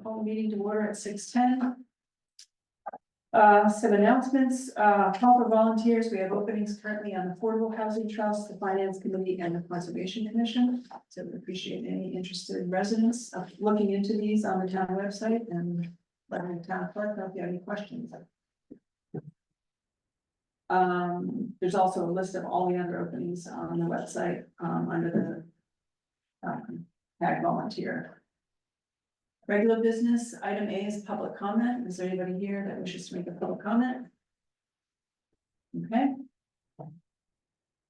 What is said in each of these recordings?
Call the meeting to order at 6:10. Some announcements, call for volunteers. We have openings currently on the Affordable Housing Trust, the Finance Committee, and the Conservation Commission. So we appreciate any interested residents of looking into these on the town website and letting the town clerk know if you have any questions. There's also a list of all the other openings on the website, under the tag volunteer. Regular business, item A is public comment. Is there anybody here that wishes to make a public comment? Okay.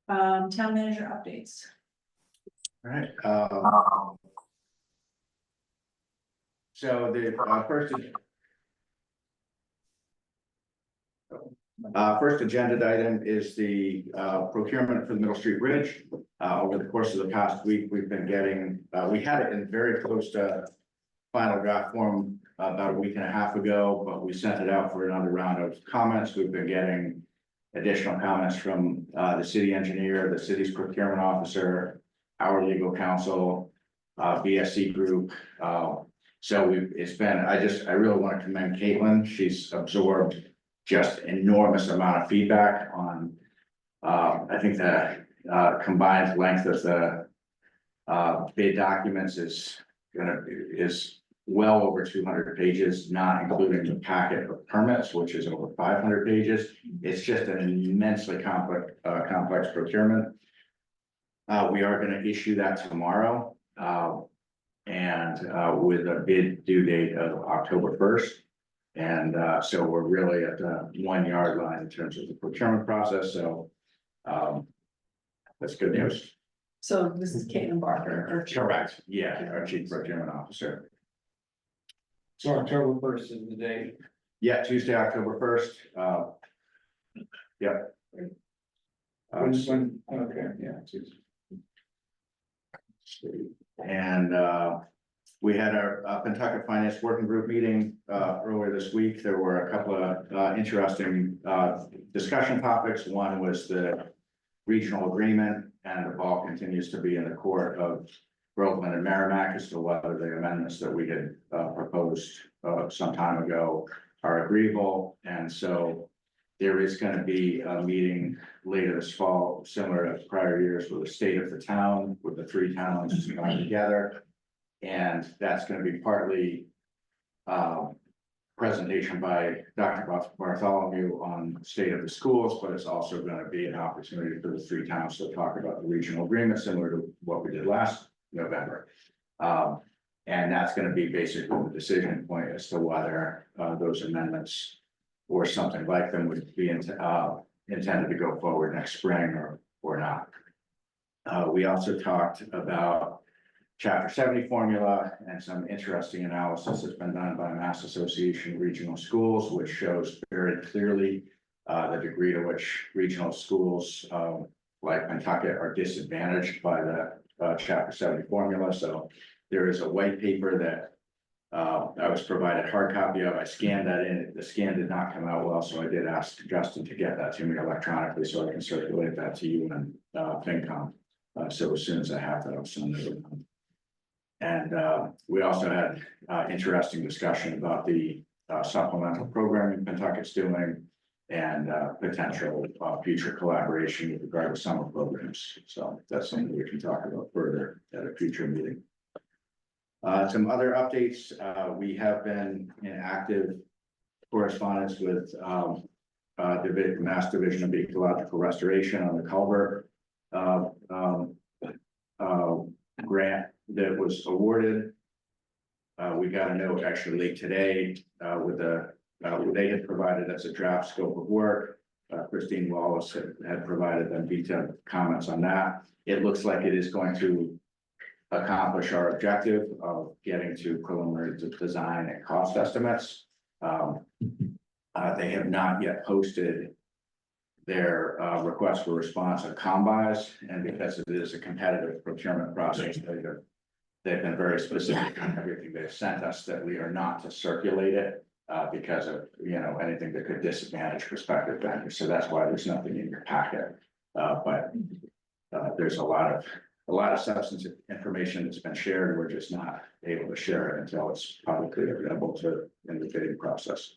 Town manager updates. All right. So the first agenda item is the procurement for the Middle Street Bridge. Over the course of the past week, we've been getting, we had it in very close to final draft form about a week and a half ago, but we sent it out for another round of comments. We've been getting additional comments from the city engineer, the city's procurement officer, our legal counsel, BSC group. So it's been, I really want to commend Caitlin. She's absorbed just enormous amount of feedback on, I think the combined length of the bid documents is well over 200 pages, not including the packet of permits, which is over 500 pages. It's just an immensely complex procurement. We are going to issue that tomorrow, and with a bid due date of October 1st. And so we're really at the 1 yard line in terms of the procurement process. So that's good news. So this is Caitlin Barker, or Correct. Yeah, our chief procurement officer. So October 1st is the date. Yeah, Tuesday, October 1st. Yep. Okay, yeah. And we had our Pentucket Finance Working Group meeting earlier this week. There were a couple of interesting discussion topics. One was the regional agreement, and the ball continues to be in the court of Groveland and Merrimack as to whether the amendments that we had proposed some time ago are agreeable. And so there is going to be a meeting later this fall, similar to prior years, with the state of the town, with the three towns coming together. And that's going to be partly presentation by Dr. Bartholomew on the state of the schools, but it's also going to be an opportunity for the three towns to talk about the regional agreement, similar to what we did last November. And that's going to be basically the decision point as to whether those amendments or something like them would be intended to go forward next spring or not. We also talked about Chapter 70 formula and some interesting analysis that's been done by Mass Association of Regional Schools, which shows very clearly the degree to which regional schools like Pentucket are disadvantaged by the Chapter 70 formula. So there is a white paper that I was provided hard copy of. I scanned that in. The scan did not come out well, so I did ask Justin to get that to me electronically so I can circulate that to you and FinCom. So as soon as I have that, I'll send it over. And we also had interesting discussion about the supplemental programming Pentucket's doing and potential future collaboration with regard to summer programs. So that's something we can talk about further at a future meeting. Some other updates. We have been in active correspondence with the Mass Division of Ecological Restoration on the culvert grant that was awarded. We got a note actually late today with they had provided us a draft scope of work. Christine Wallace had provided them detailed comments on that. It looks like it is going to accomplish our objective of getting to preliminary design and cost estimates. They have not yet posted their request for response on combis, and because it is a competitive procurement process, they've been very specific on everything they've sent us that we are not to circulate it because of anything that could disadvantage prospective vendors. So that's why there's nothing in your packet. But there's a lot of a lot of substantive information that's been shared, we're just not able to share it until it's publicly available to in the bidding process.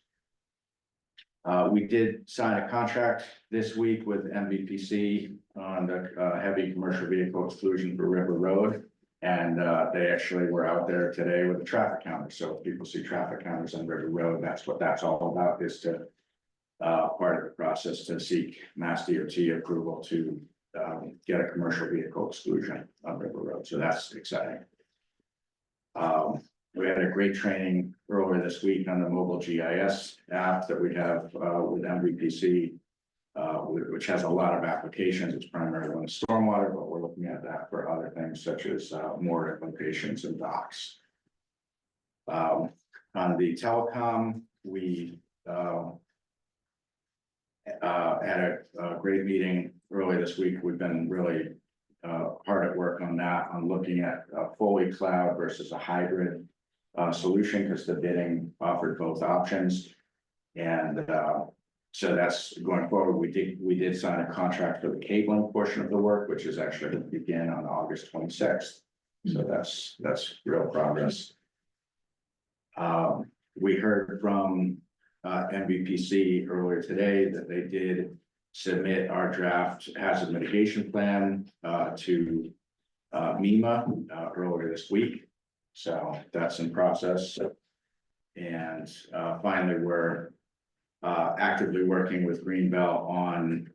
We did sign a contract this week with MVPC on the heavy commercial vehicle exclusion for River Road. And they actually were out there today with a traffic counter. So if people see traffic counters on River Road, that's what that's all about, is to part of the process to seek Mass DOT approval to get a commercial vehicle exclusion on River Road. So that's exciting. We had a great training earlier this week on the mobile GIS app that we have with MVPC, which has a lot of applications. It's primarily on stormwater, but we're looking at that for other things such as more locations and docks. On the telecom, we had a great meeting early this week. We've been really hard at work on that, on looking at a fully cloud versus a hybrid solution, because the bidding offered both options. And so that's going forward. We did sign a contract for the cabling portion of the work, which is actually going to begin on August 26th. So that's real progress. We heard from MVPC earlier today that they did submit our draft hazard mitigation plan to MEMA earlier this week. So that's in process. And finally, we're actively working with Greenbelt on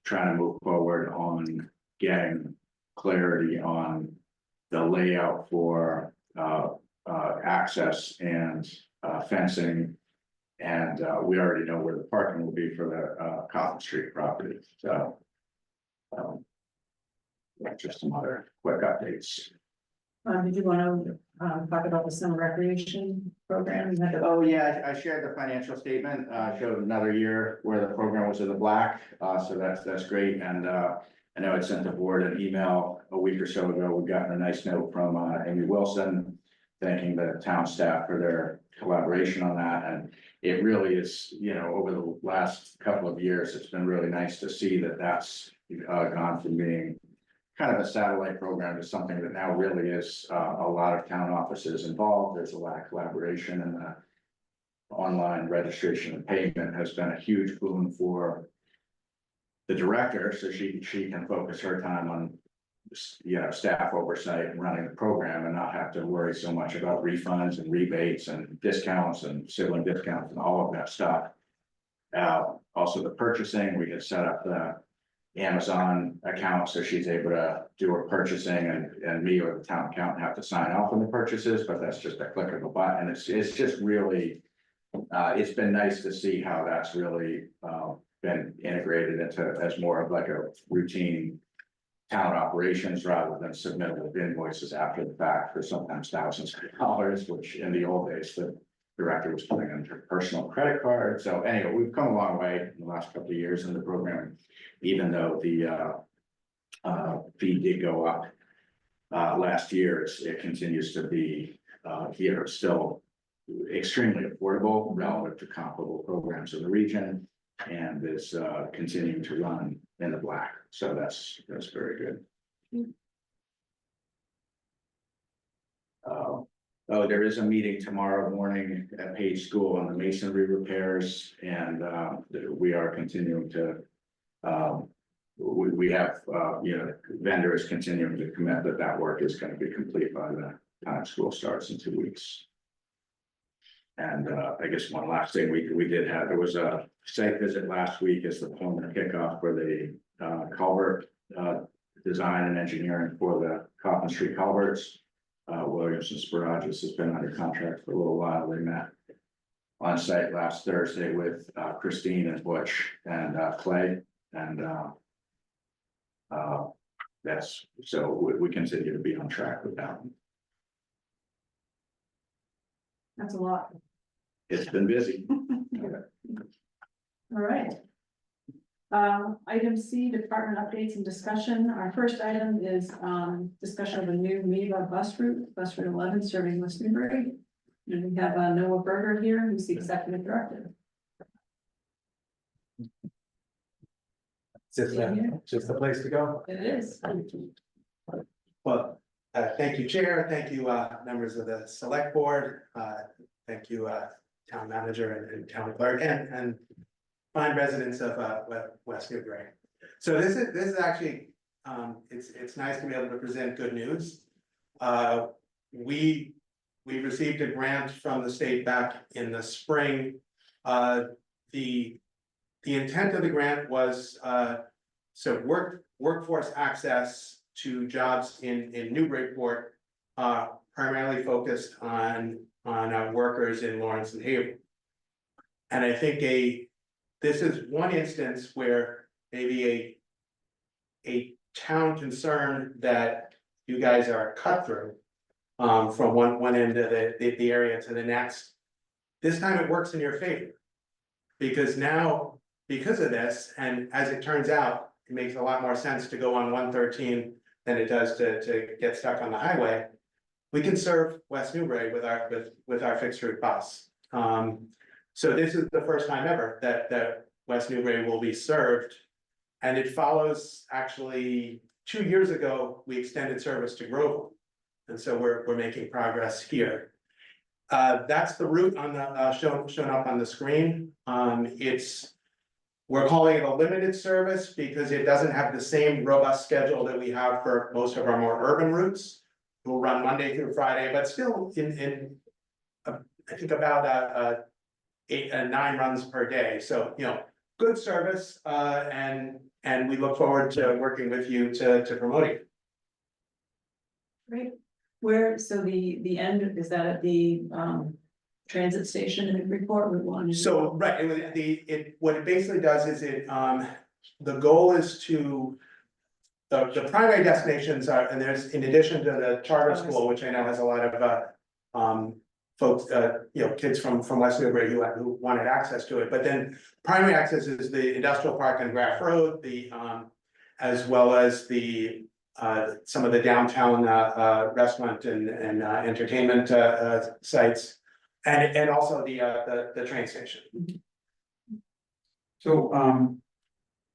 trying to move forward on getting clarity on the layout for access and fencing. And we already know where the parking will be for the Coffin Street property. So just some other quick updates. Did you want to talk about the summer recreation program? Oh, yeah, I shared the financial statement, showed another year where the program was in the black. So that's great. And I know I sent the board an email a week or so ago. We've gotten a nice note from Amy Wilson, thanking the town staff for their collaboration on that. And it really is, you know, over the last couple of years, it's been really nice to see that that's gone from being kind of a satellite program to something that now really is a lot of town offices involved. There's a lot of collaboration, and the online registration and payment has been a huge boon for the director, so she can focus her time on, you know, staff oversight and running the program, and not have to worry so much about refunds and rebates and discounts and sibling discounts and all of that stuff. Also the purchasing, we had set up the Amazon account, so she's able to do her purchasing, and me or the town accountant have to sign off on the purchases, but that's just a click of a button. It's just really, it's been nice to see how that's really been integrated into as more of like a routine town operations, rather than submittable invoices after the fact for sometimes thousands of dollars, which in the old days the director was putting under personal credit card. So anyway, we've come a long way in the last couple of years in the program, even though the fee did go up last year. It continues to be here still extremely affordable relative to comparable programs in the region, and is continuing to run in the black. So that's very good. Oh, there is a meeting tomorrow morning at Page School on the masonry repairs, and we are continuing to. We have you know, vendors continuing to commit that work is going to be complete by the time school starts in 2 weeks. And I guess one last thing we did have, there was a site visit last week as the formal kickoff for the culvert design and engineering for the Coffin Street culverts. Williams and Sparagus has been under contract for a little while. They met on site last Thursday with Christine and Butch and Clay, and that's, so we continue to be on track with that. That's a lot. It's been busy. All right. Item C, department updates and discussion. Our first item is discussion of a new MEVA bus route 11 serving West Newbury. And we have Noah Berger here, who's the executive director. Just the place to go. It is. Well, thank you, Chair. Thank you, members of the Select Board. Thank you, Town Manager and Town Clerk and fine residents of West Newbury. So this is actually, it's nice to be able to present good news. We received a grant from the state back in the spring. The intent of the grant was workforce access to jobs in Newburyport, primarily focused on workers in Lawrence and Haverhill. And I think this is one instance where maybe a town concern that you guys are cut through from one end of the area to the next. This time it works in your favor. Because now, because of this, and as it turns out, it makes a lot more sense to go on 113 than it does to get stuck on the highway. We can serve West Newbury with our fixed route bus. So this is the first time ever that West Newbury will be served. And it follows, actually, 2 years ago, we extended service to Groveland. And so we're making progress here. That's the route on the shown up on the screen. We're calling it a limited service because it doesn't have the same robust schedule that we have for most of our more urban routes. We'll run Monday through Friday, but still I think about 8 and 9 runs per day. So, good service, and we look forward to working with you to promote it. Great. Where, so the end, is that at the transit station in Newburyport? We want So, right, what it basically does is the goal is to, the primary destinations are, and there's, in addition to the charter school, which I know has a lot of folks, kids from West Newbury who wanted access to it, but then primary access is the industrial park on Graff Road, as well as some of the downtown restaurant and entertainment sites, and also the train station. So,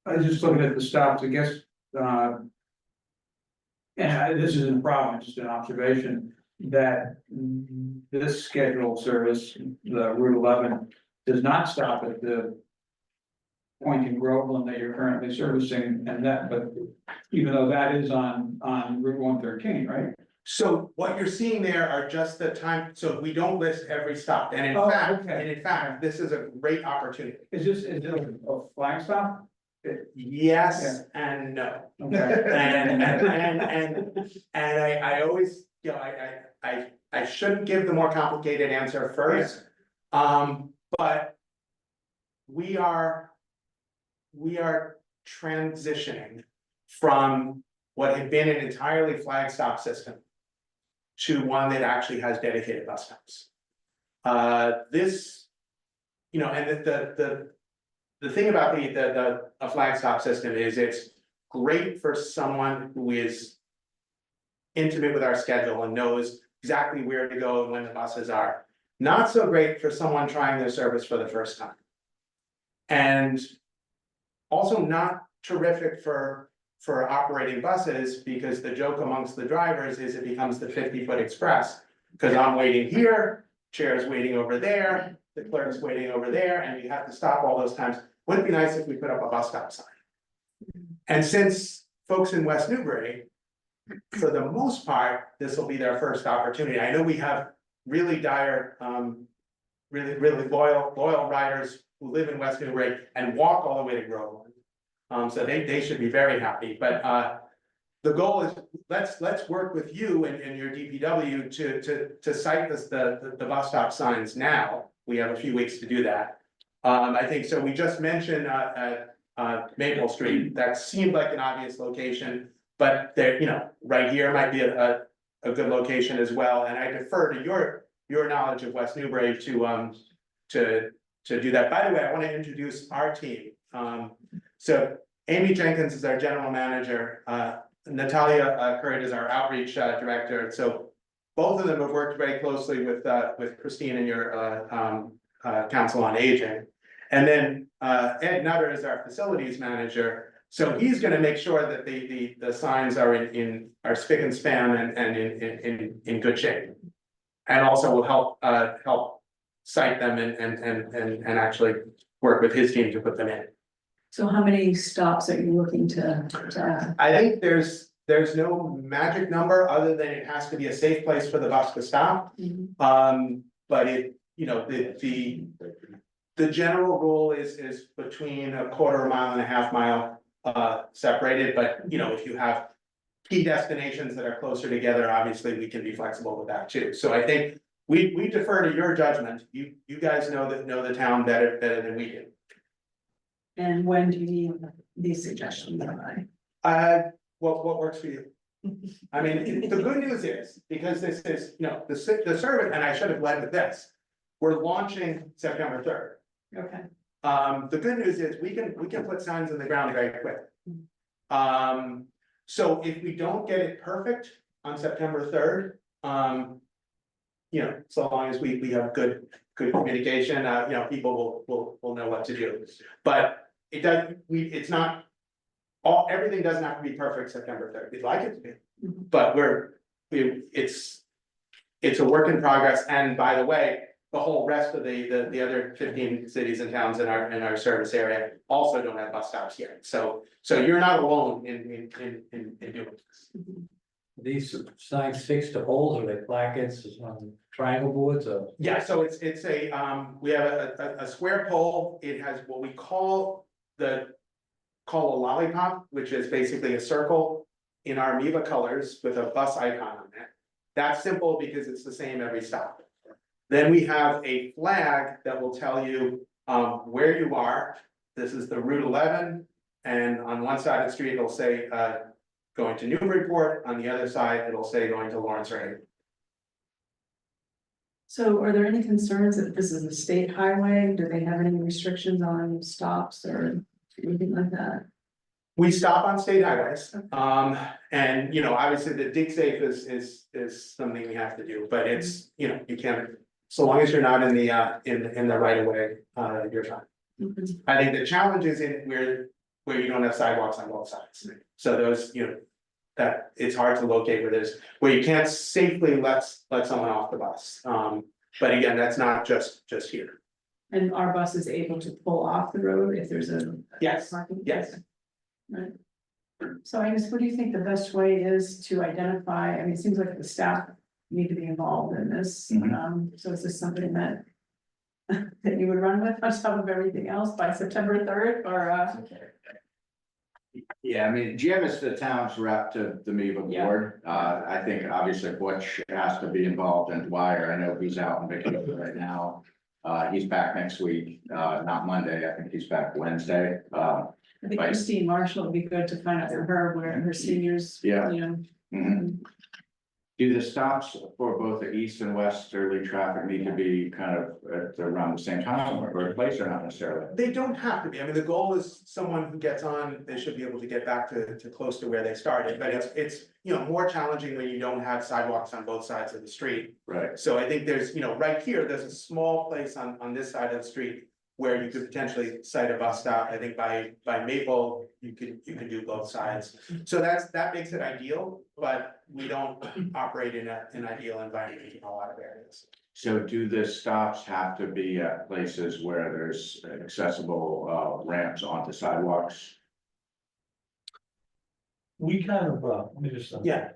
I was just looking at the stops, I guess, and this isn't a problem, just an observation, that this scheduled service, the Route 11, does not stop at the point in Groveland that you're currently servicing, but even though that is on Route 113, right? So what you're seeing there are just the time, so we don't list every stop, and in fact, this is a great opportunity. Is it a flag stop? Yes and no. Okay. And I always, I shouldn't give the more complicated answer first. But we are transitioning from what had been an entirely flag stop system to one that actually has dedicated bus stops. This, and the thing about a flag stop system is it's great for someone who is intimate with our schedule and knows exactly where to go and when the buses are. Not so great for someone trying their service for the first time. And also not terrific for operating buses, because the joke amongst the drivers is it becomes the 50-foot express. Because I'm waiting here, chair's waiting over there, the clerk's waiting over there, and you have to stop all those times. Wouldn't it be nice if we put up a bus stop sign? And since folks in West Newbury, for the most part, this will be their first opportunity. I know we have really dire, really loyal riders who live in West Newbury and walk all the way to Groveland. So they should be very happy, but the goal is, let's work with you and your DPW to cite the bus stop signs now. We have a few weeks to do that. I think so. We just mentioned Maple Street. That seemed like an obvious location, but there, right here might be a good location as well. And I defer to your knowledge of West Newbury to do that. By the way, I want to introduce our team. So Amy Jenkins is our general manager. Natalia Currid is our outreach director. So both of them have worked very closely with Christine and your Council on Aging. And then Ed Nutter is our facilities manager. So he's gonna make sure that the signs are are spick and span and in good shape. And also will help cite them and actually work with his team to put them in. So how many stops are you looking to add? I think there's no magic number other than it has to be a safe place for the bus to stop. But it, you know, the general rule is between a quarter mile and a half mile separated, but you know, if you have key destinations that are closer together, obviously we can be flexible with that too. So I think we defer to your judgment. You guys know the town better than we do. And when do you need these suggestions by? What works for you? I mean, the good news is, because this is, you know, the service, and I should have led with this. We're launching September 3rd. Okay, The good news is we can put signs in the ground very quick. So if we don't get it perfect on September 3rd, you know, so long as we have good communication, you know, people will know what to do. But it does, it's not, everything doesn't have to be perfect September 3rd. We'd like it to be, but it's a work in progress. And by the way, the whole rest of the other 15 cities and towns in our service area also don't have bus stops yet. So you're not alone in doing this. These signs fixed to poles, or they plackets on triangle boards, or? Yeah, so it's a, we have a square pole. It has what we call a lollipop, which is basically a circle in our Miva colors with a bus icon on it. That's simple because it's the same every stop. Then we have a flag that will tell you where you are. This is the Route 11, and on one side of the street, it'll say going to Newburyport. On the other side, it'll say going to Lawrence Reagan. so are there any concerns that this is a state highway? Do they have any restrictions on stops or anything like that? We stop on state highways, and you know, obviously the dig safe is something we have to do, but it's, you know, you can't, so long as you're not in the right of way, you're fine. I think the challenge is in where you don't have sidewalks on both sides. So those, you know, that it's hard to locate where you can't safely let someone off the bus. But again, that's not just here. And our bus is able to pull off the road if there's a. Yes, parking? yes. Right. So I guess, what do you think the best way is to identify, I mean, it seems like the staff need to be involved in this, so is this something that. That you would run with on top of everything else by September 3rd, or Yeah, I mean, Jim is the town's rep to the Miva Yeah. board. I think obviously Butch has to be involved, and Dwyer, I know he's out on vacation right now. He's back next week, not Monday, I think he's back Wednesday. I think Right. Christine Marshall would be good to find out from her where her seniors, Yeah. you know. Mhm. Do the stops for both the east and westerly traffic need to be kind of at around the same time or place, or not necessarily? They don't have to be. I mean, the goal is someone who gets on, they should be able to get back to close to where they started, but it's, you know, more challenging when you don't have sidewalks on both sides of the street. Right, So I think there's, you know, right here, there's a small place on this side of the street where you could potentially site a bus stop. I think by Maple, you can do both sides. So that makes it ideal, but we don't operate in an ideal environment in a lot of areas. so do the stops have to be at places where there's accessible ramps onto sidewalks? We kind of, let me just. Yeah.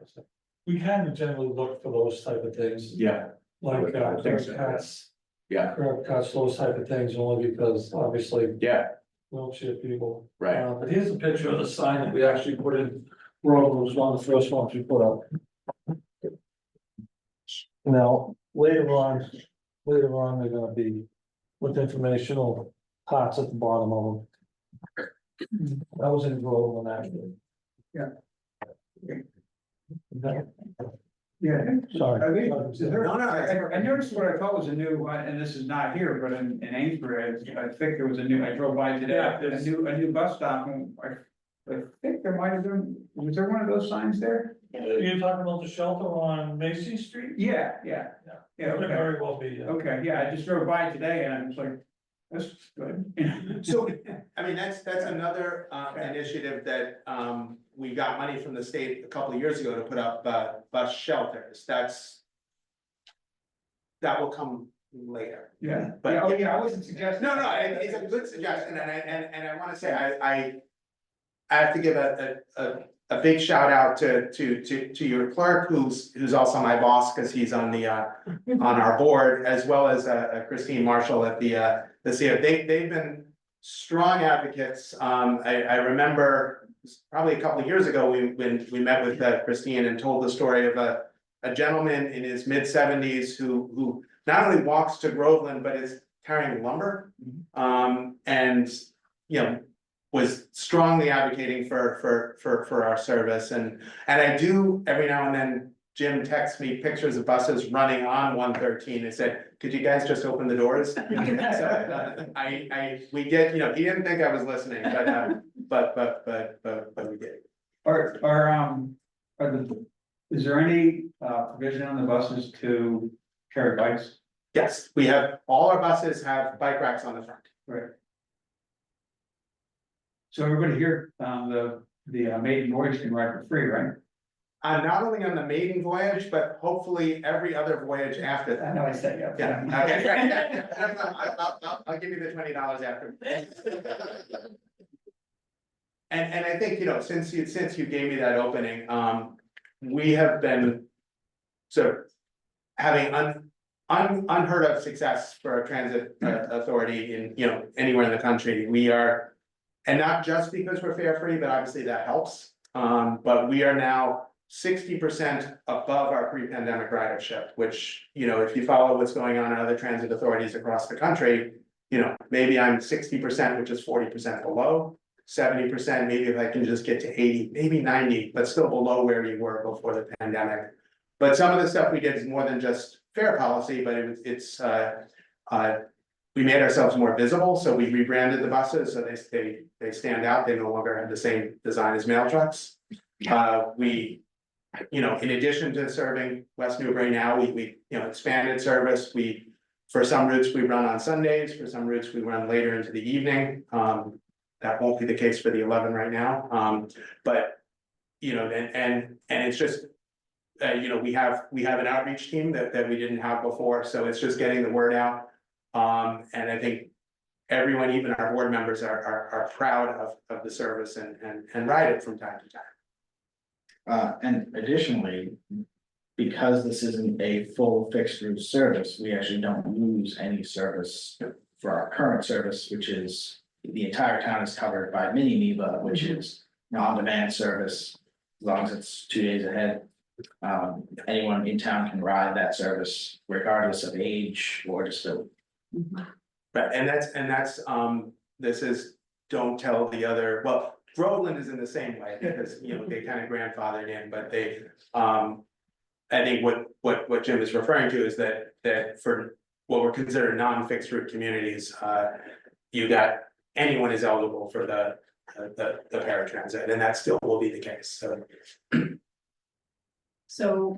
We kind of generally look for those type of things, Yeah, like I think curb so, cuts, yeah, those type of things, only because obviously yeah, wheelchair people. right, But here's a picture of the sign that we actually put in, Roland was one of the first ones we put up. Now, later on, they're gonna be with informational parts at the bottom of them. That was in Groveland, actually. Yeah. Okay. Yeah. Sorry. I think, is there, No, no, I noticed what I thought was a new, and this is not here, but in Amesbury, I think there was a new, I drove by today, Yeah, a new bus stop, and I think there might have been, was there one of those signs there? You're talking about the shelter on Macy Street? Yeah, Yeah. yeah, Could okay, very well be, yeah. okay, yeah, I just drove by today and I was like, That's good. So, I mean, that's another initiative that we got money from the state a couple of years ago to put up bus shelters. That will come later. Yeah, But- oh, yeah, I wasn't suggesting. No, it's a good suggestion, and I wanna say, I have to give a big shout out to your clerk, who's also my boss, cause he's on the on our board, as well as Christine Marshall at the CF. They've been strong advocates. I remember probably a couple of years ago, when we met with Christine and told the story of a gentleman in his mid-70s who not only walks to Groveland, but is carrying lumber. And, you know, was strongly advocating for our service, and I do, every now and then, Jim texts me pictures of buses running on 113 and said, could you guys just open the doors? So, we get, you know, he didn't think I was listening, but we did. Is there any provision on the buses to carry bikes? Yes, we have, all our buses have bike racks on the front. Right. So everybody here, the maiden voyage can ride for free, right? Not only on the maiden voyage, but hopefully every other voyage after that. I know I said, yeah. Yeah, okay, right. I'll give you the $20 after. And I think, you know, since you gave me that opening, we have been sort of having unheard of success for a transit authority in, you know, anywhere in the country. We are, and not just because we're fare free, but obviously that helps. But we are now 60% above our pre-pandemic ridership, which, you know, if you follow what's going on in other transit authorities across the country, you know, maybe I'm 60%, which is 40% below, 70%, maybe if I can just get to 80, maybe 90, but still below where you were before the pandemic. But some of the stuff we did is more than just fare policy, but we made ourselves more visible, so we rebranded the buses, so they stand out, they no longer have the same design as mail trucks. We, you know, in addition to serving West Newbury now, we you know, expanded service. For some routes we run on Sundays, for some routes we run later into the evening. That won't be the case for the 11 right now. But, you know, and it's just, you know, we have an outreach team that we didn't have before, so it's just getting the word out. And I think everyone, even our board members, are proud of the service and ride it from time to time. And additionally, because this isn't a full fixed route service, we actually don't lose any service for our current service, which is the entire town is covered by mini NEVA, which is on-demand service, as long as it's 2 days ahead. Anyone in town can ride that service regardless of age or disability. Right, and that's this is, don't tell the other, well, Groveland is in the same way, because, you know, they kind of grandfathered in, but they, I think what Jim is referring to is that for what were considered non-fixed route communities, you got, anyone is eligible for the paratransit, and that still will be the case, so. So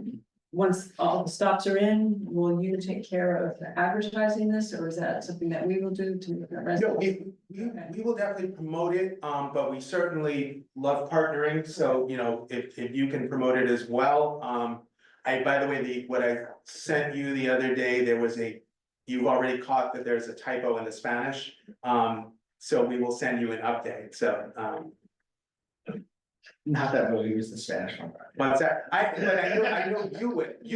once all the stops are in, will you take care of advertising this, or is that something that we will do to the No, residents? we will definitely promote it, but we certainly love partnering, so, you know, if you can promote it as well. By the way, what I sent you the other day, you've already caught that there's a typo in the Spanish. So we will send you an update, so, Not that we'll use the Spanish one. what's that? But I know you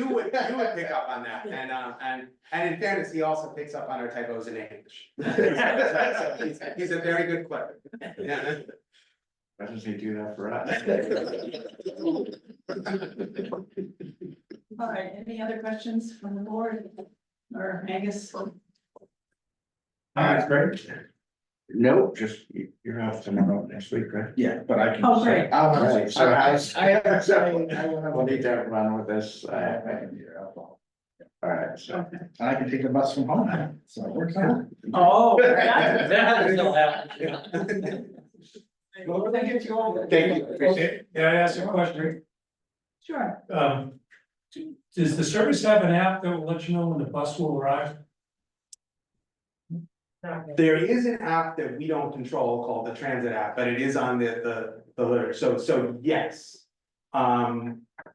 would pick up on that, and in fairness, he also picks up on our typos in English. So he's a very good clerk. Yeah. Why does he do that for us? All right, any other questions from the board or Angus? That's great. No, just you're off tomorrow next week, right? Yeah, but I can. Oh, great. I'll All right, so I have to say, we'll need to run with this. All All right, so. Okay. And I can take the bus from home now, so it works out. Oh. That still happens. Well, thank you all. Thank you, appreciate it. Can I ask a question? Sure. Does the service have an app that will let you know when the bus will arrive? There is an app that we don't control called the Transit app, but it is on the litter, so yes.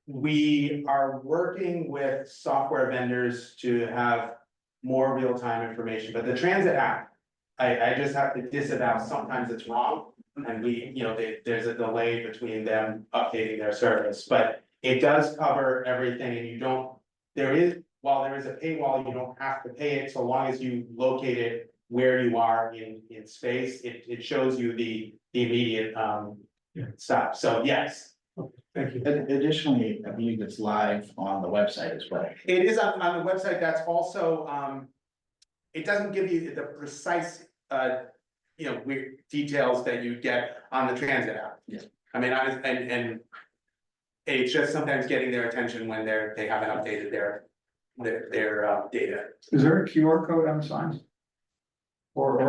We are working with software vendors to have more real-time information, but the Transit app. I just have to disavow, sometimes it's wrong, and there's a delay between them updating their service, but it does cover everything, and you don't. While there is a paywall, you don't have to pay it, so long as you locate it where you are in space, it shows you the immediate stuff, so yes. Thank you. Additionally, I believe it's live on the website as well. It is on the website, that's also, it doesn't give you the precise, weird details that you get on the Transit app. Yes. I mean, and it's just sometimes getting their attention when they haven't updated their data. Is there a QR code on the signs? Or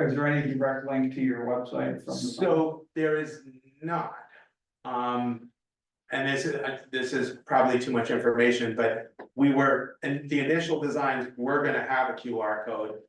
is there any direct link to your website from the sign? So there is not. And this is probably too much information, but in the initial designs, we're gonna have a QR code.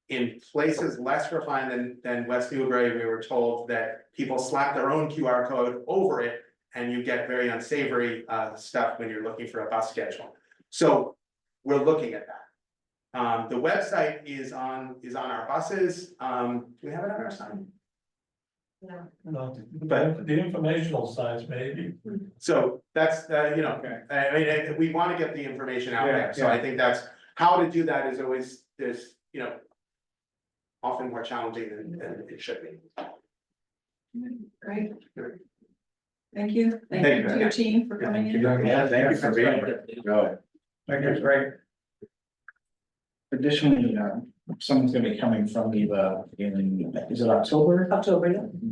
In places less refined than West Newbury, we were told that people slap their own QR code over it, and you get very unsavory stuff when you're looking for a bus schedule. So we're looking at that. The website is on our buses. Do we have it on our sign? No, But- the informational signs maybe. So that's, Okay. I mean, we wanna get the information out Yeah, there, so yeah. I think that's, how to do that is always, there's, often more challenging than it should be. Great. Thank you. Thank Thank you. you to your team for coming in. Yeah, thank you for being here. Go Thank you, it's great. Additionally, someone's gonna be coming from Neva is it October? October,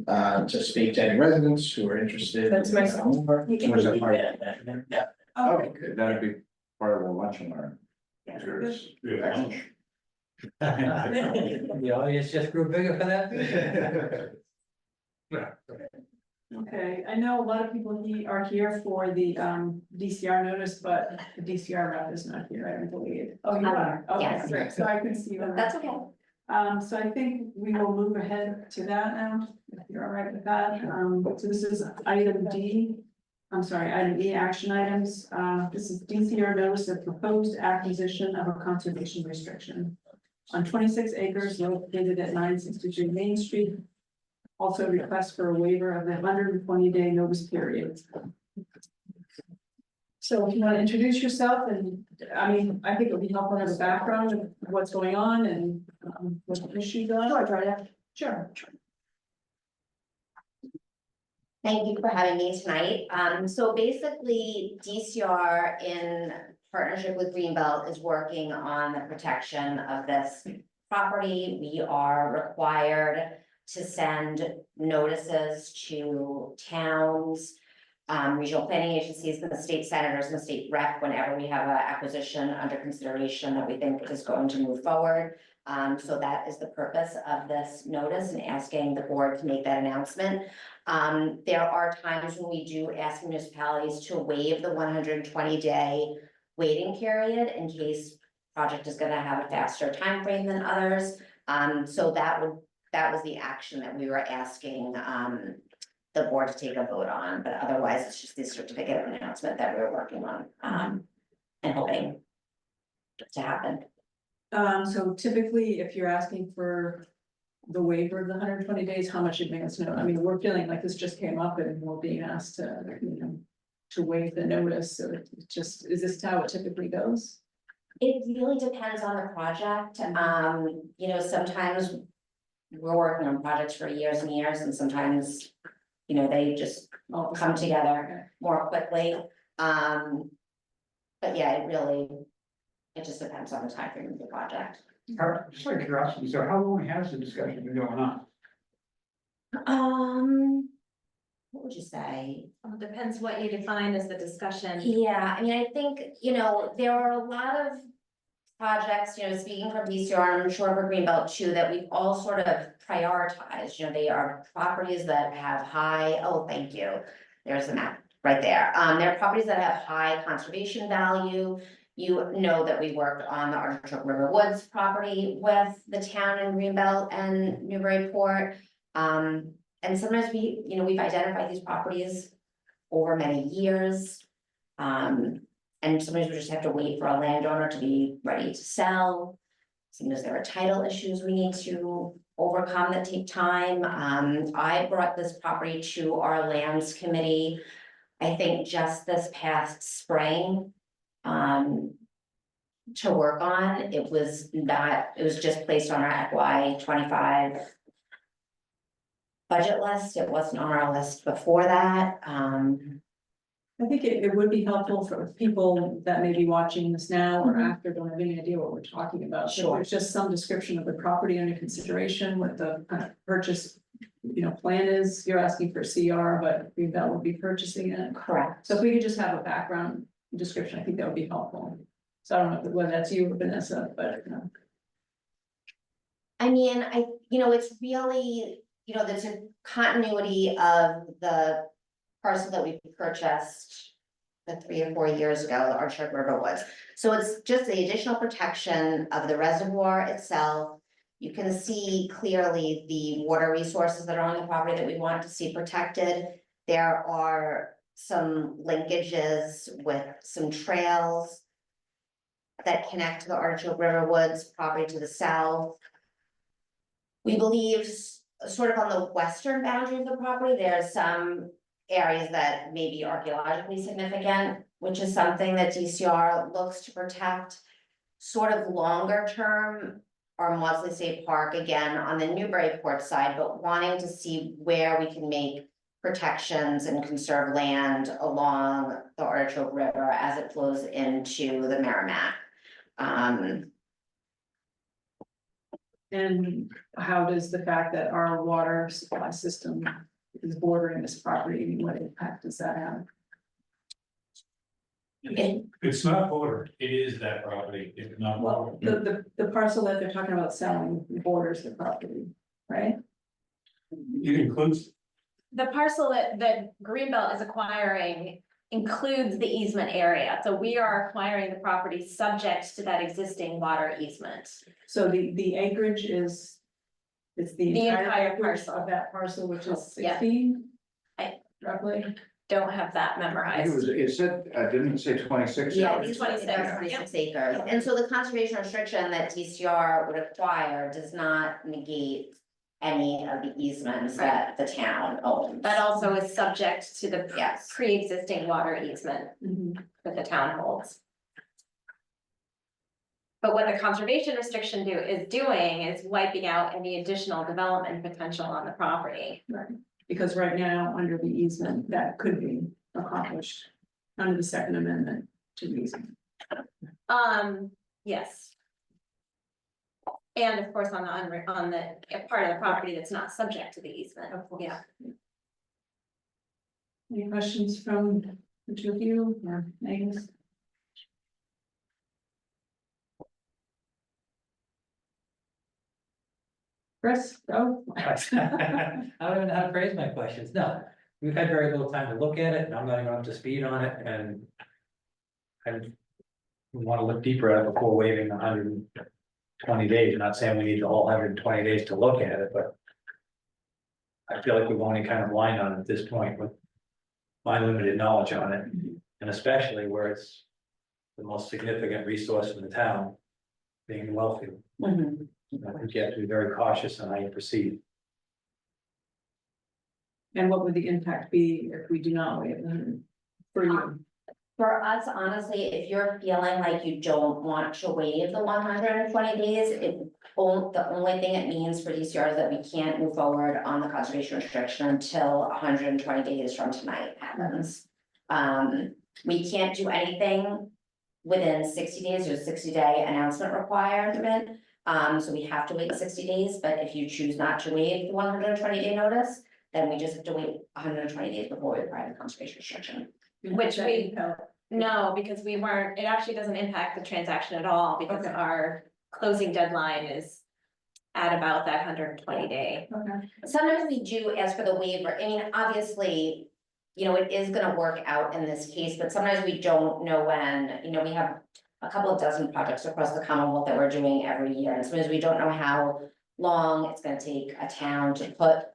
yeah. To speak to any residents who are interested. That's my son. Which is a part of that. Okay. Okay, that'd be part of a lunch and learn. Yeah. Excellent. The audience just grew bigger for that. Okay, I know a lot of people are here for the DCR notice, but the DCR rep is not here, I don't believe. Oh, you are, okay, Yes. great. So I can see you. That's okay. So I think we will move ahead to that now, if you're all right with that. So this is item D. I'm sorry, item E, action items. This is DCR notice of proposed acquisition of a conservation restriction on 26 acres located at 963 Main Street. Also request for a waiver of the 120-day notice period. So if you want to introduce yourself, and I mean, I think it would be helpful to have a background of what's going on and what the issues are. Sure. Thank you for having me tonight. So basically, DCR in partnership with Greenbelt is working on the protection of this property. We are required to send notices to towns, regional planning agencies, and the state senators and the state rep whenever we have an acquisition under consideration that we think is going to move forward. So that is the purpose of this notice and asking the board to make that announcement. There are times when we do ask municipalities to waive the 120-day waiting period in case project is gonna have a faster time frame than others. So that was the action that we were asking the board to take a vote on, but otherwise it's just the certificate of announcement that we're working on and hoping to happen. So typically, if you're asking for the waiver of the 120 days, how much advance notice? I mean, we're feeling like this just came up and we're being asked to waive the notice. So it just, is this how it typically goes? It really depends on the project. Sometimes we're working on projects for years and years, and sometimes, they just come together more quickly. But yeah, it just depends on the time frame of the project. Just like curiosity, so how long has the discussion been going on? What would you say? Depends what you define as the discussion. Yeah, I mean, I think, there are a lot of projects, speaking from DCR, I'm sure for Greenbelt too, that we've all sort of prioritized, they are properties that have high, oh, thank you. There's the map right there. There are properties that have high conservation value. You know that we worked on the Artichoke River Woods property with the town in Greenbelt and Newburyport. And sometimes we've identified these properties over many years. And sometimes we just have to wait for a landowner to be ready to sell. Sometimes there are title issues we need to overcome that take time. I brought this property to our lands committee, I think just this past spring. To work on, it was just placed on our FY 25 budget list. It wasn't on our list before that. I think it would be helpful for people that may be watching this now or after, don't have any idea what we're talking about. So Sure. there's just some description of the property under consideration, what the kind of purchase, plan is. You're asking for CR, but Greenbelt will be purchasing it. Correct. So if we could just have a background description, I think that would be helpful. So I don't know whether that's you or Vanessa, but. I mean, it's really, there's a continuity of the parcel that we purchased 3 or 4 years ago, the Artichoke River Woods. So it's just the additional protection of the reservoir itself. You can see clearly the water resources that are on the property that we want to see protected. There are some linkages with some trails that connect to the Artichoke River Woods property to the south. We believe sort of on the western boundary of the property, there are some areas that may be archaeologically significant, which is something that DCR looks to protect. Sort of longer term, our Maudsley State Park, again, on the Newburyport side, but wanting to see where we can make protections and conserve land along the Artichoke River as it flows into the Merrimack. And how does the fact that our water supply system is bordering this property, what impact does that have? It's not bordered, it is that property, it's not Well, bordered. the parcel that they're talking about selling borders the property, right? It includes, The parcel that Greenbelt is acquiring includes the easement area, so we are acquiring the property subject to that existing water easement. So the acreage is. It's the The entire entire acreage parcel. of that parcel, which is Yeah. 16. I- Roughly. Don't have that I think memorized. it said, didn't it say 26? Yeah, It's it's 26, 26 acres, and so the conservation restriction that DCR would acquire does not negate any of the easements that the town owns. That also is subject to the Yes. pre-existing water easement that the town holds. But what the conservation restriction is doing is wiping out any additional development potential on the property. Right, because right now, under the easement, that could be accomplished under the Second Amendment to the easement. Yes. And of course, on the part of the property that's not subject to the easement, yeah. Any questions from the two of you or Agnes? Chris, go. I don't even know how to phrase my questions. No, we've had very little time to look at it, and I'm not even up to speed on it, and I want to look deeper at it before waiving 120 days. I'm not saying we need the whole 120 days to look at it, but I feel like we've only kind of blind on it at this point with my limited knowledge on it, and especially where it's the most significant resource in the town, being the well field. I think you have to be very cautious on how you proceed. And what would the impact be if we do not waive them for you? For us, honestly, if you're feeling like you don't want to waive the 120 days, the only thing it means for DCR is that we can't move forward on the conservation restriction until 120 days from tonight happens. We can't do anything within 60 days, there's a 60-day announcement requirement. So we have to wait 60 days, but if you choose not to waive the 120-day notice, then we just have to wait 120 days before we apply the conservation restriction. Which no, because it actually doesn't impact the transaction at all, because Okay. our closing deadline is at about that 120 day. Okay. Sometimes we do ask for the waiver, I mean, obviously, it is gonna work out in this case, but sometimes we don't know when, we have a couple of dozen projects across the Commonwealth that we're doing every year, and sometimes we don't know how long it's gonna take a town to put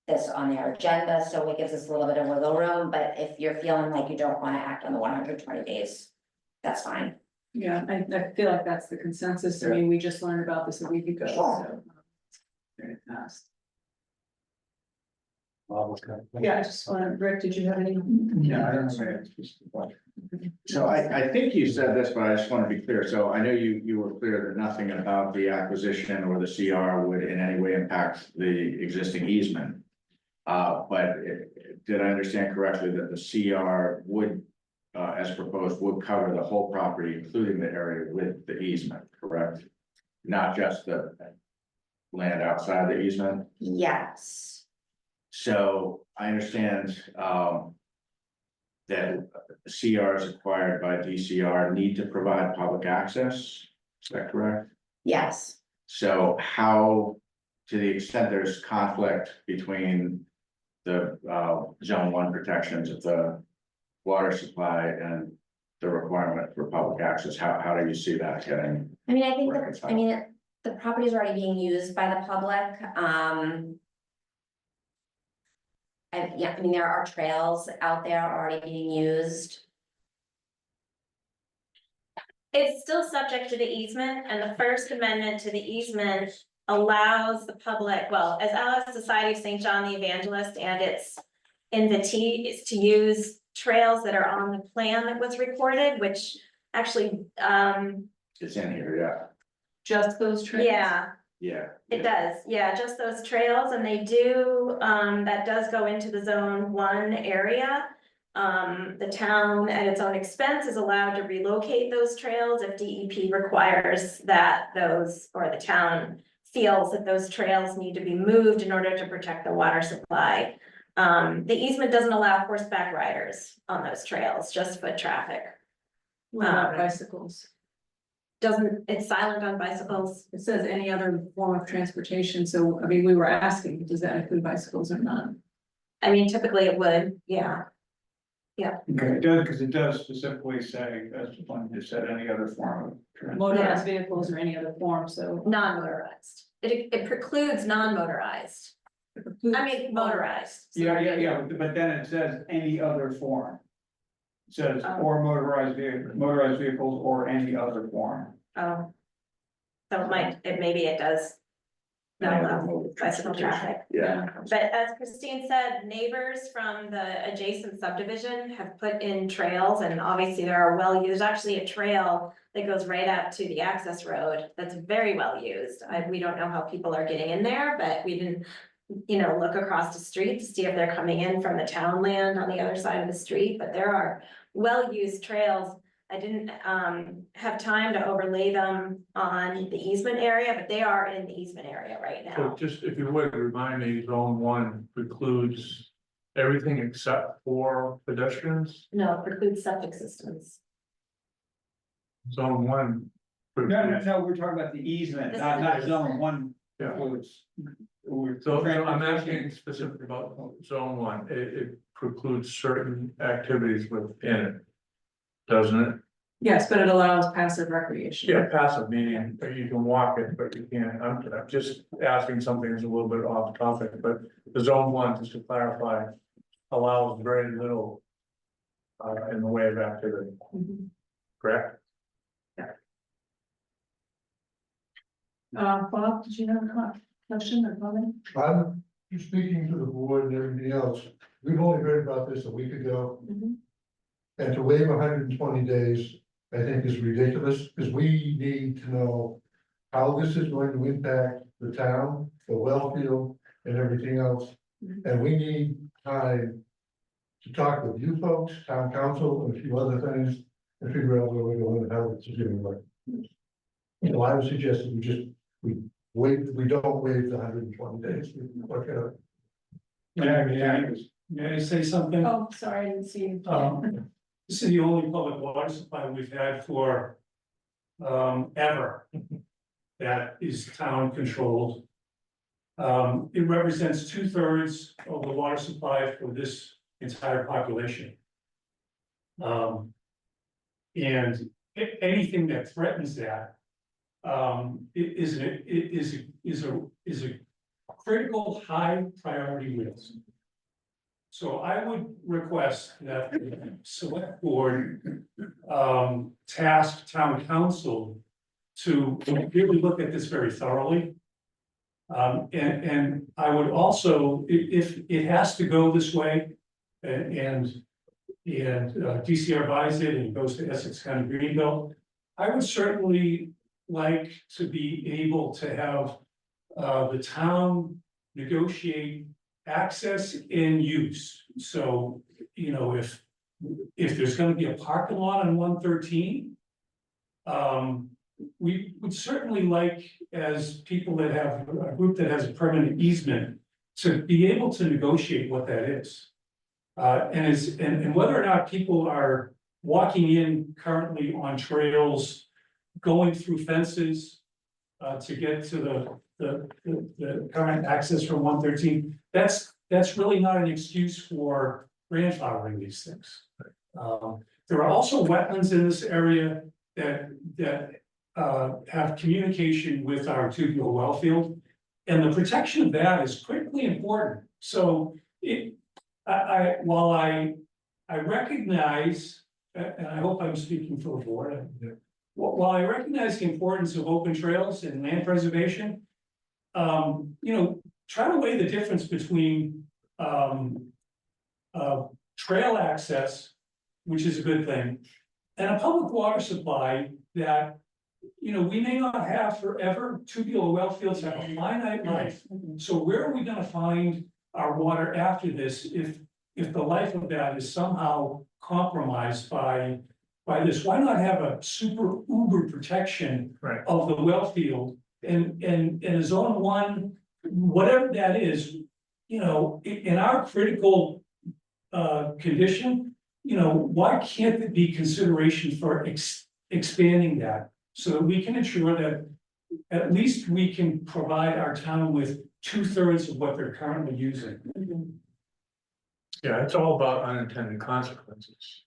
this on their agenda, so it gives us a little bit of wiggle room, but if you're feeling like you don't wanna act on the 120 days, that's fine. Yeah, I feel like that's the consensus. I mean, we just learned about this a week ago, so. Very fast. Yeah, I just wanted, Rick, did you have any? Yeah, I don't know. So I think you said this, but I just want to be clear. So I know you were clear that nothing about the acquisition or the CR would in any way impact the existing easement. Did I understand correctly that the CR would, as proposed, would cover the whole property, including the area with the easement, correct? Not just the land outside the easement? Yes. So I understand, that CRs acquired by DCR need to provide public access, is that correct? Yes. So how, to the extent there's conflict between the zone one protections of the water supply and the requirement for public access, how do you see that getting? I mean, I think that, reconciled? I mean, the property is already being used by the public, yeah, I mean, there are trails out there already being used. It's still subject to the easement, and the First Amendment to the easement allows the public, well, as Alice Society of St. John the Evangelist and its invitee is to use trails that are on the plan that was recorded, which actually, It's in here, yeah, Just those trails? yeah, it does, yeah, just those trails, and they do, that does go into the zone one area. The town at its own expense is allowed to relocate those trails if DEP requires that those, or the town feels that those trails need to be moved in order to protect the water supply. The easement doesn't allow horseback riders on those trails, just foot traffic. What about bicycles? It's silent on bicycles. It says any other form of transportation, so, I mean, we were asking, does that include bicycles or not? I mean, typically it would, yeah. Okay, it does, because it does specifically say, as one just said, any other form of transport. Motorized vehicles or any other form, so. Non-motorized. It precludes non-motorized. I mean, motorized. Yeah, but then it says any other form. It says or motorized vehicles or any other form. Oh. So maybe it does. Not allow bicycle traffic. yeah. But as Christine said, neighbors from the adjacent subdivision have put in trails, and obviously there are there's actually a trail that goes right out to the access road that's very well used. We don't know how people are getting in there, but we didn't, look across the street to see if they're coming in from the town land on the other side of the street, but there are well-used trails. I didn't have time to overlay them on the easement area, but they are in the easement area right So now. just if you would remind me, zone one precludes everything except for pedestrians, No, it precludes septic systems. zone one. precludes- No, we're talking about the easement, This not is- zone one. Yeah. Includes. So I'm asking specifically about zone one, it precludes certain activities within it. Doesn't it? Yes, but it allows passive recreation. Yeah, passive, meaning you can walk it, but you can't, I'm just asking something that's a little bit off topic, but the zone one, just to clarify, allows very little. In the way of activity, Mhm. correct? Bob, did you have a question or comment? I'm speaking to the board and everything else. We've only heard about this a week ago. Mhm. And to waive 120 days, I think is ridiculous, because we need to know how this is going to impact the town, the well field, and everything else. And we need time to talk with you folks, town council, and a few other things, and figure out where we're going and how it's doing. I would suggest that we don't waive the 120 days. Okay. May I say something? Oh, sorry, I didn't see you. This is the only public water supply we've had for ever that is town controlled. It represents 2/3 of the water supply for this entire population. And anything that threatens that. Is a critical high priority risk. So I would request that the select board task town council to really look at this very thoroughly. And I would also, if it has to go this way, and DCR buys it and goes to Essex County Greenbelt, I would certainly like to be able to have the town negotiate access and use. So, you know, if there's gonna be a parking lot on 113, we would certainly like, as people that have, a group that has a permanent easement, to be able to negotiate what that is. And whether or not people are walking in currently on trails, going through fences to get to the current access from 113, that's really not an excuse for grandfathering these things. There are also wetlands in this area that have communication with our tubular well field, and the protection of that is critically important. So while I recognize, and I hope I'm speaking for the board, while I recognize the importance of open trails and land preservation, you know, try to weigh the difference between trail access, which is a good thing, and a public water supply that, you know, we may not have forever. Tubular well fields have a finite life. So where are we gonna find our water after this if the life of that is somehow compromised by this? Why not have a super uber protection Right. of the well field and a zone one, whatever that is, you know, in our critical condition, you know, why can't it be consideration for expanding that so that we can ensure that at least we can provide our town with 2/3 of what they're currently using? Yeah, it's all about unintended consequences,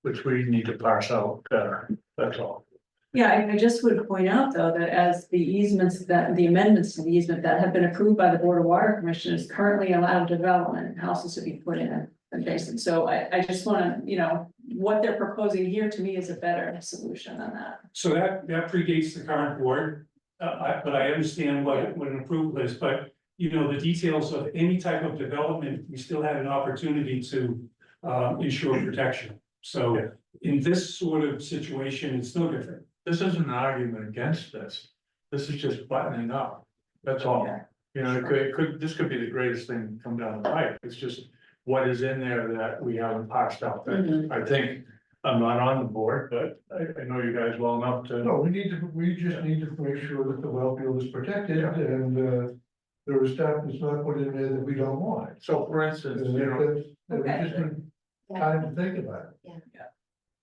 which we need to parse out better, that's all. Yeah, I just would point out, though, that as the easements, that the amendments to the easement that have been approved by the Board of Water Commissioners currently allow development, houses to be put in adjacent. So I just wanna, you know, what they're proposing here to me is a better solution than that. So that predates the current board, but I understand what an approval is, but you know, the details of any type of development, we still had an opportunity to ensure protection. So in this sort of situation, it's no different. This isn't an argument against this, this is just buttoning up, that's all. Yeah. You know, this could be the greatest thing to come down the pipe, it's just what is in there that we haven't parsed out. Mhm. I think, I'm not on the board, but I know you guys well enough to. No, we just need to make sure that the well field is protected and, there is stuff that's not put in there that we don't want. So for instance, you know, We just need time to think about it.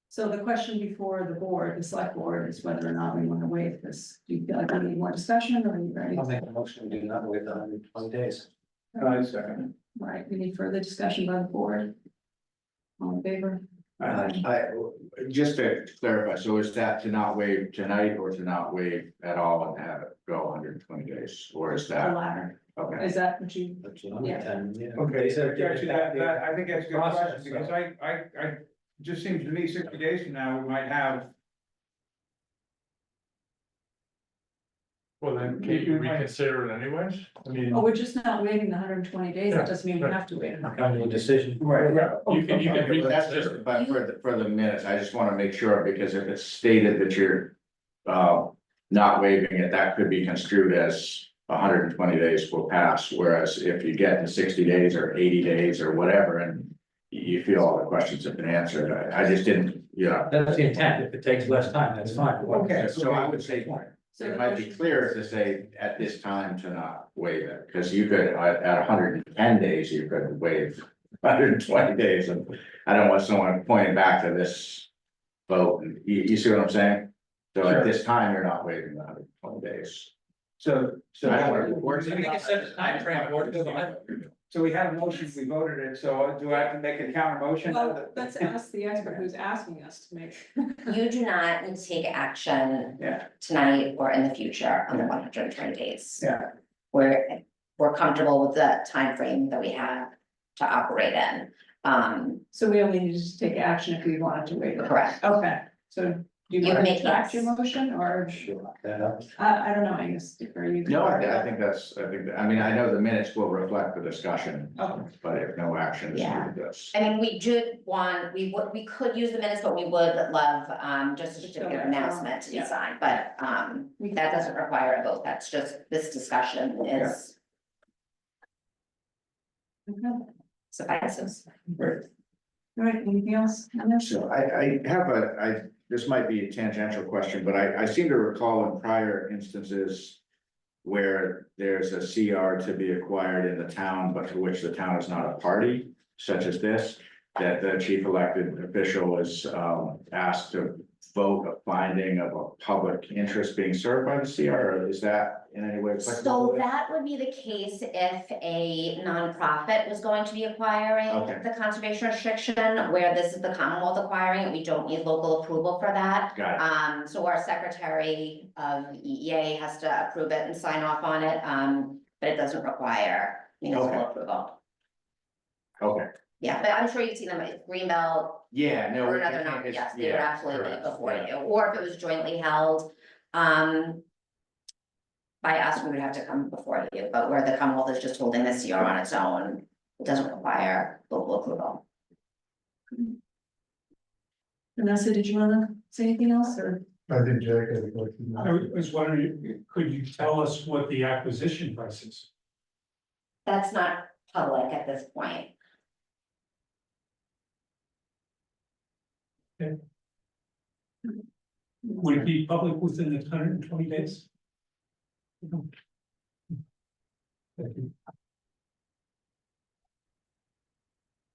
So the question before the board, the select board, is whether or not we want to waive this. Do you feel like we need more discussion, or are you ready? I'll make a motion to do not wait 120 days. Second. All right, we need further discussion by the board. All in favor? Just to clarify, so is that to not waive tonight or to not waive at all and have it go 120 days, or is The that, latter. okay? Is that what you? But, you know, Yeah. Okay, They said actually, that, I think that's a good process, question, because so. I, just seems to me 60 days from now, we might have. well then, can't you reconsider it anyways? I mean. Oh, we're just not waiving the 120 days. That doesn't mean we Yeah, have to wait. Kind of a decision. You can Okay, but that's just, but for the minutes, I just wanna make sure, because if it's stated that you're not waiving it, that could be construed as 120 days will pass, whereas if you get to 60 days or 80 days or whatever, and you feel all the questions have been answered, I just didn't, you know. That's the intent. If it takes less time, that's fine. Okay. So I would say, So it the might be motion- clear to say at this time to not waive it, because you could, at 110 days, you could waive 120 days, and I don't want someone pointing back to this vote, and you see what I'm saying? So at this time, you're not waiving the 120 days. So, I don't want to- We can set a time frame for it. So we had a motion, we voted it, so do I have to make a counter motion? Well, let's ask the expert who's asking us to make. You do not need to take action Yeah, tonight or in the future on the 120 days. yeah, We're comfortable with the time frame that we have to operate in. So we only need to take action if we wanted to wait. Correct. Okay, so do you You want to make retract yes. your motion or? That up. I don't know, I guess, are you? No, I think I know the minutes will reflect the discussion, Okay. but if no action is Yeah. needed, that's. I mean, we could use the minutes, but we would love, just a certificate of announcement to be Yeah. signed, but, that doesn't require a vote, that's just, this discussion is Okay. suffices. All right, anything else? So I have this might be a tangential question, but I seem to recall in prior instances. Where there's a CR to be acquired in the town, but to which the town is not a party, such as this. That the chief elected official is asked to vote a finding of a public interest being served by the CR, or is that in any way applicable? So to this? that would be the case if a nonprofit was going to be acquiring Okay. the conservation restriction, where this is the Commonwealth acquiring it, we don't need local approval for that. Got it. So our secretary of EEA has to approve it and sign off on it, but it doesn't require municipal Okay. approval. Okay, Yeah, but I'm sure you've seen them at Greenbelt yeah, no. or it- another it's- yes, they would yeah, absolutely be correct, before yeah. you, or if it was jointly held. By us, we would have to come before you, but where the Commonwealth is just holding this CR on its own, it doesn't require local approval. Vanessa, did you wanna say anything else or? I think Jack had a question. I was wondering, could you tell us what the acquisition price is? That's not public at this point. Would it be public within the 120 days?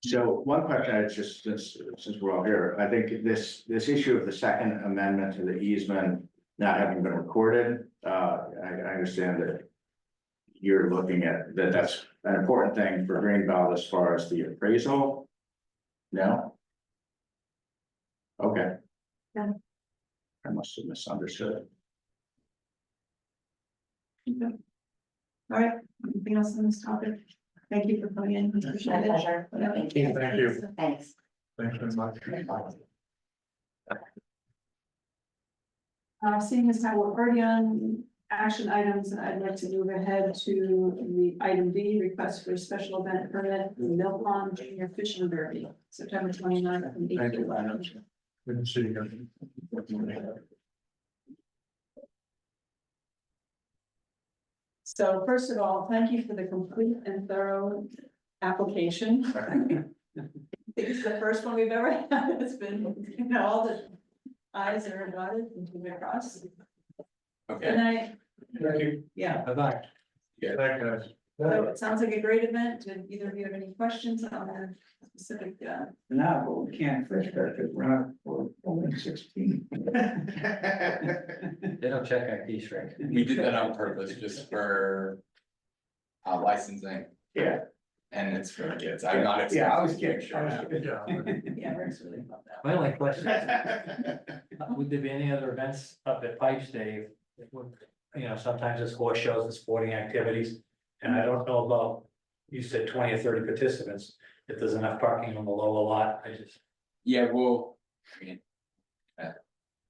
So one question, I just, since we're all here, I think this issue of the Second Amendment to the easement not having been recorded, I understand that. You're looking at, that's an important thing for Greenbelt as far as the appraisal? No? Okay. Yeah. I must have misunderstood. All right, anything else on this topic? Thank you for coming in. My pleasure. Thank you. Thanks. Thanks very much. Seeing as how we're already on action items, I'd like to move ahead to the item B, request for a special event permit, for the Mill Pond Junior Fishing Derby, September 29th from 8 Thank to you. 11. Good to see you. So first of all, thank you for the complete and thorough application. It's the first one we've ever had. It's been, all the i's are dotted and T's are crossed. okay, And I, Thank you. yeah, Bye-bye. Yeah, thank you, guys. so it sounds like a great event. Did either of you have any questions on the specific, no, but we can't fish there because we're only 16. They don't check ID straight. We did that on purpose just for licensing Yeah, and it's for the kids. I'm not. yeah, I was kidding. Sure. I was kidding. Good job. yeah, Rick's really about that. My only question is, would there be any other events up at Pipes, Dave? That would, sometimes it's horse shows and sporting activities, and I don't know about, you said 20 or 30 participants. If there's enough parking on the lower lot, I just, Yeah, we'll,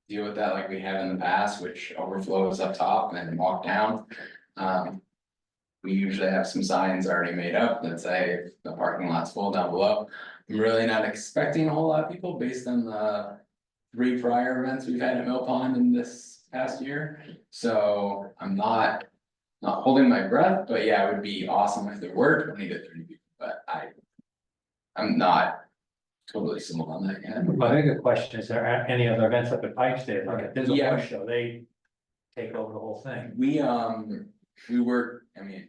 deal with that like we have in the past, which overflows up top and then walk down. We usually have some signs already made up that say the parking lot's full down below. I'm really not expecting a whole lot of people based on the 3 prior events we've had at Mill Pond in this past year. So I'm not holding my breath, but yeah, it would be awesome if there were 20 to 30 people, but I'm not totally sold on that yet. my bigger question is, there any other events up at Pipes, Dave? Like if there's a Yeah. horse show, they take over the whole thing. We work, the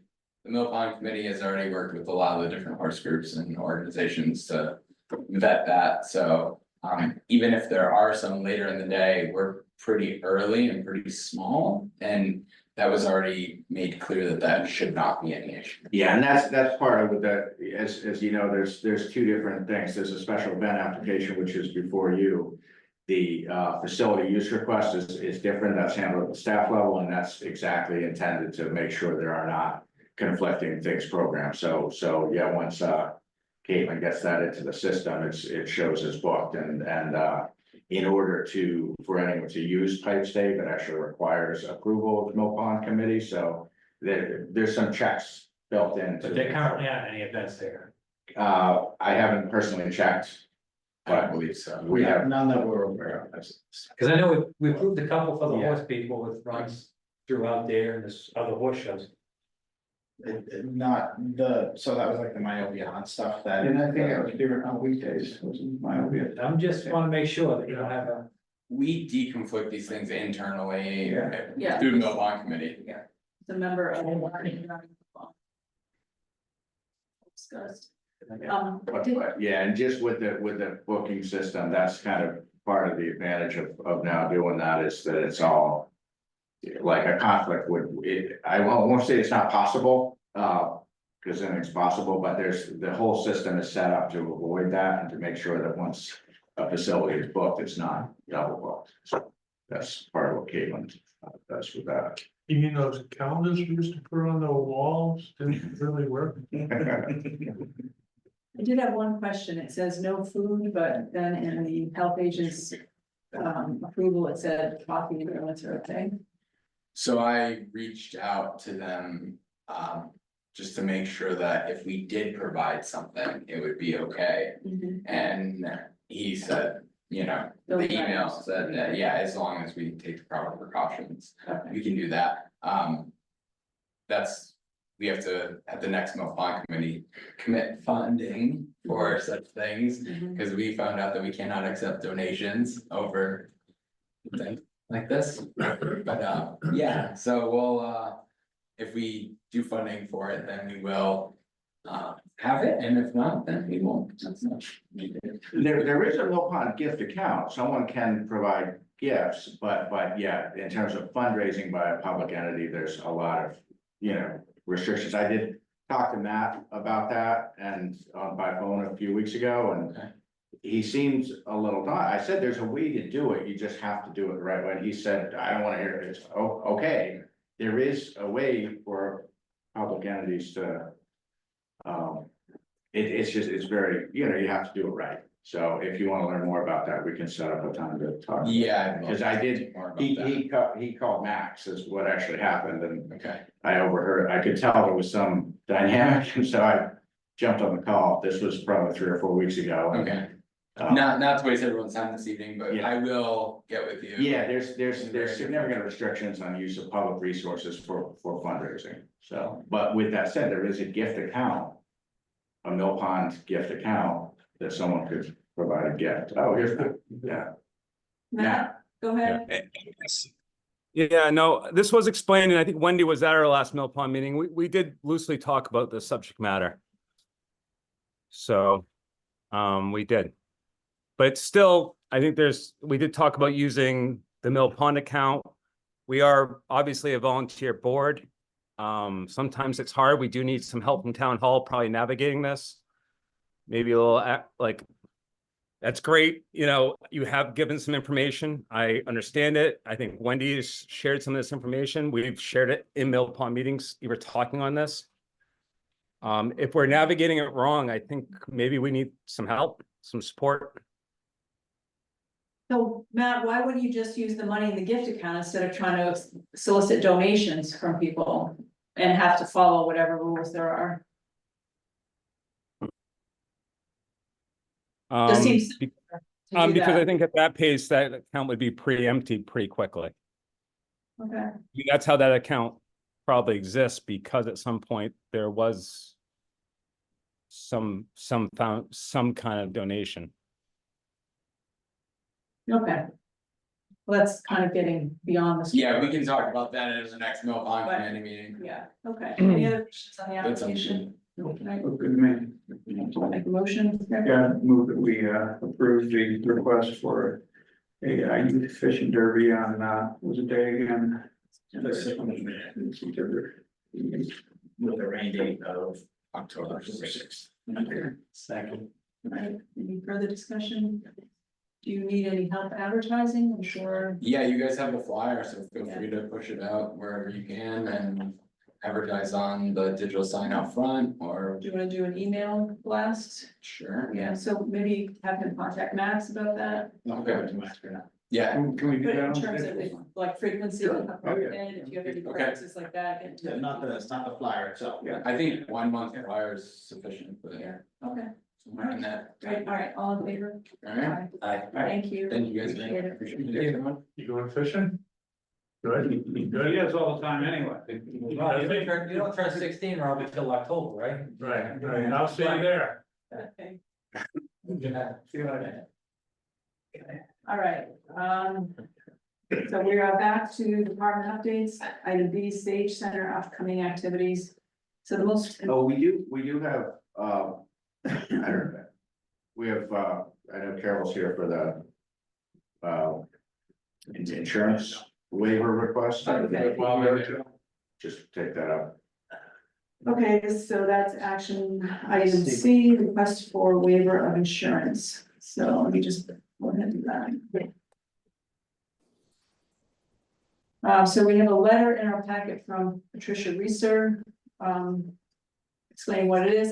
Mill Pond Committee has already worked with a lot of the different horse groups and organizations to vet that, so. Even if there are some later in the day, we're pretty early and pretty small, and that was already made clear that that should not be any issue. Yeah, and that's part of it, that, as you know, there's two different things. There's a special event application, which is before you. The facility use request is different, that's handled at the staff level, and that's exactly intended to make sure there are not conflicting things programmed. So yeah, once Caitlin gets that into the system, it shows as booked, and in order for anyone to use Pipe State, that actually requires approval of the Mill Pond Committee, so there's some checks built in. But there currently aren't any events there. I haven't personally checked, I don't but believe so. we have, None that we're aware of. Cause I know we approved a couple for the Yeah. horse people with runs throughout there and this other horse shows. Not so that was like the myopia hunt stuff that. And I think it was different on weekdays, wasn't my opinion. I'm just wanna make sure that you don't have a. We deconflict these things internally Yeah. through the Mill Pond Committee. The member of. Discussed. but yeah, and just with the booking system, that's kind of part of the advantage of now doing that, is that it's all. Like a conflict I won't say it's not possible, because anything's possible, but the whole system is set up to avoid that and to make sure that once a facility is booked, it's not double booked. So that's part of what Caitlin does with that. You mean those calendars we used to put on the walls, didn't really work? I did have one question. It says no food, but then in the health agent's approval, it said coffee and donuts are okay. So I reached out to them, just to make sure that if we did provide something, it would be okay. And he said, you know, the email said that, yeah, as long as we take the proper precautions, we can do that. We have to, at the next Mill Pond Committee, commit funding for such things, because we found out that we cannot accept donations over things like this. But yeah, so we'll if we do funding for it, then we will have it, and if not, then we won't. That's not needed. There is a Mill Pond gift account. Someone can provide gifts, but yeah, in terms of fundraising by a public entity, there's a lot of, restrictions. I did talk to Matt about that and by phone a few weeks ago, and he seems a little I said, there's a way to do it. You just have to do it the right way. And he said, I don't want to hear it. It's, oh, okay. There is a way for public entities to, it's very, you have to do it right. So if you want to learn more about that, we can set up a time to talk. Yeah. Because I did, he called Max is what actually happened, and Okay. I overheard, I could tell there was some dynamic, and so I jumped on the call. This was probably 3 or 4 weeks ago. Okay. Not to waste everyone's time this evening, but Yeah. I will get with you. Yeah, there's significant restrictions on use of public resources for fundraising. So, but with that said, there is a gift account. A Mill Pond gift account that someone could provide a gift. Oh, here's the, yeah. Matt, go ahead. Yeah, no, this was explained, and I think Wendy was at our last Mill Pond meeting. We did loosely talk about the subject matter. So, we did. But still, I think we did talk about using the Mill Pond account. We are obviously a volunteer board. Sometimes it's hard. We do need some help from town hall, probably navigating this. Maybe a little that's great. You have given some information. I understand it. I think Wendy has shared some of this information. We've shared it in Mill Pond meetings. You were talking on this. If we're navigating it wrong, I think maybe we need some help, some support. So Matt, why wouldn't you just use the money in the gift account instead of trying to solicit donations from people and have to follow whatever rules there are? Just seems simpler to do Because that. I think at that pace, that account would be pretty empty pretty quickly. Okay, That's how that account probably exists, because at some point there was some kind of donation. okay. Well, that's kind of getting beyond the. Yeah, we can talk about that at the next Mill Pond Committee meeting. Yeah, okay. Any other questions on the That sounds application? Right. Good man. Make a motion. Yeah, move that we approve the request for a youth fishing derby on, was it day again? With the rain date of October 6th. Second. Right, any further discussion? Do you need any help advertising? I'm sure. Yeah, you guys have the flyer, so feel free to push it out wherever you can and advertise on the digital sign out front or. Do you want to do an email blast? Sure. Yeah, so maybe have him contact Max about that. Okay. Yeah, Can we do But that in on terms of the? like frequency, Sure. and if you have any Okay. preferences like that. get in touch. It's not the flyer itself. Yeah. I think 1 month prior is sufficient, but Yeah, okay, somewhere in that. great, all right, all in favor? All right, Aye. Thank you. thank you guys. Appreciate it. Appreciate it. You going fishing? Good, He good, is all the time anyway. Well, you don't turn 16 or I'll be till October, right? right, I'll see you there. Okay, See you later. all right, so we are back to department updates, item B, Stage Center upcoming activities. So the most, Oh, we do have, I don't know. We have, I know Carol's here for the insurance waiver request. Okay. Just take that up. okay, so that's action item C, request for waiver of insurance. So let me just go ahead and do that. So we have a letter in our packet from Patricia Reeser, explaining what it is.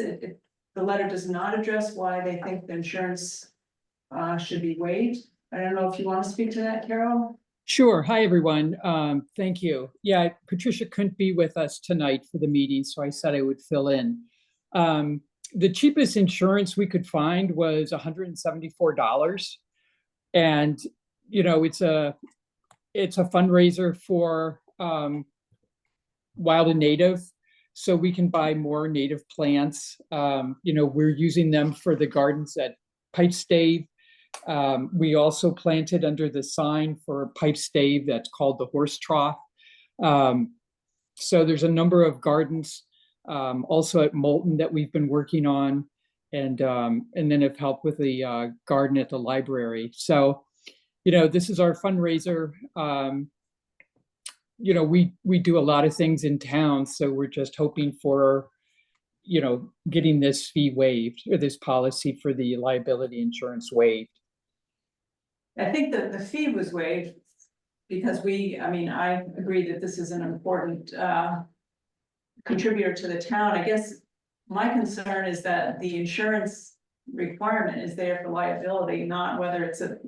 The letter does not address why they think the insurance should be waived. I don't know if you want to speak to that, Carol? Sure. Hi, everyone. Thank you. Yeah, Patricia couldn't be with us tonight for the meeting, so I said I would fill in. The cheapest insurance we could find was $174. And, you know, it's a fundraiser for wild and native, so we can buy more native plants. You know, we're using them for the gardens at Pipe Stave. We also planted under the sign for Pipe Stave that's called the Horse Trough. So there's a number of gardens also at Moulton that we've been working on, and then have helped with the garden at the library. So, you know, this is our fundraiser. You know, we do a lot of things in town, so we're just hoping for, you know, getting this fee waived, or this policy for the liability insurance waived. I think that the fee was waived because I agree that this is an important contributor to the town. I guess my concern is that the insurance requirement is there for liability, not whether it's a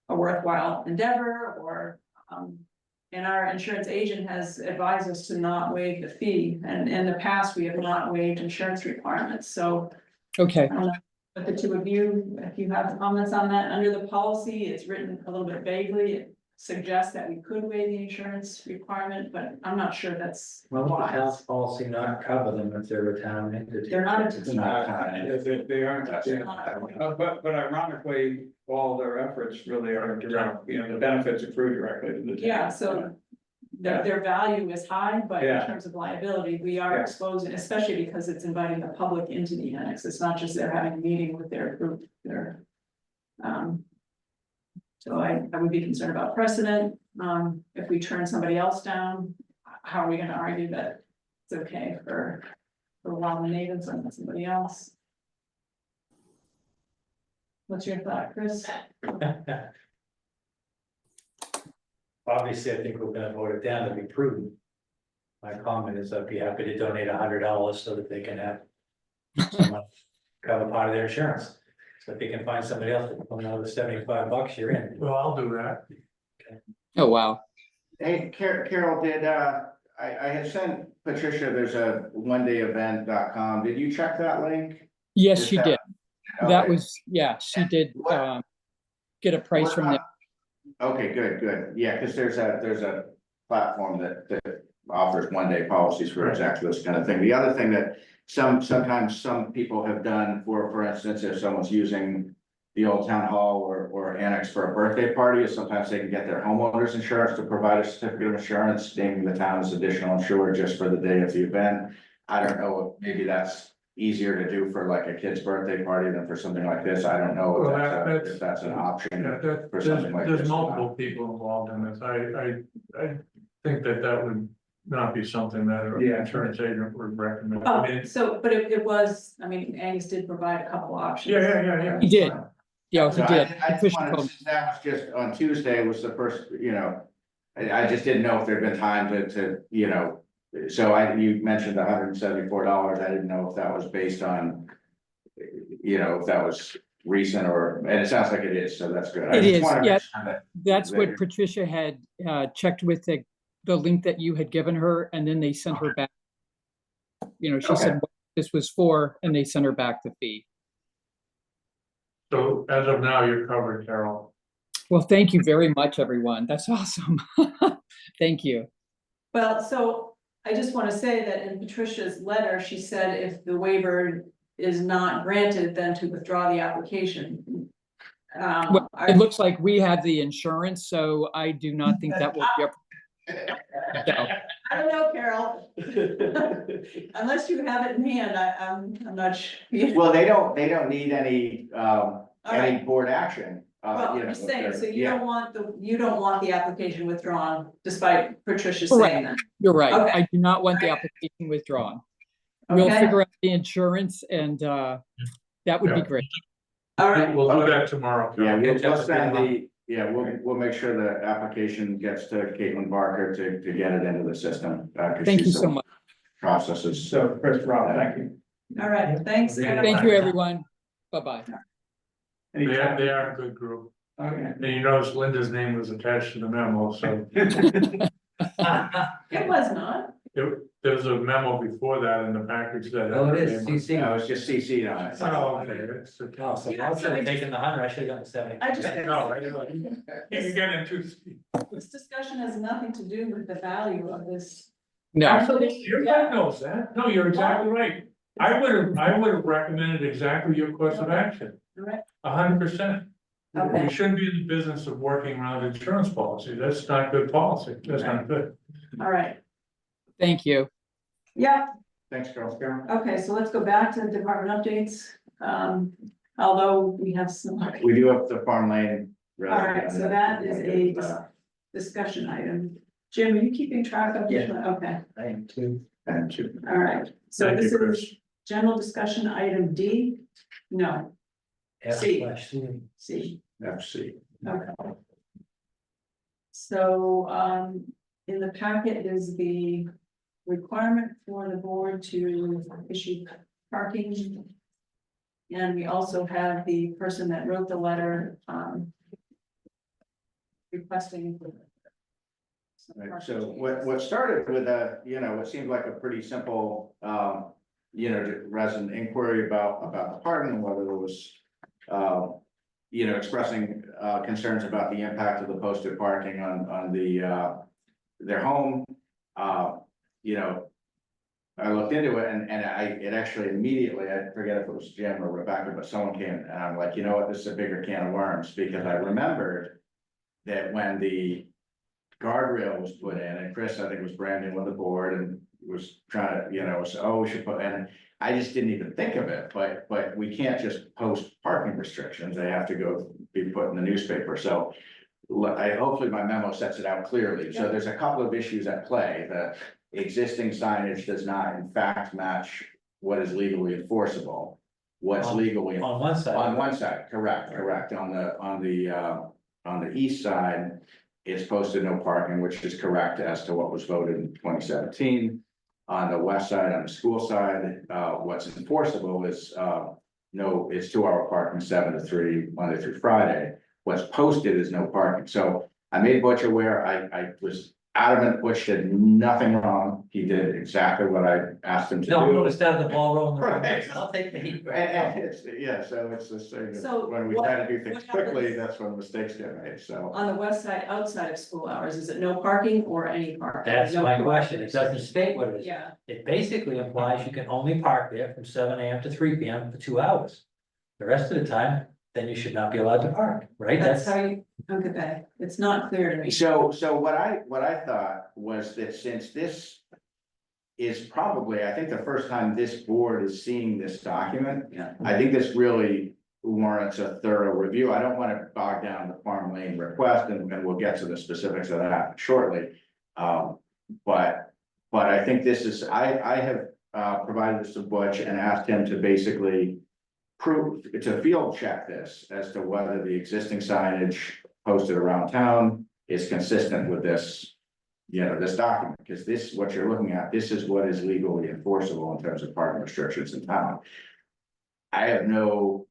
worthwhile endeavor or, and our insurance agent has advised us to not waive the fee, and in the past, we have not waived insurance requirements, so. Okay. I don't know, but the two of you, if you have comments on that, under the policy, it's written a little bit vaguely. It suggests that we could waive the insurance requirement, but I'm not sure that's Well, the why. town's policy not cover them if they're a town entity. They're not It's a. not kind of. They aren't, That's yeah. it. But ironically, all their efforts really are direct, you know, the benefits accrue directly to the town. Yeah, so their value is high, but in Yeah. terms of liability, we are Yeah. exposing, especially because it's inviting the public into the annex. It's not just they're having a meeting with their group, so I would be concerned about precedent. If we turn somebody else down, how are we gonna argue that it's okay for wild and natives and not somebody else? What's your thought, Chris? Obviously, I think we're gonna vote it down to be prudent. My comment is I'd be happy to donate $100 so that they can have someone cover part of their insurance. So if they can find somebody else to put another $75, you're in. Well, I'll do that. Oh, wow. Hey, Carol, I had sent Patricia, there's a onedayevent.com. Did you check that link? Yes, Is she that- did. That Okay. was, yeah, she did get a price from them. Okay, good. Yeah, because there's a platform that offers one-day policies for exactly this kind of thing. The other thing that sometimes some people have done, for instance, if someone's using the old town hall or annex for a birthday party, is sometimes they can get their homeowner's insurance to provide a certificate of insurance, naming the town as additional insured just for the day of the event. I don't know, maybe that's easier to do for like a kid's birthday party than for something like this. I don't know if that's an option Yeah, for something like this. there's or not. multiple people involved in this. I think that that would not be something that an insurance agent would recommend. Oh, I mean, so, but it was, I mean, Angus did provide a couple options. yeah. He did. Yeah, he So did. I just Patricia wanted, told me. since that was just on Tuesday was the first, I just didn't know if there'd been time to, so you mentioned $174, I didn't know if that was based on, if that was recent and it sounds like it is, so that's good. I It just is, wanted to yeah. make sure that- That's that what you're- Patricia had checked with the link that you had given her, and then they sent her back. She said what this was for, and they sent her back the fee. So as of now, you're covered, Carol. Well, thank you very much, everyone. That's awesome. Thank you. Well, so I just want to say that in Patricia's letter, she said if the waiver is not granted, then to withdraw the application. Well, it looks like we have the insurance, so I do not think that will be so, I don't know, Carol. Unless you have it in hand, I'm not sure. Well, they don't need any right. board action. Well, I'm just saying, so you don't want the application withdrawn, despite Patricia Correct. saying that. you're right. Okay. I do not want the application withdrawn. We'll Okay. figure out the insurance and that would be great. All right, We'll do that tomorrow. Yeah, Carol. we'll send we'll make sure the application gets to Caitlin Barker to get it into the system. Thank you so much. Processes. So, Chris, Rob, thank you. all right, thanks. Thank you, everyone. Bye-bye. They are a good group. Okay. And you notice Linda's name was attached to the memo, so It was not. there was a memo before that in the package that. Oh, it is, CC. I was just CC'd on it. Oh, okay, it's Oh, okay. so I should have taken the 100, I should have gotten the 70. I just, No, right, you get into. this discussion has nothing to do with the value of this. No, Your guy knows that. No, you're exactly right. I would have recommended exactly your course of action, All right, 100%. Okay. We shouldn't be in the business of working around insurance policy. That's not good policy. That's not good. all right, thank you. yeah, Thanks, Carol. okay, so let's go back to the department updates. Although we have some. We do have the farm lane. All right, so that is a discussion item. Jim, are you keeping track of this? Yeah. Okay, I am too. And two. all right, so Thank this you, is Chris. general discussion item D? No, C. C, FC. okay. So, in the packet is the requirement for the board to issue parking. And we also have the person that wrote the letter, requesting. Right, so what started with what seemed like a pretty simple, resident inquiry about the parking, and whether there was, expressing, concerns about the impact of the posted parking on their home. I looked into it and it actually immediately, I forget if it was Jim or Rebecca, but someone came and I'm like, you know what, this is a bigger can of worms, because I remembered that when the guardrail was put in, and Chris, I think, was brand new on the board and was trying to, we should put, and I just didn't even think of it, but we can't just post parking restrictions, they have to be put in the newspaper, so hopefully my memo sets it out clearly, so there's a couple of issues at play. The existing signage does not in fact match what is legally enforceable. What's legally On one side. on one side, correct. On the east side, it's posted no parking, which is correct as to what was voted in 2017. On the west side, on the school side, what's enforceable is it's 2-hour parking, 7 to 3, Monday through Friday. What's posted is no parking. So I made Butch aware. I was adamant Butch did nothing wrong. He did exactly what I asked him to do. No, we'll start the ball rolling. Right. I'll take the heat. And so it's the same, So when we what- try to do things what happens- quickly, that's when mistakes get made, so. On the west side, outside of school hours, is it no parking or any parking? That's No my parking. question. It doesn't state what it is. Yeah, It basically implies you can only park there from 7 AM to 3 PM for 2 hours. The rest of the time, then you should not be allowed to park, right? that's how you, okay, it's not clear to me. So what I thought was that since this is probably, I think, the first time this board is seeing this document, Yeah. I think this really warrants a thorough review. I don't want to bog down the farm lane request, and we'll get to the specifics of that shortly. But I think this is, I have provided this to Butch and asked him to basically to field check this as to whether the existing signage posted around town is consistent with this, this document, because this, what you're looking at, this is what is legally enforceable in terms of parking restrictions in town. I have no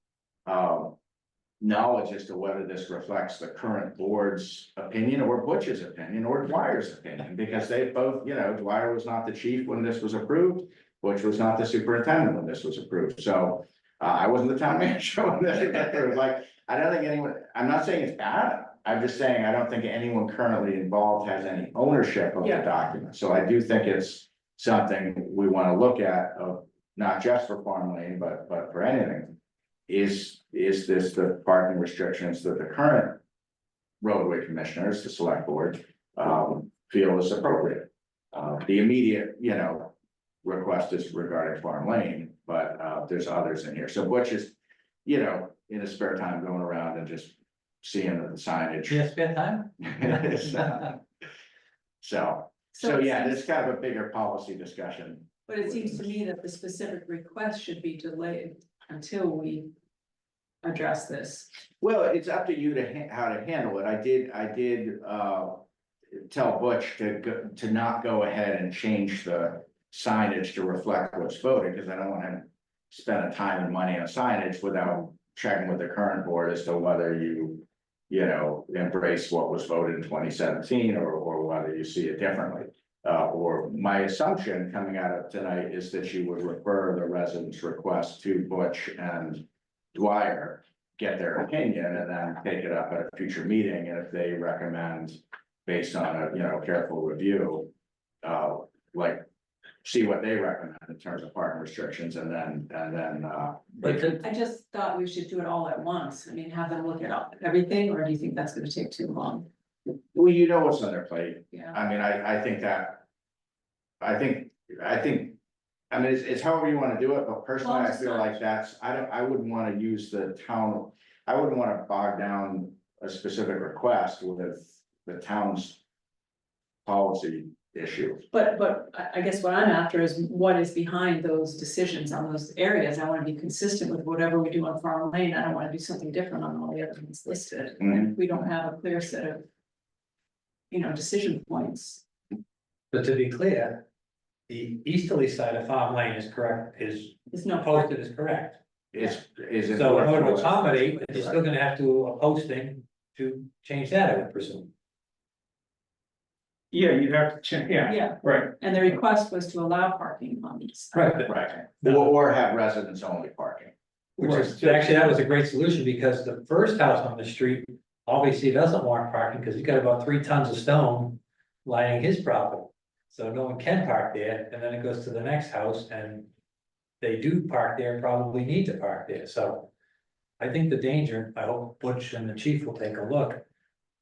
knowledge as to whether this reflects the current board's opinion or Butch's opinion or Dwyer's opinion, because they both, Dwyer was not the chief when this was approved. Butch was not the superintendent when this was approved, so I wasn't the town manager when this was approved. Like, I don't think anyone, I'm not saying it's bad, I'm just saying I don't think anyone currently involved has any ownership of the document. So I do think it's something we want to look at, of not just for Farm Lane, but for anything. Is this the parking restrictions that the current roadway commissioners, the select board, feel is appropriate? The immediate, request is regarding Farm Lane, but there's others in here. So Butch is, in his spare time going around and just seeing the signage. Yes, spend time? So yeah, it's kind of a bigger policy discussion. But it seems to me that the specific request should be delayed until we address this. Well, it's up to you to how to handle it. I did tell Butch to not go ahead and change the signage to reflect what's voted, because I don't want him to spend time and money on signage without checking with the current board as to whether you embrace what was voted in 2017 or whether you see it differently. Or my assumption coming out of tonight is that you would refer the residents' request to Butch and Dwyer, get their opinion, and then take it up at a future meeting. And if they recommend, based on a careful review, see what they recommend in terms of parking restrictions, and then. I just thought we should do it all at once. I mean, have them look at everything, or do you think that's gonna take too long? Well, what's on their plate. Yeah. I mean, I mean, it's however you wanna do it, but personally, I feel like I wouldn't wanna use the town, I wouldn't wanna bog down a specific request with the town's policy issue. But I guess what I'm after is what is behind those decisions on those areas. I wanna be consistent with whatever we do on Farm Lane. I don't wanna do something different on all the other ones listed. And if we don't have a clear set of, decision points. But to be clear, the easterly side of Farm Lane is correct, is There's no posted as correct. Is So in order to accommodate, you're still gonna have to do a posting to change that, I would presume. Yeah, you'd have to check, Yeah, right. and the request was to allow parking on these. Right. Right, or have residents only parking. Which is, actually, that was a great solution, because the first house on the street obviously doesn't want parking, because he's got about 3 tons of stone lining his property. So no one can park there, and then it goes to the next house, and they do park there, probably need to park there, so. I think the danger, I hope Butch and the chief will take a look.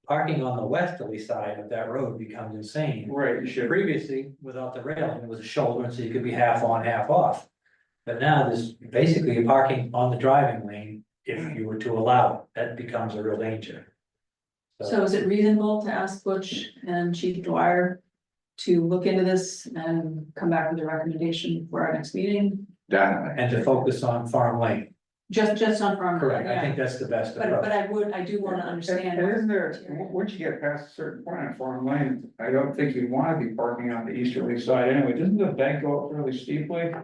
Parking on the westerly side of that road becomes insane. Right, you should. Previously, without the railing, it was a shoulder, and so you could be half on, half off. But now there's basically you're parking on the driving lane, if you were to allow it, that becomes a real danger. So is it reasonable to ask Butch and Chief Dwyer to look into this and come back with a recommendation for our next meeting? Definitely. And to focus on Farm Lane. Just on Farm Lane, Correct, I yeah. think that's the best But approach. I do wanna understand. Isn't there, once you get past a certain point on Farm Lane, I don't think you'd wanna be parking on the easterly side anyway, doesn't the bank go up really steeply?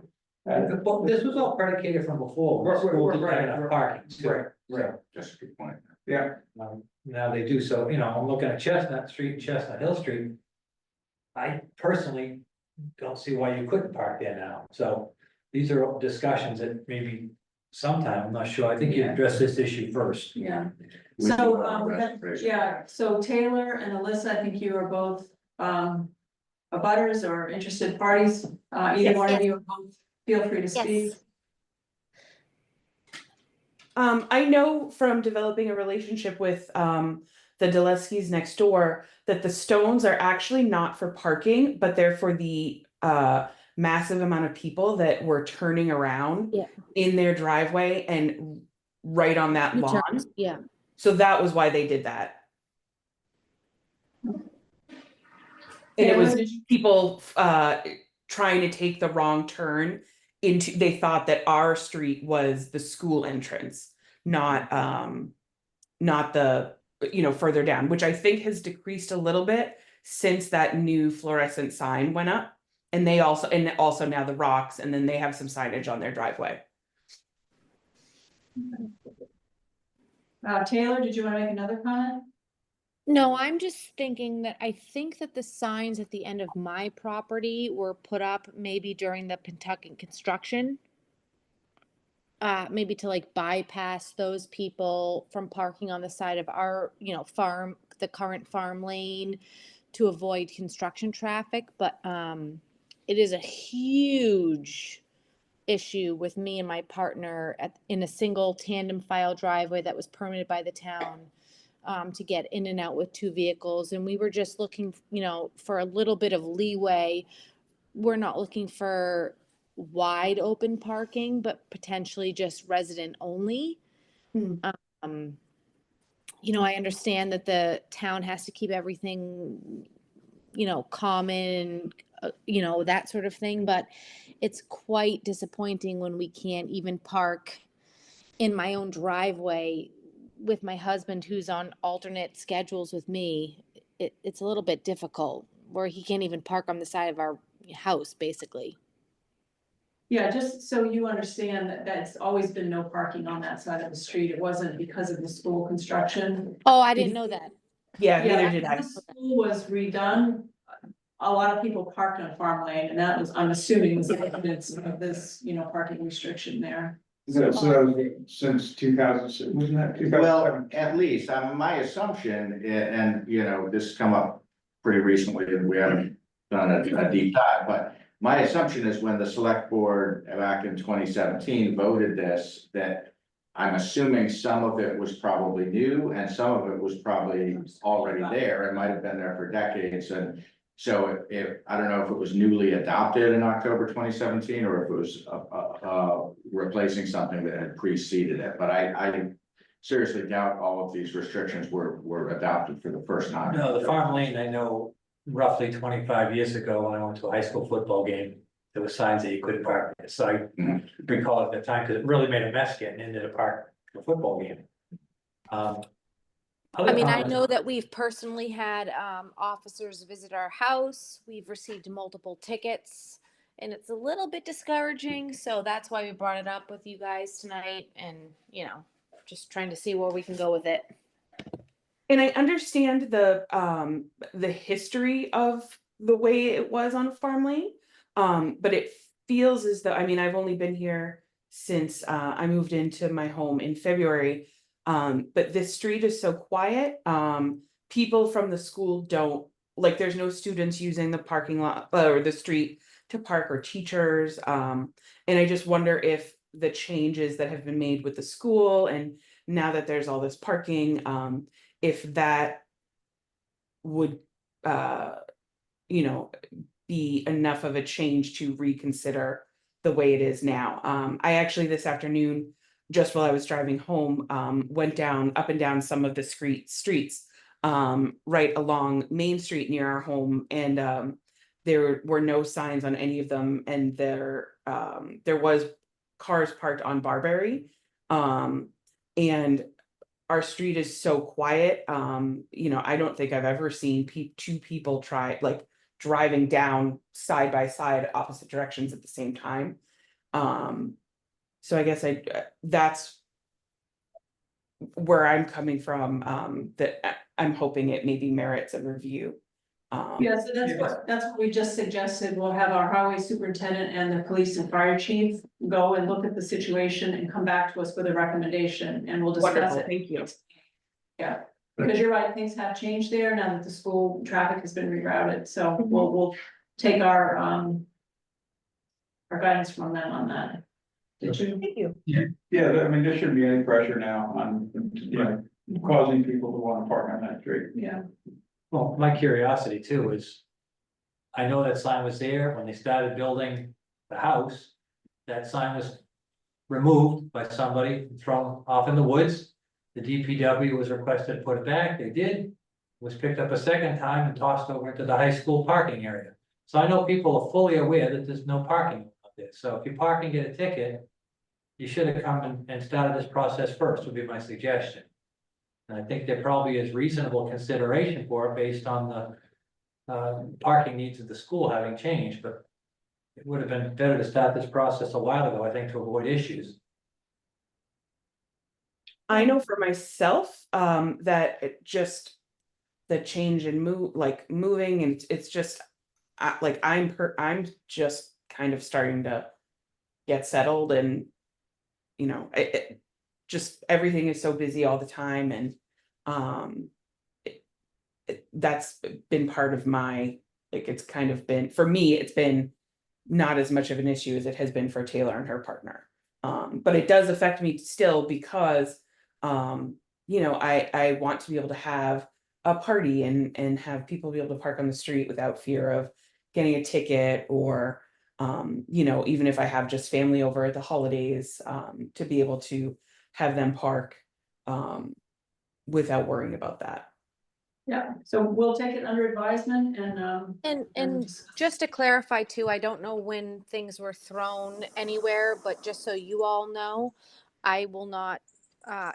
Well, this was all predicated from before, when the school didn't have enough parking. too. Right. That's a good point. Yeah, Now they do, so, I'm looking at Chestnut Street and Chestnut Hill Street. I personally don't see why you couldn't park there now, so these are discussions that maybe sometime, I'm not sure, I think you address this issue first. Yeah, We can so, work on registration. so Taylor and Alyssa, I think you are both, abutters or interested parties, either Yes, one of yes. you, both, feel free to speak. Yes. I know from developing a relationship with the Duleskis next door that the stones are actually not for parking, but they're for the massive amount of people that were turning around in their driveway and right on that lawn. Yeah. So that was why they did that. And it was Taylor, did you- people trying to take the wrong turn into, they thought that our street was the school entrance, not the, further down, which I think has decreased a little bit since that new fluorescent sign went up. And also now the rocks, and then they have some signage on their driveway. Taylor, did you want to make another comment? No, I'm just thinking that I think that the signs at the end of my property were put up maybe during the Pentucket construction. Maybe to like bypass those people from parking on the side of our, farm, the current farm lane, to avoid construction traffic, but it is a huge issue with me and my partner in a single tandem file driveway that was permitted by the town to get in and out with two vehicles. And we were just looking, for a little bit of leeway. We're not looking for wide open parking, but potentially just resident only. I understand that the town has to keep everything, common, that sort of thing, but it's quite disappointing when we can't even park in my own driveway with my husband, who's on alternate schedules with me. It's a little bit difficult where he can't even park on the side of our house, basically. Yeah, just so you understand that that's always been no parking on that side of the street. It wasn't because of the school construction. Oh, I didn't know that. Yeah, neither did After I. the school was redone, a lot of people parked on Farm Lane, and that was, I'm assuming, was evidence of this, parking restriction there. So since 2006, wasn't that 2007? Well, at least, my assumption, and, this come up pretty recently, and we haven't done a deep dive, but my assumption is when the select board back in 2017 voted this, that I'm assuming some of it was probably new and some of it was probably already there. It might have been there for decades. And so if I don't know if it was newly adopted in October 2017 or if it was replacing something that had preceded it. But I seriously doubt all of these restrictions were adopted for the first time. No, the farm lane, I know roughly 25 years ago, when I went to a high school football game, there were signs that you couldn't park there. So I recall at the time, because it really made a mess getting into the park for a football game. I know that we've personally had officers visit our house. We've received multiple tickets, and it's a little bit discouraging. So that's why we brought it up with you guys tonight, and just trying to see where we can go with it. And I understand the history of the way it was on Farm Lane. But it feels as though, I've only been here since I moved into my home in February. But this street is so quiet. People from the school don't, there's no students using the parking lot or the street to park, or teachers. And I just wonder if the changes that have been made with the school, and now that there's all this parking, if that would, be enough of a change to reconsider the way it is now. I actually this afternoon, just while I was driving home, went up and down some of the streets right along Main Street near our home, and there were no signs on any of them, and there was cars parked on Barberry, and our street is so quiet. I don't think I've ever seen two people driving down side by side opposite directions at the same time. So I guess that's where I'm coming from, that I'm hoping it maybe merits a review. Yeah, so that's what we just suggested. We'll have our highway superintendent and the police and fire chief go and look at the situation and come back to us with a recommendation, and we'll discuss Wonderful, it. thank you. Yeah, because you're right, things have changed there now that the school traffic has been rerouted, so we'll take our guidance from them on that. Did you? Thank you. Yeah, there shouldn't be any pressure now on, causing people to want to park on that street. Yeah. Well, my curiosity too is, I know that sign was there when they started building the house. That sign was removed by somebody, thrown off in the woods. The DPW was requested to put it back, they did. was picked up a second time and tossed over into the high school parking area. So I know people are fully aware that there's no parking up there. So if you park and get a ticket, you should have come and started this process first, would be my suggestion. And I think there probably is reasonable consideration for it based on the parking needs of the school having changed, but it would have been better to start this process a while ago, I think, to avoid issues. I know for myself, that it just the change in moving, and it's just, I'm just kind of starting to get settled, and just everything is so busy all the time, and that's been part of my, it's kind of been, for me, it's been not as much of an issue as it has been for Taylor and her partner. But it does affect me still because I want to be able to have a party and have people be able to park on the street without fear of getting a ticket, or even if I have just family over at the holidays, to be able to have them park without worrying about that. Yeah, so we'll take it under advisement And just to clarify too, I don't know when things were thrown anywhere, but just so you all know, I will not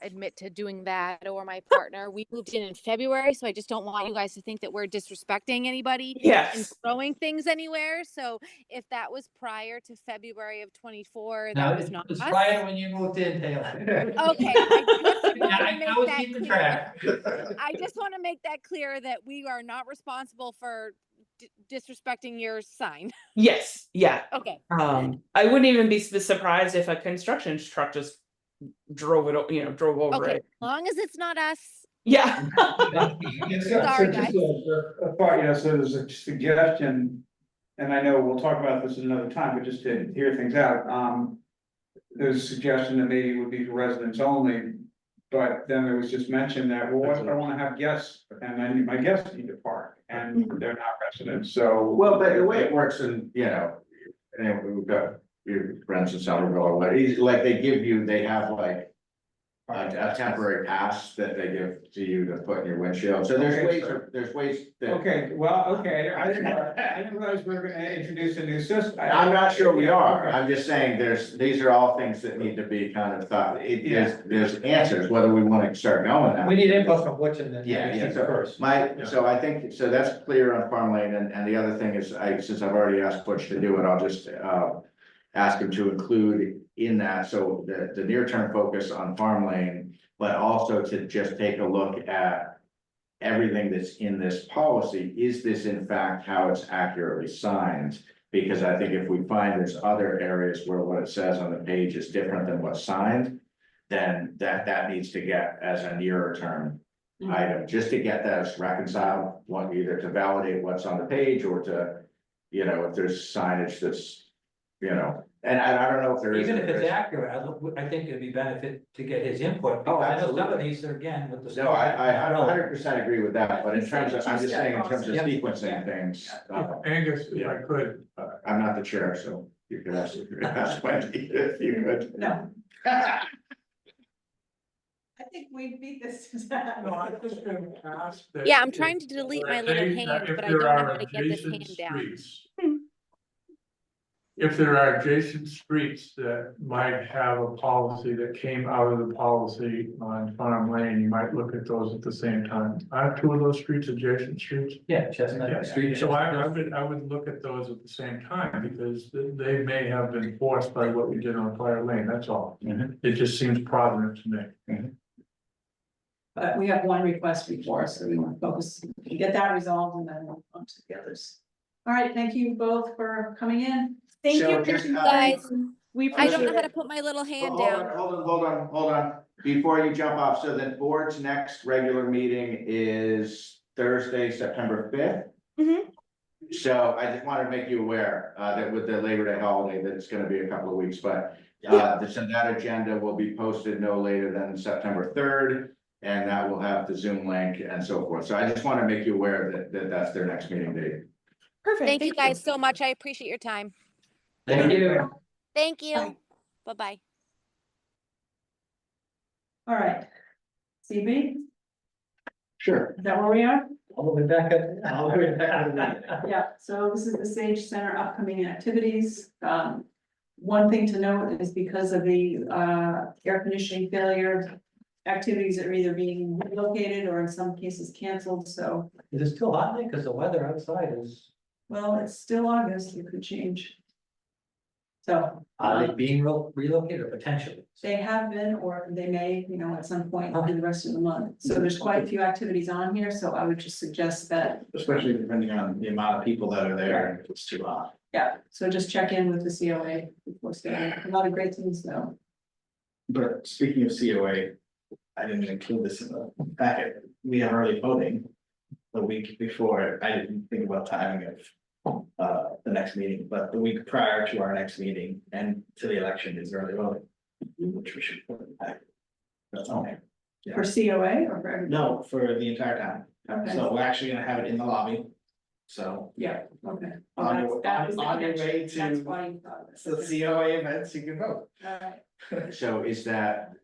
admit to doing that, or my partner. We moved in February, so I just don't want you guys to think that we're disrespecting anybody and Yes. throwing things anywhere. So if that was prior to February of 24, No, that was not it's us. prior to when you moved in, Taylor. Okay, I just Yeah, want to I make was that keeping clear. track. I just want to make that clear that we are not responsible for disrespecting your sign. Yes. Yeah. Okay. I wouldn't even be surprised if a construction truck just drove over Okay, it. as long as it's not us. Yeah. Sorry, guys. So there's a suggestion, and I know we'll talk about this another time, but just to hear things out, there's a suggestion that maybe it would be for residents only. But then there was just mentioned that, well, what if I wanna have guests, and I need my guests need to park, and they're not residents, so. Well, but the way it works and we've got your friends in Somerville, like they have like a temporary pass that they give to you to put in your windshield. So there's ways that. Okay, I didn't realize we were gonna introduce a new system. I'm not sure we are. Okay. I'm just saying these are all things that need to be kind of thought. There's answers, whether we want to start going now. We need input from Butch and then. So First. so I think, so that's clear on farm lane, and the other thing is, since I've already asked Butch to do it, I'll just ask him to include in that, so the near-term focus on farm lane, but also to just take a look at everything that's in this policy. Is this in fact how it's accurately signed? Because I think if we find there's other areas where what it says on the page is different than what's signed, then that needs to get as a nearer term item, just to get those reconciled, either to validate what's on the page or to, if there's signage that's, and I don't know if there is. Even if it's accurate, I think it'd be benefit to get his input. Oh, I know some of absolutely. these are again with the. No, I 100% agree with that, but in terms of, I'm just saying in terms of Yeah. sequencing things, Angus, if I could, I'm not the chair, so you could ask Wendy if you could. No. I think we beat this to death. no, I'm just gonna ask that. Yeah, I'm trying to delete my little hand, but I don't know how to get this hand down. If there are adjacent streets that might have a policy that came out of the policy on Farm Lane, you might look at those at the same time. Are two of those streets adjacent streets? Yeah, Chestnut Street. So I would look at those at the same time, because they may have been forced by what we did on Fire Lane, that's all. It just seems provident to me. But we have one request before us, so we want to focus, get that resolved, and then we'll on to the others. All right, thank you both for coming in. Thank So you, just, Guys, we I appreciate don't know how it. to put my little hand Hold down. on, hold on, before you jump off, so the board's next regular meeting is Thursday, September 5th. So I just wanted to make you aware, that with the Labor Day holiday, that it's gonna be a couple of weeks, but so that agenda will be posted no later than September 3rd. And that will have the Zoom link and so forth. So I just want to make you aware that that's their next meeting date. Perfect. Thank you guys so much. I appreciate your time. Thank you. Thank you. Bye. Bye-bye. All right. CB? Sure. Is that where we are? I'll be back at. I'll be back. Yeah, so this is the Sage Center upcoming activities. One thing to note is because of the air conditioning failure, activities are either being relocated or in some cases canceled, so, Is it still hot there? Because the weather outside is, well, it's still August, it could change. So. are they being relocated or potentially? They have been, or they may, at some point through the rest of the month. So there's quite a few activities on here, so I would just suggest that, Especially depending on the amount of people that are there, and if it's too hot. yeah, so just check in with the COA before starting. A lot of great things though. But speaking of COA, I didn't include this in the packet. We have early voting the week before. I didn't think about timing of the next meeting, but the week prior to our next meeting and to the election is early voting, which we should put in the packet. That's all. For COA or for everybody? No, for the entire town. Okay, So we're actually gonna have it in the lobby. So yeah, okay. on Well, your, that was the on your connection. way That's to why you thought of it. the Okay. COA events, you can vote. All right. So is that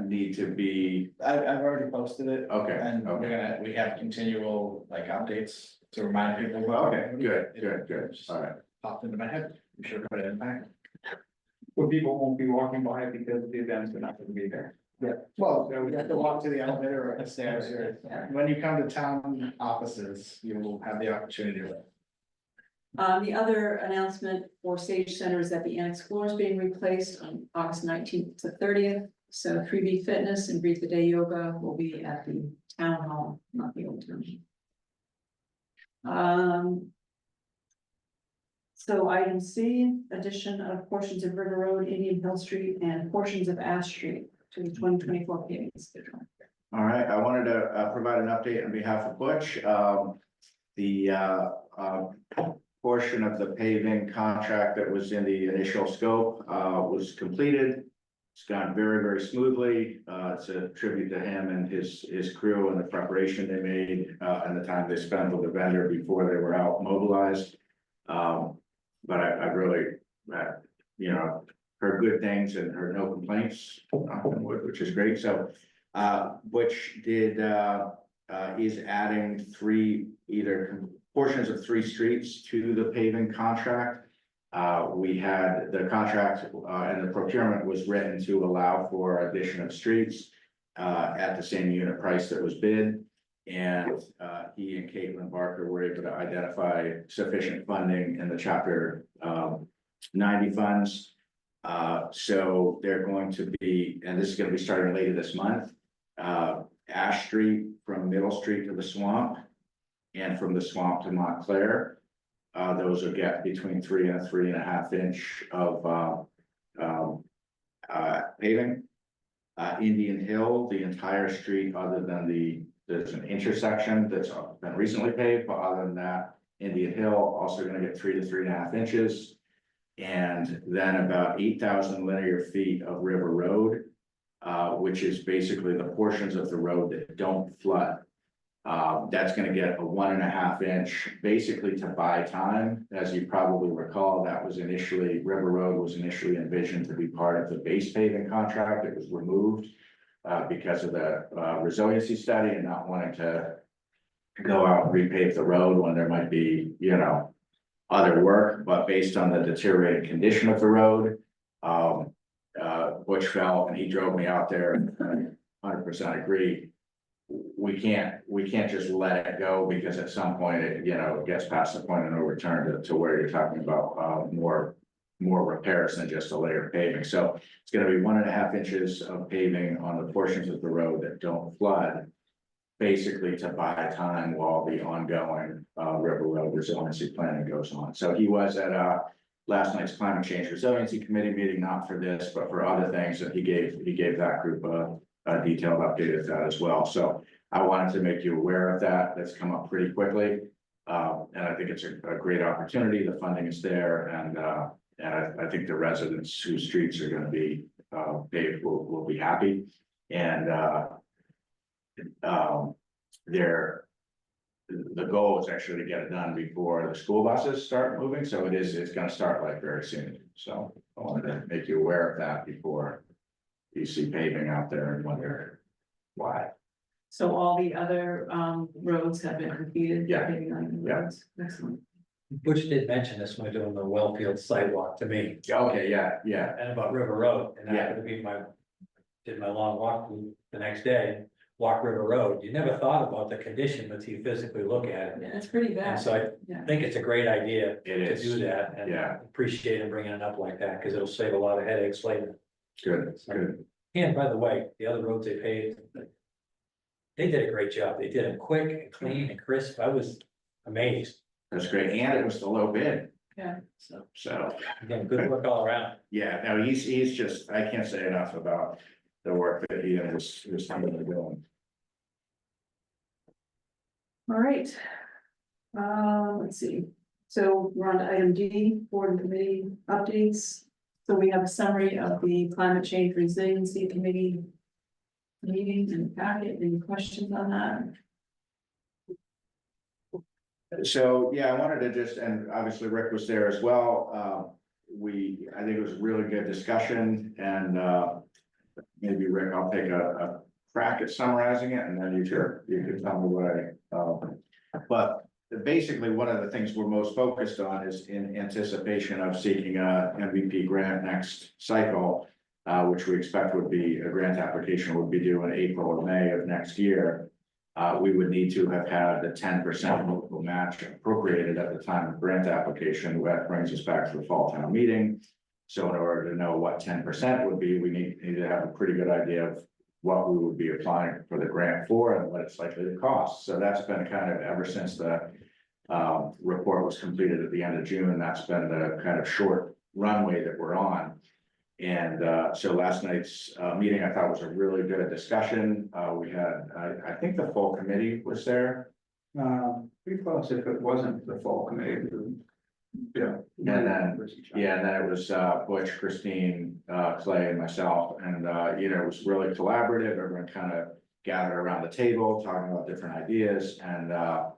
need to be, I've already posted it. okay, And okay, we have continual like updates to remind people. about okay, good, all right. Popped into my head, we should put it in back. Well, people won't be walking by it because the events are not gonna be there. Yeah, well, we have to walk to the elevator or the stairs or, when you come to town offices, you will have the opportunity to. The other announcement for Sage Center is that the annex floor is being replaced on August 19th to 30th. So 3B Fitness and Breathe the Day Yoga will be at the town hall, not the old town. So item C, addition of portions of River Road, Indian Hill Street, and portions of Ash Street to the 2024 paving schedule. All right, I wanted to provide an update on behalf of Butch. The portion of the paving contract that was in the initial scope was completed. It's gone very, very smoothly. It's a tribute to him and his crew and the preparation they made and the time they spent with the vendor before they were out mobilized. But I've really, heard good things and heard no complaints, which is great. So Butch is adding portions of 3 streets to the paving contract. We had the contract and the procurement was written to allow for addition of streets at the same unit price that was bid. And he and Caitlin Barker were able to identify sufficient funding in the chapter 90 funds. So they're going to be, and this is going to be starting later this month, Ash Street from Middle Street to the Swamp and from the Swamp to Montclair. Those will get between 3 and 3.5 inch of paving. Indian Hill, the entire street, other than there's an intersection that's been recently paved, but other than that, Indian Hill also gonna get 3 to 3.5 inches. And then about 8,000 linear feet of River Road, which is basically the portions of the road that don't flood. That's gonna get a 1.5 inch, basically to buy time. As you probably recall, River Road was initially envisioned to be part of the base paving contract. It was removed because of the resiliency study and not wanting to go out and repave the road when there might be, other work. But based on the deteriorated condition of the road, Butch felt, and he drove me out there, and 100% agree. We can't just let it go, because at some point it gets past the point of no return to where you're talking about more repairs than just a layer of paving. So it's gonna be 1.5 inches of paving on the portions of the road that don't flood, basically to buy time while the ongoing River Road resiliency planning goes on. So he was at last night's climate change resiliency committee meeting, not for this, but for other things, and he gave that group a detailed update of that as well. So I wanted to make you aware of that. That's come up pretty quickly. And I think it's a great opportunity. The funding is there, and I think the residents whose streets are gonna be paved will be happy. And the goal is actually to get it done before the school buses start moving. So it's gonna start like very soon. So I wanted to make you aware of that before you see paving out there and wonder why. So all the other roads have been completed? Yeah. paving on the Yeah. roads. Excellent. Butch did mention this when doing the Wellfield sidewalk to me. Okay, yeah, And about River Road, and I Yeah. happened to be did my long walk the next day, walk River Road. You never thought about the condition until you physically look at it. Yeah, it's pretty And bad. so I Yeah. think it's a great idea it to is. do that, and Yeah. appreciate him bringing it up like that, because it'll save a lot of headaches later. Good, good. And by the way, the other roads they paved, they did a great job. They did them quick and clean and crisp. I was amazed. That's great. And it was the low bid. Yeah. So, Again, good work all around. yeah, no, he's just, I can't say enough about the work that he and his team are doing. All right. Let's see. So we're on to item D, board and committee updates. So we have a summary of the climate change resiliency committee meeting and packet. Any questions on that? So, yeah, I wanted to just, and obviously Rick was there as well. I think it was a really good discussion and, maybe Rick, I'll take a crack at summarizing it and then you could tell me what but basically, one of the things we're most focused on is in anticipation of seeking a MVP grant next cycle, which we expect would be, a grant application would be due in April or May of next year. We would need to have had the 10% local match appropriated at the time of grant application. That brings us back to the fall town meeting. So in order to know what 10% would be, we need to have a pretty good idea of what we would be applying for the grant for and what it's likely to cost. So that's been kind of ever since the report was completed at the end of June. That's been the kind of short runway that we're on. And so last night's meeting, I thought was a really good discussion. We had, I think the full committee was there. Pretty close if it wasn't the full committee. Yeah. And then, yeah, and then it was Butch, Christine, Clay and myself, and it was really collaborative. Everyone kind of gathered around the table, talking about different ideas, and I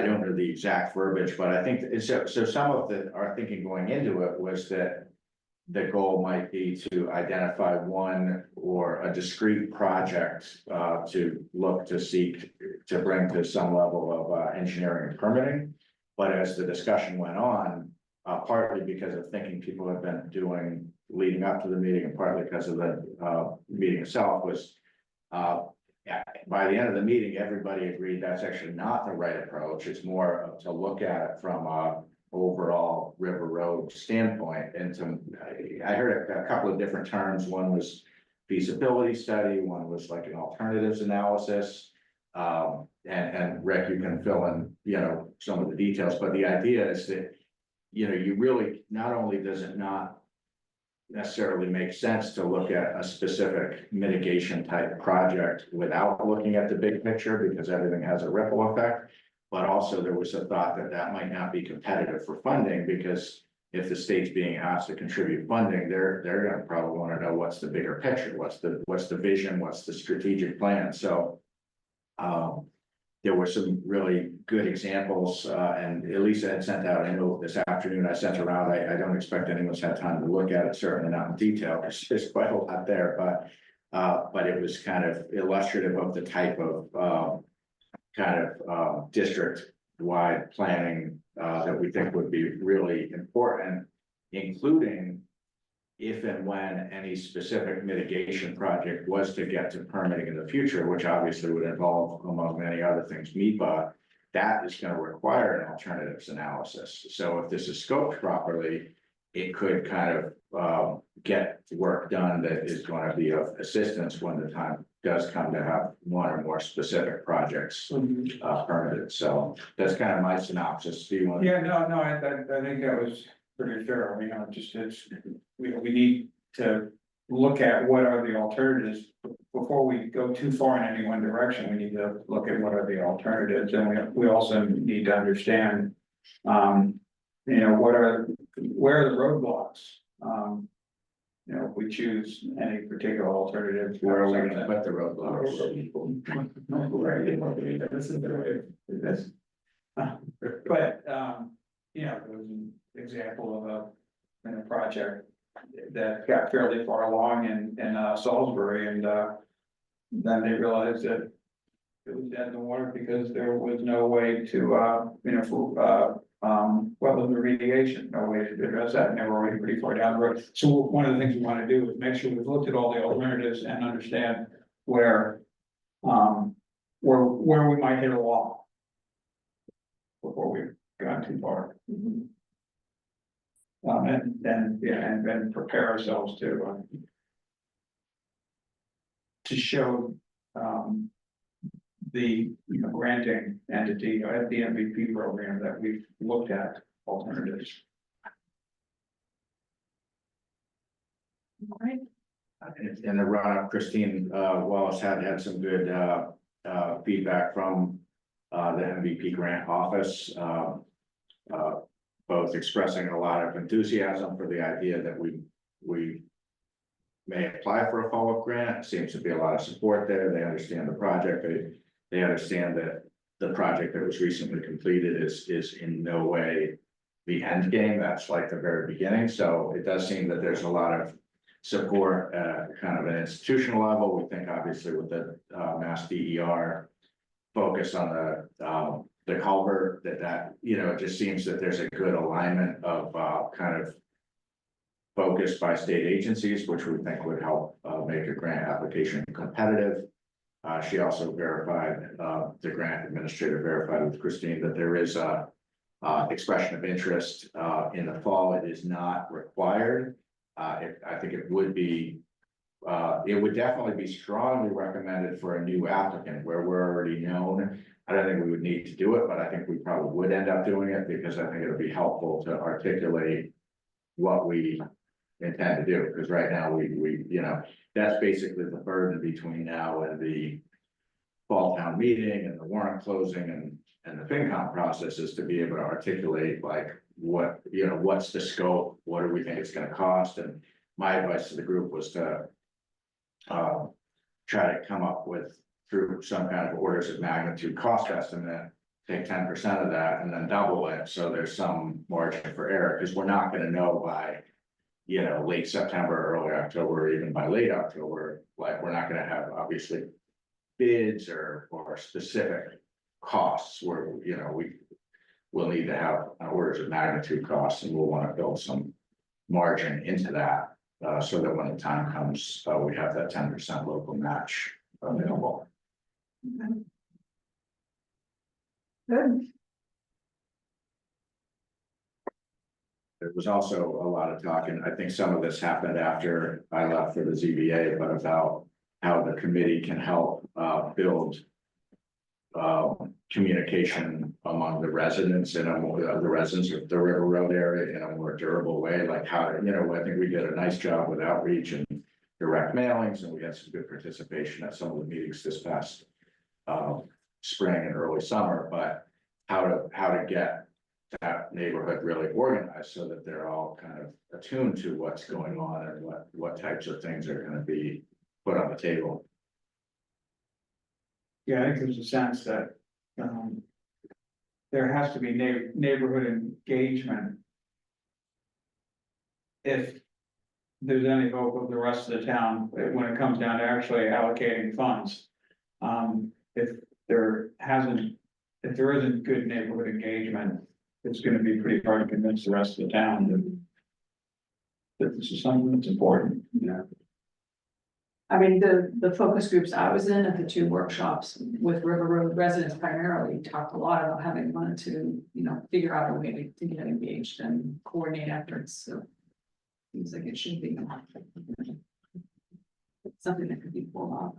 don't know the exact verbiage, but I think so some of our thinking going into it was that the goal might be to identify one or a discrete project to look to seek to bring to some level of engineering and permitting. But as the discussion went on, partly because of thinking people have been doing leading up to the meeting and partly because of the meeting itself was by the end of the meeting, everybody agreed that's actually not the right approach. It's more to look at it from a overall River Road standpoint. And I heard a couple of different terms. One was feasibility study, one was like an alternatives analysis. And Rick, you can fill in, some of the details, but the idea is that, you really, not only does it not necessarily make sense to look at a specific mitigation type project without looking at the big picture because everything has a ripple effect. But also there was a thought that that might not be competitive for funding because if the state's being asked to contribute funding, they're gonna probably want to know what's the bigger picture, what's the vision, what's the strategic plan. So there were some really good examples, and Elisa had sent out a note this afternoon. I sent around. I don't expect anyone's had time to look at it, certainly not in detail, because there's quite a lot there, but it was kind of illustrative of the type of district-wide planning that we think would be really important, including if and when any specific mitigation project was to get to permitting in the future, which obviously would involve, among many other things, MEPA, that is going to require an alternatives analysis. So if this is scoped properly, it could kind of get work done that is going to be of assistance when the time does come to have one or more specific projects permitted. So that's kind of my synopsis. Do you want? Yeah, no, I think that was pretty fair. I mean, we need to look at what are the alternatives. Before we go too far in any one direction, we need to look at what are the alternatives, and we also need to understand, where are the roadblocks? If we choose any particular alternative. Where are we going to put the roadblocks? But, there was an example of a project that got fairly far along in Salisbury, and then they realized that it was dead in the water because there was no way to, wetland remediation, no way to address that, and they were already pretty far down the road. So one of the things we want to do is make sure we've looked at all the alternatives and understand where we might hit a wall before we've gone too far. And then prepare ourselves to show, the, granting entity at the MVP program that we've looked at alternatives. All right. In the run-up, Christine Wallace had some good feedback from the MVP grant office. Both expressing a lot of enthusiasm for the idea that we may apply for a follow-up grant. Seems to be a lot of support there. They understand the project. They understand that the project that was recently completed is in no way the end game. That's like the very beginning. So it does seem that there's a lot of support at kind of an institutional level. We think obviously with the Mass DER focus on the culvert, that it just seems that there's a good alignment of kind of focus by state agencies, which we think would help make a grant application competitive. She also verified, the grant administrator verified with Christine that there is a expression of interest in the fall. It is not required. I think it would definitely be strongly recommended for a new applicant where we're already known. I don't think we would need to do it, but I think we probably would end up doing it because I think it'll be helpful to articulate what we intend to do, because right now we that's basically the burden between now and the fall town meeting and the warrant closing and the FinCom process is to be able to articulate like what's the scope, what do we think it's going to cost. And my advice to the group was to try to come up with, through some kind of orders of magnitude cost estimate, take 10% of that and then double it, so there's some margin for error, because we're not going to know by late September, early October, or even by late October. Like, we're not going to have obviously bids or specific costs where we'll need to have orders of magnitude costs, and we'll want to build some margin into that, so that when the time comes, we have that 10% local match available. Okay. Good. There was also a lot of talk, and I think some of this happened after I left for the ZBA, but about how the committee can help build communication among the residents of the River Road area in a more durable way, like how, I think we did a nice job with outreach and direct mailings, and we had some good participation at some of the meetings this past spring and early summer, but how to get that neighborhood really organized so that they're all kind of attuned to what's going on and what types of things are going to be put on the table. Yeah, I think there's a sense that there has to be neighborhood engagement if there's any hope of the rest of the town when it comes down to actually allocating funds. If there isn't good neighborhood engagement, it's gonna be pretty hard to convince the rest of the town that this is something that's important. I mean, the focus groups I was in at the two workshops with River Road residents primarily talked a lot about having wanted to, figure out a way to get engaged and coordinate efforts, so. Seems like it should be something that could be pulled off.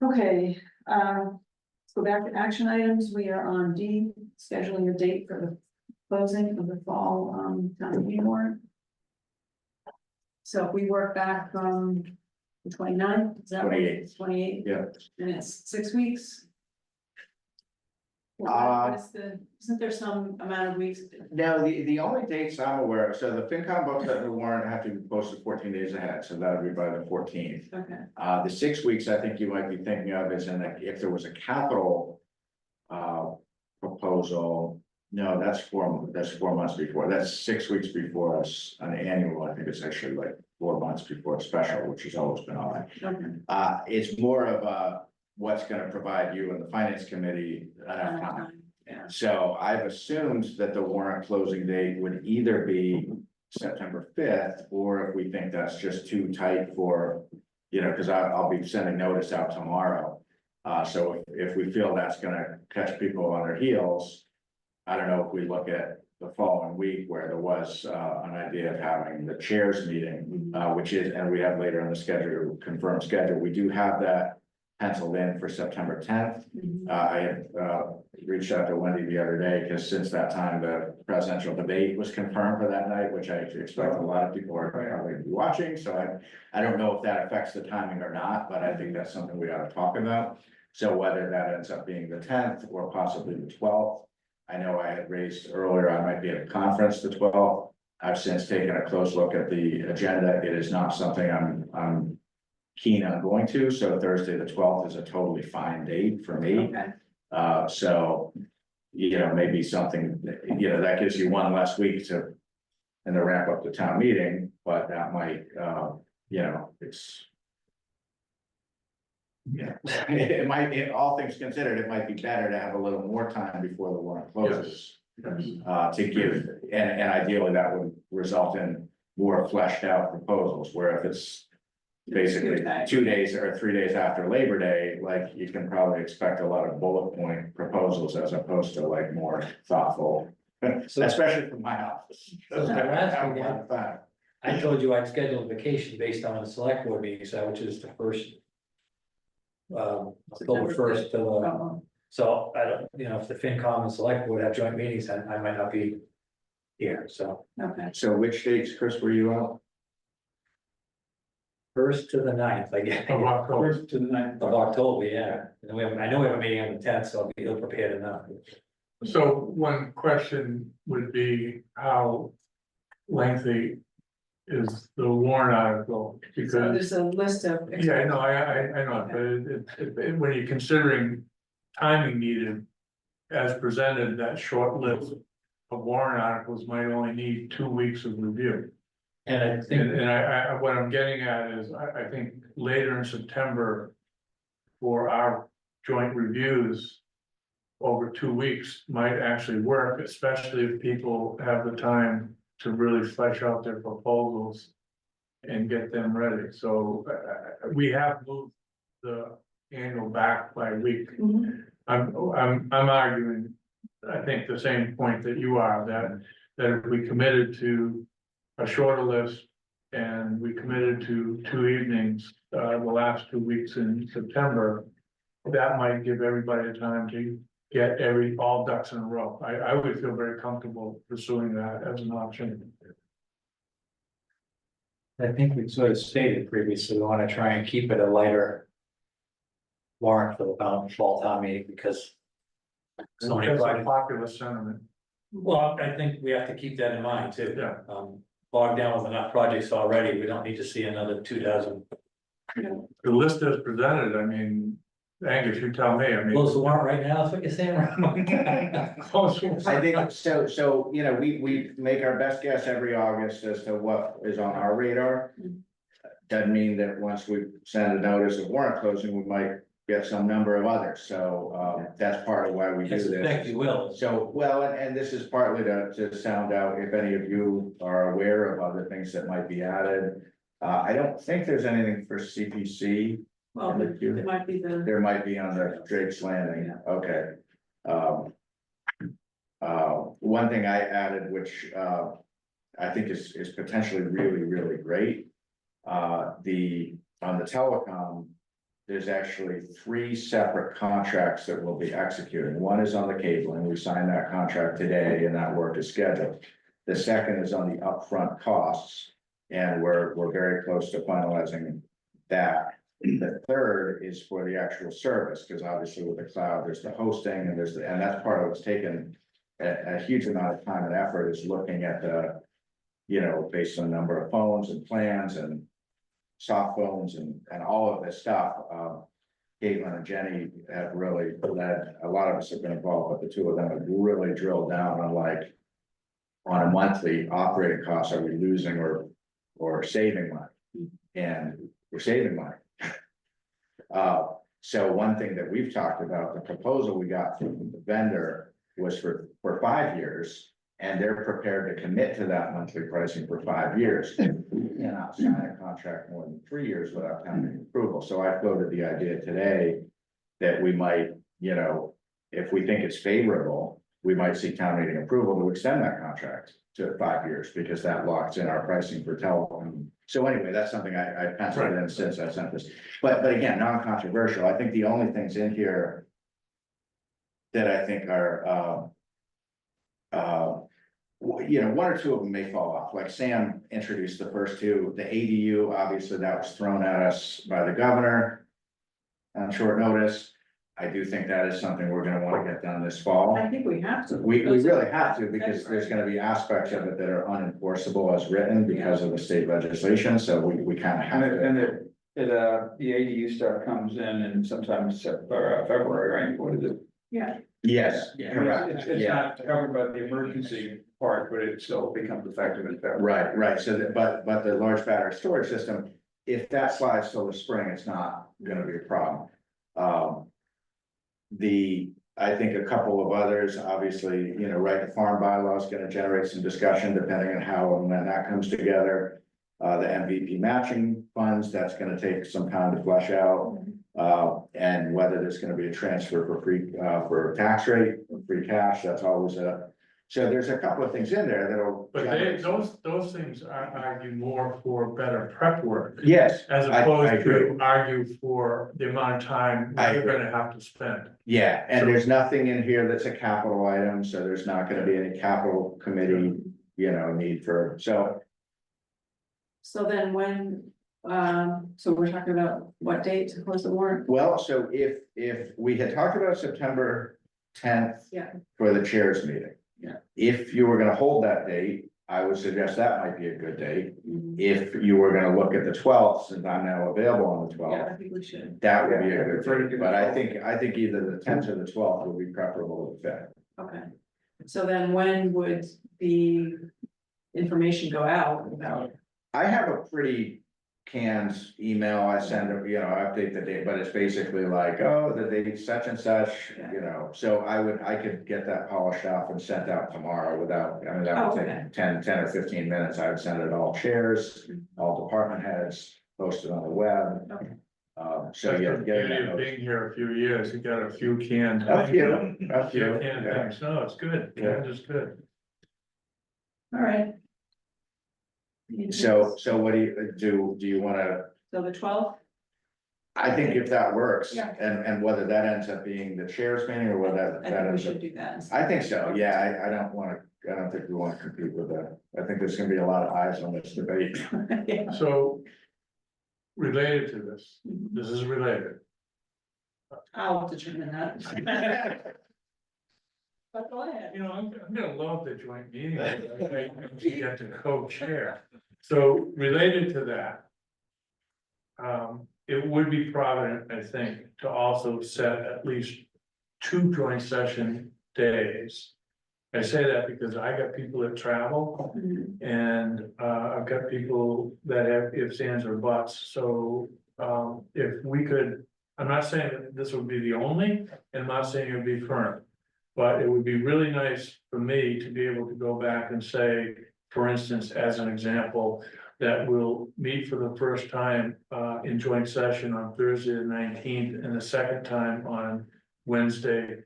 Okay, let's go back to action items. We are on D, scheduling a date for the closing of the fall town meeting warrant. So if we work back from the 29th, is that right? 28th. Yeah. And it's 6 weeks. What is isn't there some amount of weeks? No, the only dates I'm aware of, so the FinCom books that the warrant have to be posted 14 days ahead, so that would be by the 14th. Okay. The 6 weeks I think you might be thinking of is if there was a capital proposal. No, that's 4 months before. That's 6 weeks before us, an annual. I think it's actually like 4 months before the special, which has always been on. Okay. It's more of a, what's gonna provide you and the finance committee enough time. Yeah. So I've assumed that the warrant closing date would either be September 5th, or if we think that's just too tight for, you know, because I'll be sending notice out tomorrow. So if we feel that's gonna catch people on their heels, I don't know if we look at the following week where there was an idea of having the chairs meeting, which is, and we have later on the schedule, confirmed schedule. We do have that penciled in for September 10th. I had reached out to Wendy the other day, because since that time, the presidential debate was confirmed for that night, which I expect a lot of people are probably gonna be watching. So I don't know if that affects the timing or not, but I think that's something we ought to talk about. So whether that ends up being the 10th or possibly the 12th. I know I had raised earlier, I might be at a conference the 12th. I've since taken a close look at the agenda. It is not something I'm keen on going to, so Thursday, the 12th is a totally fine date for me. Okay. So, you know, maybe something, you know, that gives you one less week to, and to wrap up the town meeting, but that might, you know, it's. Yeah, it might, all things considered, it might be better to have a little more time before the warrant closes. To give, and ideally that would result in more fleshed out proposals, where if it's basically 2 days or 3 days after Labor Day, like you can probably expect a lot of bullet point proposals as opposed to like more thoughtful, especially from my office. I told you I'd schedule a vacation based on a select board meeting, so which is the first. October 1st to so I don't, you know, if the FinCom and select board have joint meetings, then I might not be here, so. Okay. So which dates, Chris, were you out? 1st to the 9th, I guess. Of October. 1st to the 9th of October, yeah. And we have, I know we have a meeting on the 10th, so I'll be ill prepared enough. So one question would be, how lengthy is the warrant article? So Because, there's a list of. yeah, I know, I know, but when you're considering timing needed as presented, that short list of warrant articles might only need 2 weeks of review. And I think, And I, what I'm getting at is, I think later in September for our joint reviews over 2 weeks might actually work, especially if people have the time to really flesh out their proposals and get them ready. So we have moved the annual back by a week. I'm arguing, I think the same point that you are, that if we committed to a shorter list and we committed to 2 evenings, the last 2 weeks in September, that might give everybody time to get all ducks in a row. I would feel very comfortable pursuing that as an option. I think we sort of stated previously, we want to try and keep it a lighter warrant for the fall town meeting, because so many That's a projects. popular sentiment. Well, I think we have to keep that in mind too. Yeah. Bogged down with enough projects already, we don't need to see another 2,000. The list as presented, I mean, Angus, you tell me, I mean. Close the warrant right now, that's what you're saying, I think so, you know, we make our best guess every August as to what is on our radar. Doesn't mean that once we send a notice of warrant closing, we might get some number of others, so that's part of why we do I suspect this. you will. So, well, and this is partly to sound out if any of you are aware of other things that might be added. I don't think there's anything for CPC. Well, it might be the. There might be on the Drake's Landing, okay. One thing I added, which I think is potentially really great. On the telecom, there's actually 3 separate contracts that will be executed. One is on the cabling, we signed that contract today and that work is scheduled. The second is on the upfront costs, and we're very close to finalizing that. The third is for the actual service, because obviously with the cloud, there's the hosting and and that's part of what's taken a huge amount of time and effort, is looking at the, you know, based on number of phones and plans and soft phones and all of this stuff. Caitlin and Jenny have really led, a lot of us have been involved, but the two of them have really drilled down on like, on a monthly operating cost, are we losing or saving money? And we're saving money. So one thing that we've talked about, the proposal we got from the vendor was for 5 years. And they're prepared to commit to that monthly pricing for 5 years. You cannot sign a contract more than 3 years without town meeting approval. So I floated the idea today that we might, you know, if we think it's favorable, we might seek town meeting approval to extend that contract to 5 years, because that locks in our pricing for telephone. So anyway, that's something I penciled in since I sent this, but again, non-controversial. I think the only things in here that I think are, you know, one or two of them may fall off, like Sam introduced the first two, the ADU, obviously that was thrown at us by the governor on short notice. I do think that is something we're gonna wanna get done this fall. I think we have to. We really have to, because there's gonna be aspects of it that are unenforceable as written because of the state legislation, so we kind of have to. The ADU stuff comes in sometimes February, right? What is it? Yeah, Yes, I mean, correct, It's yeah, not covered by the emergency part, but it still becomes effective in February. right, so that, but the large battery storage system, if that slides till the spring, it's not gonna be a problem. I think a couple of others, obviously, you know, right, the farm bylaw is gonna generate some discussion depending on how and when that comes together. The MVP matching funds, that's gonna take some time to flesh out. And whether there's gonna be a transfer for free, for tax rate, free cash, that's always so there's a couple of things in there that'll. But those things argue more for better prep work. Yes. As I opposed agree. to argue for the amount of time I we're agree. gonna have to spend. Yeah, and So- there's nothing in here that's a capital item, so there's not gonna be any capital committee, you know, need for, so. so then when, so we're talking about what date to close the warrant? Well, so if we had talked about September 10th. Yeah. For the chairs meeting. Yeah. If you were gonna hold that date, I would suggest that might be a good date. Mhm. If you were gonna look at the 12th, since I'm now available on the Yeah, 12th, I think we should, that would be Yeah, a good prefer to date, do the but I 12th. think either the 10th or the 12th would be preferable to the 5th. okay. So then when would the information go out about? I have a pretty canned email I send, you know, update the date, but it's basically like, oh, the date such and such, you know. So I could get that polished off and sent out tomorrow without, I mean, that would Oh, okay. take 10 or 15 minutes. I would send it all chairs, all department heads, posted on the web. Okay. So That's yeah, the beauty of get being here a few years, you got a few canned. a few, Canned yeah. things, no, it's good, canned is good. All right. So what do you wanna, So the 12th? I think if that works, Yeah. and whether that ends up being the chairs meeting or whether I that think we ends up. should do that. I think so, yeah, I don't think we wanna compete with that. I think there's gonna be a lot of eyes on this debate. Yeah. So. Related to this is related. I'll determine that. But go ahead. You know, I'm gonna love the joint meeting, I get to co-chair, so related to that. It would be provident, I think, to also set at least 2 joint session days. I say that because I got people that travel Mhm. and I've got people that have ifs, ands, or buts, so if we could. I'm not saying that this would be the only, and I'm not saying it would be firm. But it would be really nice for me to be able to go back and say, for instance, as an example, that we'll meet for the first time in joint session on Thursday the 19th and the second time on Wednesday,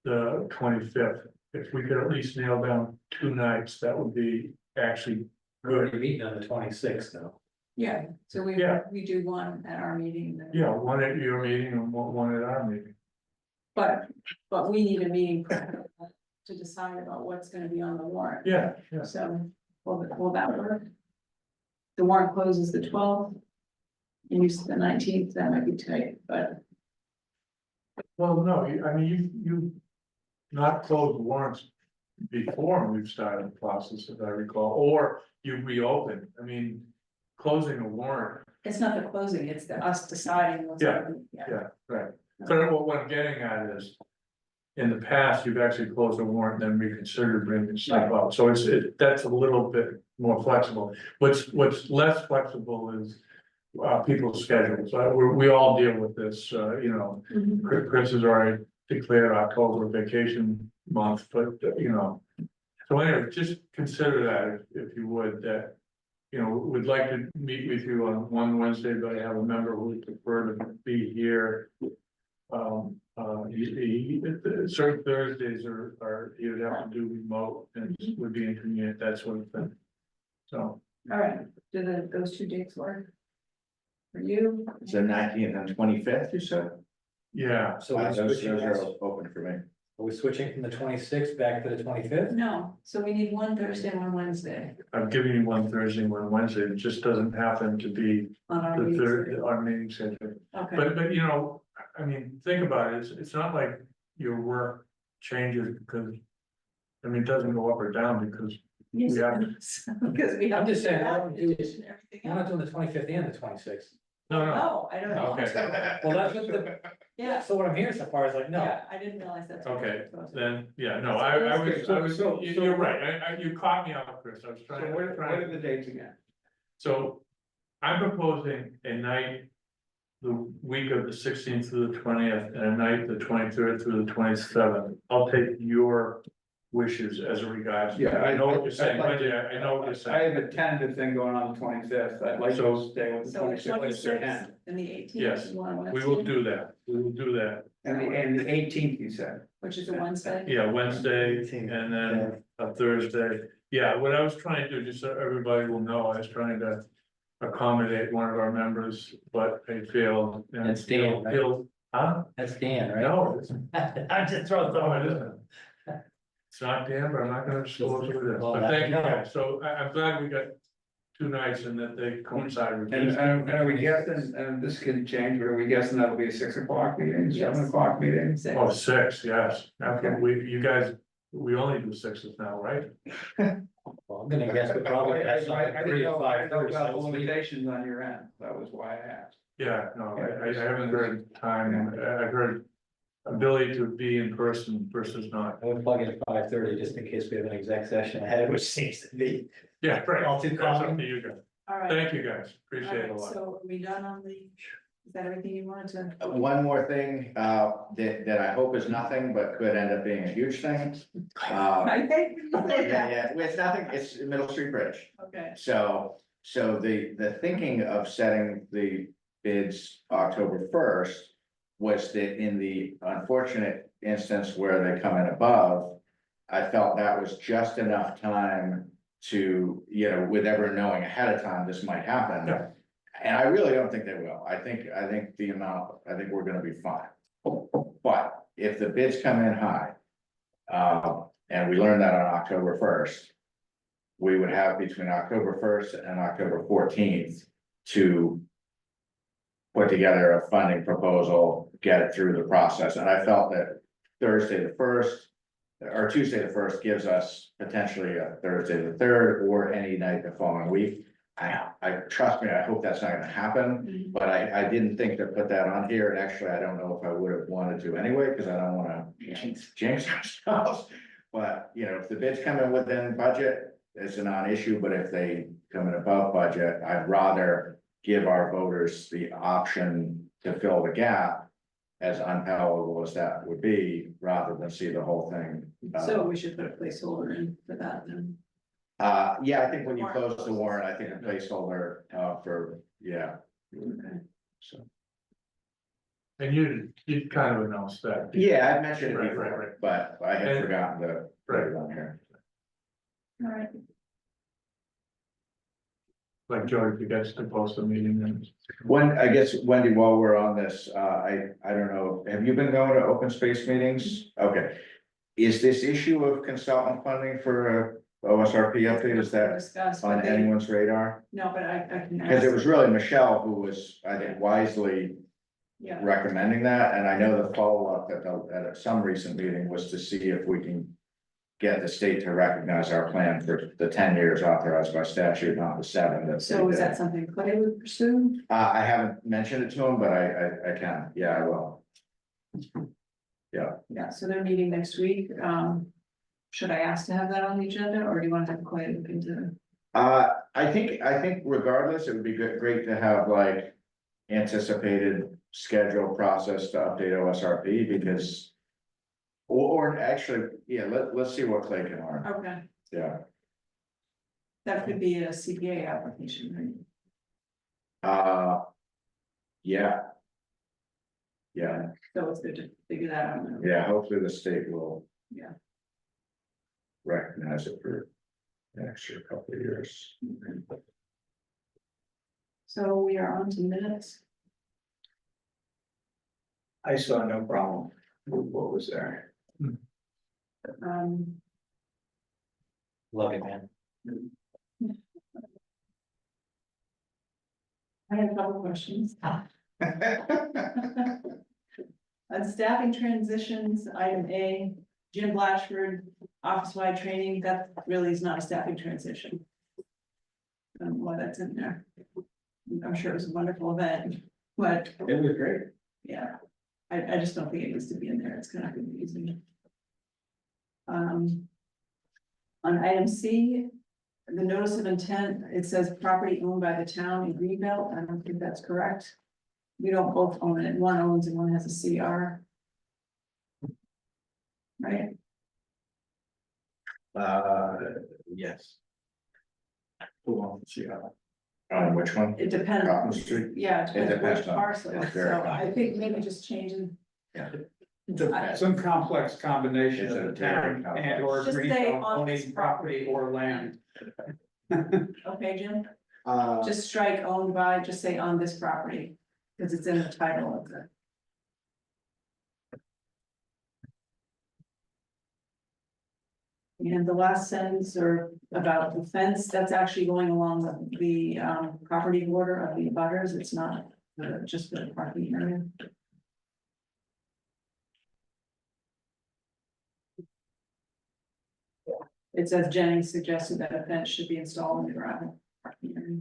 the 25th. If we could at least nail down 2 nights, that would be actually We're already meeting on the 26th though. Yeah, so Yeah. we do one at our meeting. then- Yeah, one at your meeting and one at our meeting. But we need a meeting to decide about what's gonna be on the warrant. Yeah, yeah. So, will that work? The warrant closes the 12th. And you said the 19th, that might be tight, but Well, no, I mean, you not closed warrants before we've started the process, as I recall, or you reopened. I mean, closing a warrant. it's not the closing, it's us deciding what's. Yeah, happening. Yeah, right. So what I'm getting at is, in the past, you've actually closed a warrant, then reconsidered bringing stuff up. So that's a little bit more flexible. What's less flexible is people's schedules, we all deal with this, you know. Chris has already declared October vacation month, but, you know. So anyway, just consider that if you would, that, you know, we'd like to meet with you on one Wednesday, but I have a member who would prefer to be here. Certain Thursdays are, you'd have to do remote and would be inconvenient, that sort of thing. So. All right, do those 2 dates work? For you? It's the 19th and 25th, you said? Yeah, So Those we're those switching, are are open for me. we switching from the 26th back to the 25th? No, so we need one Thursday and one Wednesday I'm giving you one Thursday, one Wednesday, it just doesn't happen to be on our the meeting. third, our meeting schedule. Okay, But you know, I mean, think about it, it's not like your work changes because. I mean, it doesn't go up or down because yes, we have, because we have. I'm just saying, to I that don't in do- addition to everything We're not else. doing the 25th and the 26th. no, No, I don't know. okay, Well, that's what the, Yeah, so what I'm hearing so far is like, no. yeah, I didn't realize that's. what okay, it was. then, yeah, no, I was, So- you're right, you caught me out, Chris, I was So trying. what are trying- the dates again? So I'm proposing a night, the week of the 16th through the 20th, and a night, the 23rd through the 27th. I'll take your wishes as regards. I know what you're saying, but yeah, I know what you're I saying. have a tentative thing going on the 25th, I'd like So- to stay with the So the 26th. 26th and the 18th Yes, is one We will do that, we will do that. And the 18th, you said. Which is a Wednesday. Yeah, Wednesday and then a Thursday. Yeah, what I was trying to do, just so everybody will know, I was trying to accommodate one of our members, but I failed. And That's Dan, right? Huh? That's Dan, right? No, it's I'm just throwing no, it isn't. It's not Dan, but I'm not gonna disclose who it is. Well, But thank you no. guys. So I'm glad we got 2 nights and that they coincide with. And this. are we guessing, and this can change, but are we guessing that'll be a 6 o'clock meeting, 7 o'clock meeting? Six. Oh, 6, yes. After Okay. you guys, we only do 6s now, right? Well, I'm gonna guess we probably have something I 3 didn't to know 5 about the Thursdays. limitations on your end, that was why I asked. Yeah, no, I haven't heard time. I heard ability to be in person versus not. I would plug in at 5:30 just in case we have an exec session ahead, which seems to be Yeah, right. all too That's up common. to you guys. All right. Thank you, guys. Appreciate it a All right, lot. so are we done on the, is that everything you wanted to? One more thing, that I hope is nothing, but could end up being a huge thing. I think you say Yeah, that. yeah, it's nothing, it's Middle Street Bridge. Okay, So the thinking of setting the bids October 1st was that in the unfortunate instance where they come in above, I felt that was just enough time to, you know, with ever knowing ahead of time this might happen. Yeah. And I really don't think they will. I think the amount, I think we're gonna be fine. But if the bids come in high, and we learned that on October 1st, we would have between October 1st and October 14th to put together a funding proposal, get it through the process, and I felt that Thursday the 1st or Tuesday the 1st gives us potentially a Thursday the 3rd or any night the following week. I trust me, I hope that's not gonna happen, but I didn't think to put that on here, and actually, I don't know if I would have wanted to anyway, because I don't wanna jinx ourselves. But, you know, if the bids come in within budget, it's a non-issue, but if they come in above budget, I'd rather give our voters the option to fill the gap, as unpalatable as that would be, rather than see the whole thing. so we should put a placeholder in for that then. Yeah, I think when you close the warrant, I think a placeholder, for, yeah. Okay. So, And you kind of announced that. yeah, I mentioned it Right, before, right. but I had And- forgotten to put it on here. All right, Like George, you guys to post a meeting and. When, I guess, Wendy, while we're on this, I don't know, have you been going to open space meetings? Okay. Is this issue of consultant funding for OSRP update, is that discuss, on but they, anyone's radar? no, but I can Because it ask, was really Michelle who was, I think, wisely yeah, recommending that, and I know the follow-up at some recent meeting was to see if we can get the state to recognize our plan for the 10 years authorized by statute, not the 7 that. so is that something Clay would pursue? I haven't mentioned it to him, but I can, yeah, I will. Yeah, so they're meeting next week, should I ask to have that on the agenda, or do you want to have Clay look into? I think regardless, it would be great to have like anticipated schedule process to update OSRP because. Or actually, yeah, let's see what Clay can learn, Okay, yeah. that could be a CPA application, right? Yeah. Yeah, So it's good to figure that out. now. yeah, hopefully the state will. Yeah. Recognize it for the next year, couple of years. So we are on to minutes. I saw no problem with what was there. Um, Love it, man. I have a couple questions. On staffing transitions, item A, Jim Blatchford, office-wide training, that really is not a staffing transition. I don't know why that's in there. I'm sure it was a wonderful event, but It was great. yeah, I just don't think it needs to be in there, it's kind of confusing. On item C, the notice of intent, it says property owned by the town in Greenbelt, I don't think that's correct. We don't both own it, one owns and one has a CR. Right, Yes. Who wants to see how? Which one? it depends. Cotton Street? Yeah, it depends depends which on- parcel, it's very so I think maybe just changing, Some complex combination It's of a the very town and or Just say greenbelt on this owning property or land. okay, Jim? Just strike owned by, just say on this property, because it's in the title of the. And the last sentence or about the fence, that's actually going along the property border of the butters, it's not just for the parking area. It says Jennings suggested that a fence should be installed in the gravel parking area.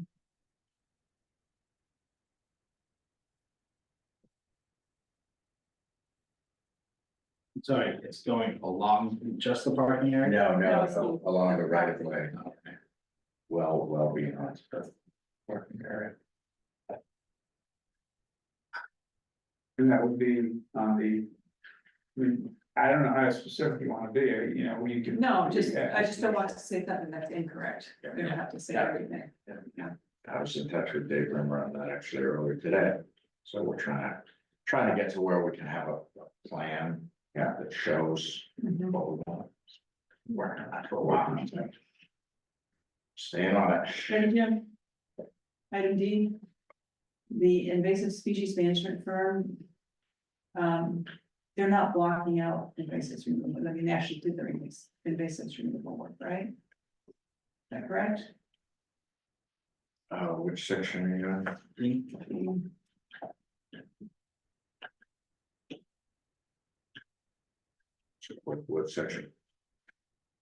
Sorry, it's going along just the parking area? No, along the right of way. Well beyond the parking area. And that would be on the. I don't know how specific you wanna be, you know, you can. No, I just don't want to say something that's incorrect. We don't have to say Yeah. everything. Yeah. I was in touch with Dave Rimmer on that actually earlier today, so we're trying to get to where we can have a plan. Yeah, that shows Mhm. what we want. Working on that for a while. Staying on it. Ready, Jim? Item D. The invasive species management firm. They're not blocking out invasive removal, I mean, they actually did their invasive removal work, right? Is that correct? Which section are you in? What section?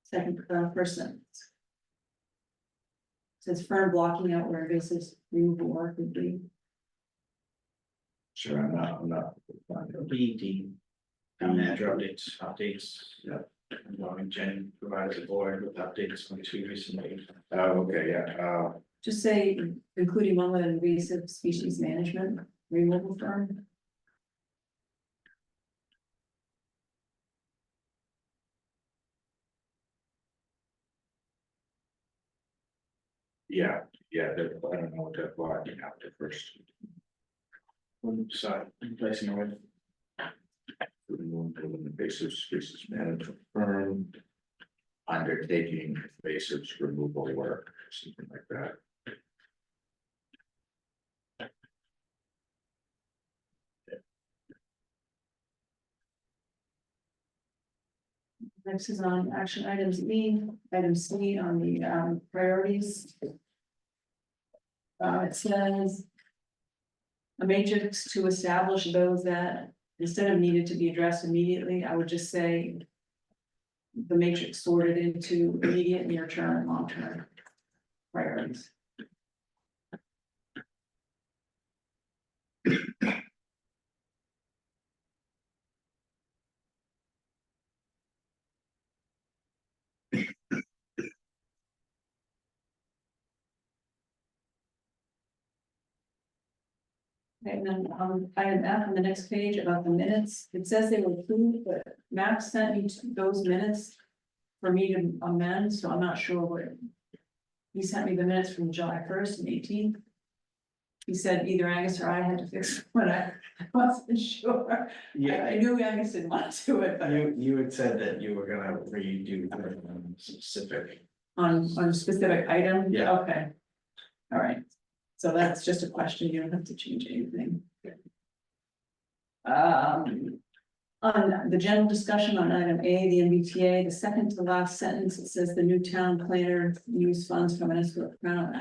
Second, first sentence. Says firm blocking out where invasive removal work would be. Sure, I'm not. BD. Manager updates. Yep. And Jenny provided the board with updates from 2 recently. Okay, yeah, Just say, including one with invasive species management removal firm. yeah, I don't know what that blocking out the first. Sorry, replacing it with. Invasive species management firm. Undertaking invasive removal work, something like that. Next is on action items E, item C on the priorities. It says. A matrix to establish those that instead of needed to be addressed immediately, I would just say. The matrix sorted into immediate, near term, and long term priorities. Okay, and then item F on the next page about the minutes, it says they were approved, but Matt sent me those minutes for me to amend, so I'm not sure what. He sent me the minutes from July 1st and 18th. He said either Angus or I had to fix what I wasn't sure. I knew Angus didn't want to do it, but You had said that you were gonna redo the specific. on a specific item. Yeah. Okay. All right, so that's just a question, you don't have to change anything. On the general discussion on item A, the MBTA, the second to last sentence, it says the new town planner use funds from an escrow account.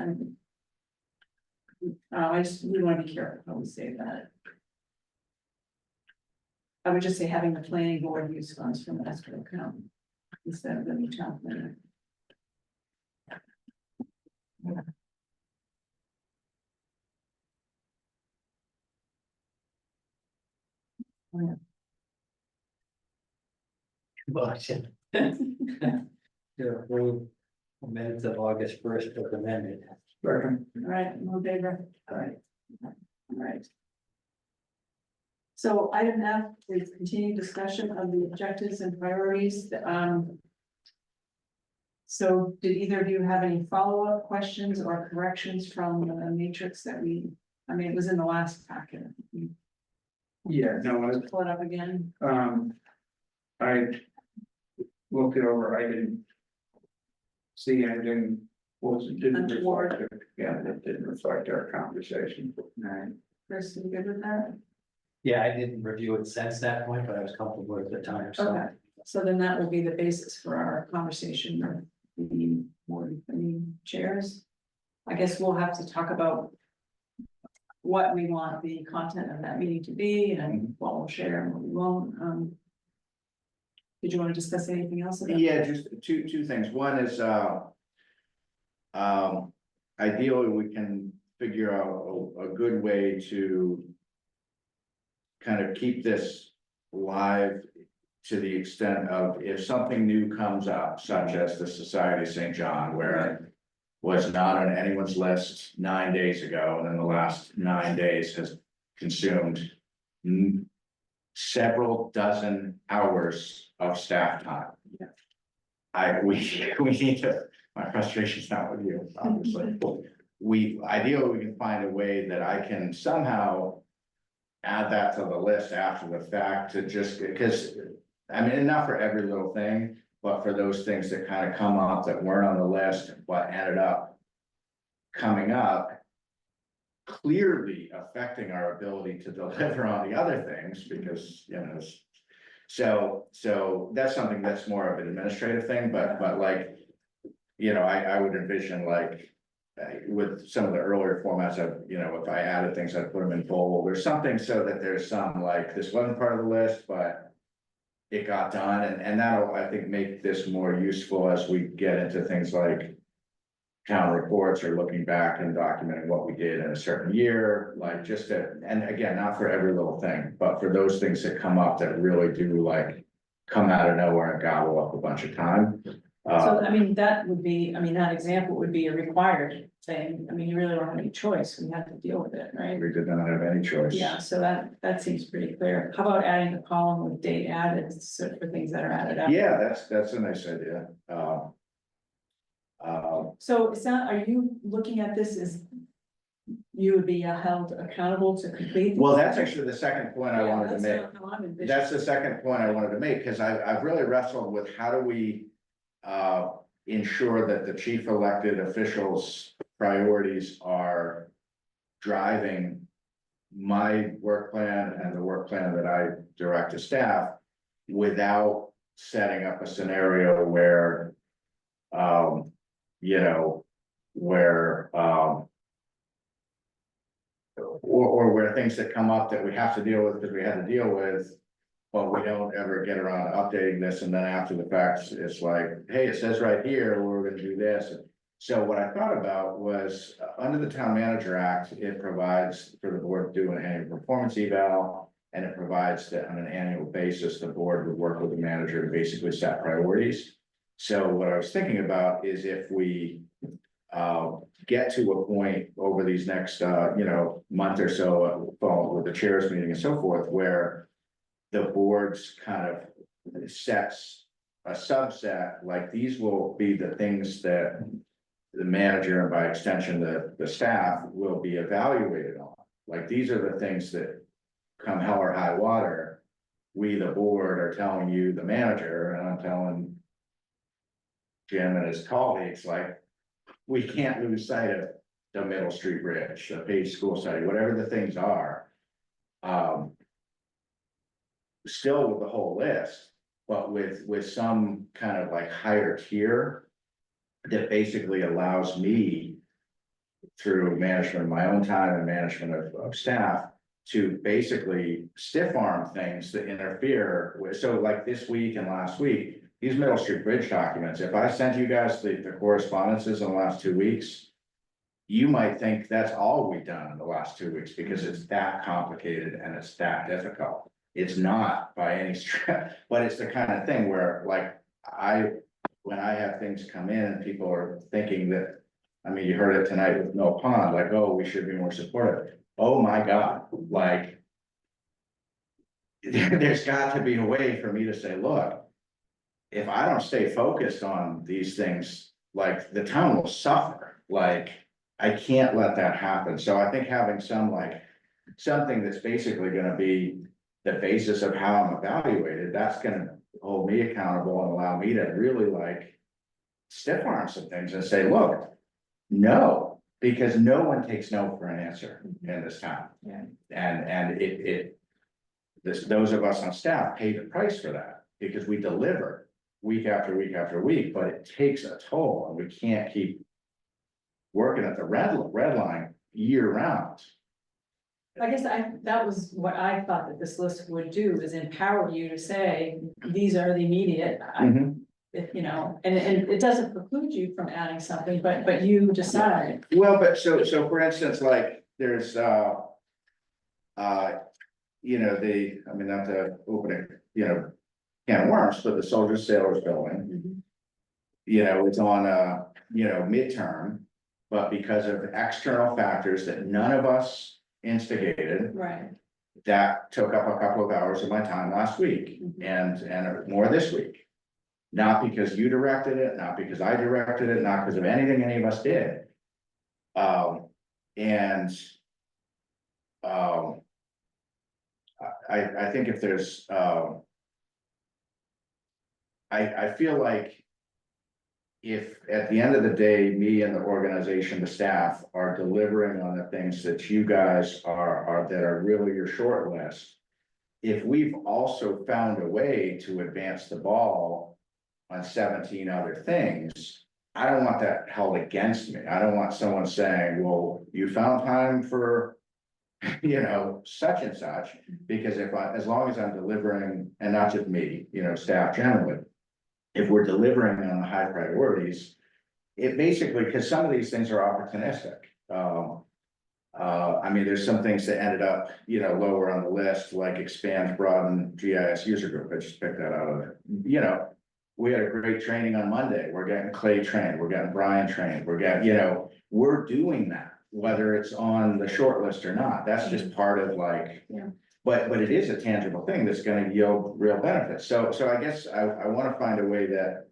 We want to be careful how we say that. I would just say having the planning board use funds from an escrow account instead of the new town planner. Motion. To approve minutes of August 1st as amended. All right, no favor, all right, all right. So item F is continued discussion of the objectives and priorities, So did either of you have any follow-up questions or corrections from the matrix that I mean, it was in the last packet. Yeah, no, Pull it up again. I looked it over, I didn't see anything, didn't reflect, that didn't reflect our conversation. All right, Chris, you good with that? Yeah, I didn't review it since that point, but I was comfortable with the time, so. Okay, so then that will be the basis for our conversation with the board, chairs. I guess we'll have to talk about what we want the content of that meeting to be and what we'll share and what we won't. Did you want to discuss anything else? Yeah, just two things. One is, ideally, we can figure out a good way to kind of keep this live to the extent of if something new comes up, such as the Society of St. John, where it was not on anyone's list 9 days ago, and then the last 9 days has consumed several dozen hours of staff time. Yeah. We need to, my frustration's not with you, obviously. Ideally, we can find a way that I can somehow add that to the list after the fact to just, because, I mean, not for every little thing, but for those things that kind of come up that weren't on the list, but ended up coming up, clearly affecting our ability to deliver on the other things, because, you know, so that's something that's more of an administrative thing, but like, you know, I would envision like, with some of the earlier formats of, you know, if I added things, I'd put them in bold or something, so that there's some like, this wasn't part of the list, but it got done, and that'll, I think, make this more useful as we get into things like town reports or looking back and documenting what we did in a certain year, like just to, and again, not for every little thing, but for those things that come up that really do like come out of nowhere and gobble up a bunch of time. So, I mean, that would be, I mean, that example would be a required thing. I mean, you really don't have any choice. We have to deal with it, right? We did not have any choice. Yeah, so that seems pretty clear. How about adding a column with date added for things that are added up? Yeah, that's a nice idea. So it's not, are you looking at this as you would be held accountable to complete? Well, that's actually the second point I Yeah, wanted to that's make. not how I'm envisioning. That's the second point I wanted to make, because I've really wrestled with how do we ensure that the chief elected officials' priorities are driving my work plan and the work plan that I direct to staff without setting up a scenario where, you know, where, or where things that come up that we have to deal with because we had to deal with, but we don't ever get around to updating this, and then after the fact, it's like, hey, it says right here, we're gonna do this. So what I thought about was, under the Town Manager Act, it provides for the board to do an annual performance eval, and it provides that on an annual basis, the board would work with the manager to basically set priorities. So what I was thinking about is if we get to a point over these next, month or so, with the chairs meeting and so forth, where the board's kind of sets a subset, like these will be the things that the manager and by extension, the staff will be evaluated on. Like, these are the things that come hell or high water, we, the board, are telling you, the manager, and I'm telling Jim and his colleagues, like, we can't lose sight of the Middle Street Bridge, the Page School site, whatever the things are. Still with the whole list, but with some kind of like higher tier that basically allows me, through management of my own time and management of staff, to basically stiff arm things that interfere with, so like this week and last week, these Middle Street Bridge documents, if I send you guys the correspondences in the last 2 weeks, you might think that's all we've done in the last 2 weeks, because it's that complicated and it's that difficult. It's not by any stretch, but it's the kind of thing where, like, when I have things come in and people are thinking that, I mean, you heard it tonight with Mill Pond, like, oh, we should be more supportive. Oh my God, like, there's got to be a way for me to say, look, if I don't stay focused on these things, like, the town will suffer. Like, I can't let that happen. So I think having something that's basically gonna be the basis of how I'm evaluated, that's gonna hold me accountable and allow me to really like stiff arm some things and say, look, no, because no one takes no for an answer in this town. Yeah. And those of us on staff pay the price for that, because we deliver week after week after week, but it takes a toll, and we can't keep working at the red line year round. I guess that was what I thought that this list would do, is empower you to say, these are the immediate. If, and it doesn't preclude you from adding something, but you decide. Well, but so for instance, like, there's, I mean, not to open it, can of worms, but the Soldiers Sailors building. It's on midterm, but because of external factors that none of us instigated, Right. that took up a couple of hours of my time last week, and more this week. Not because you directed it, not because I directed it, not because of anything any of us did. I think if there's, I feel like if at the end of the day, me and the organization, the staff are delivering on the things that you guys are that are really your short list. If we've also found a way to advance the ball on 17 other things, I don't want that held against me. I don't want someone saying, well, you found time for, such and such, because as long as I'm delivering, and not just me, staff generally, if we're delivering on the high priorities, it basically, because some of these things are opportunistic. I mean, there's some things that ended up, lower on the list, like expand, broaden GIS user group. I just picked that out of it. We had a great training on Monday. We're getting Clay trained, we're getting Brian trained, we're getting, we're doing that, whether it's on the short list or not. That's just part of but it is a tangible thing that's gonna yield real benefits. So I guess I wanna find a way that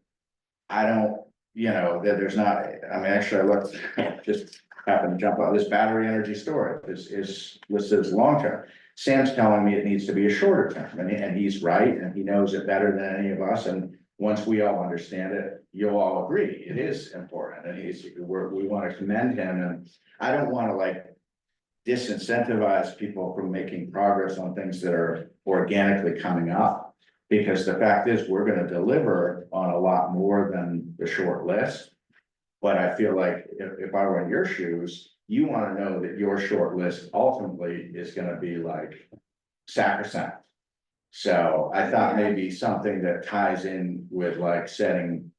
I don't, that there's not, I mean, actually, I looked, just happened to jump on this battery energy storage is listed as long-term. Sam's telling me it needs to be a shorter term, and he's right, and he knows it better than any of us, and once we all understand it, you'll all agree it is important, and we want to commend him, and I don't want to disincentivize people from making progress on things that are organically coming up, because the fact is we're going to deliver on a lot more than the short list. But I feel like if I were in your shoes, you want to know that your short list ultimately is going to be sacrosanct. So I thought maybe something that ties in with setting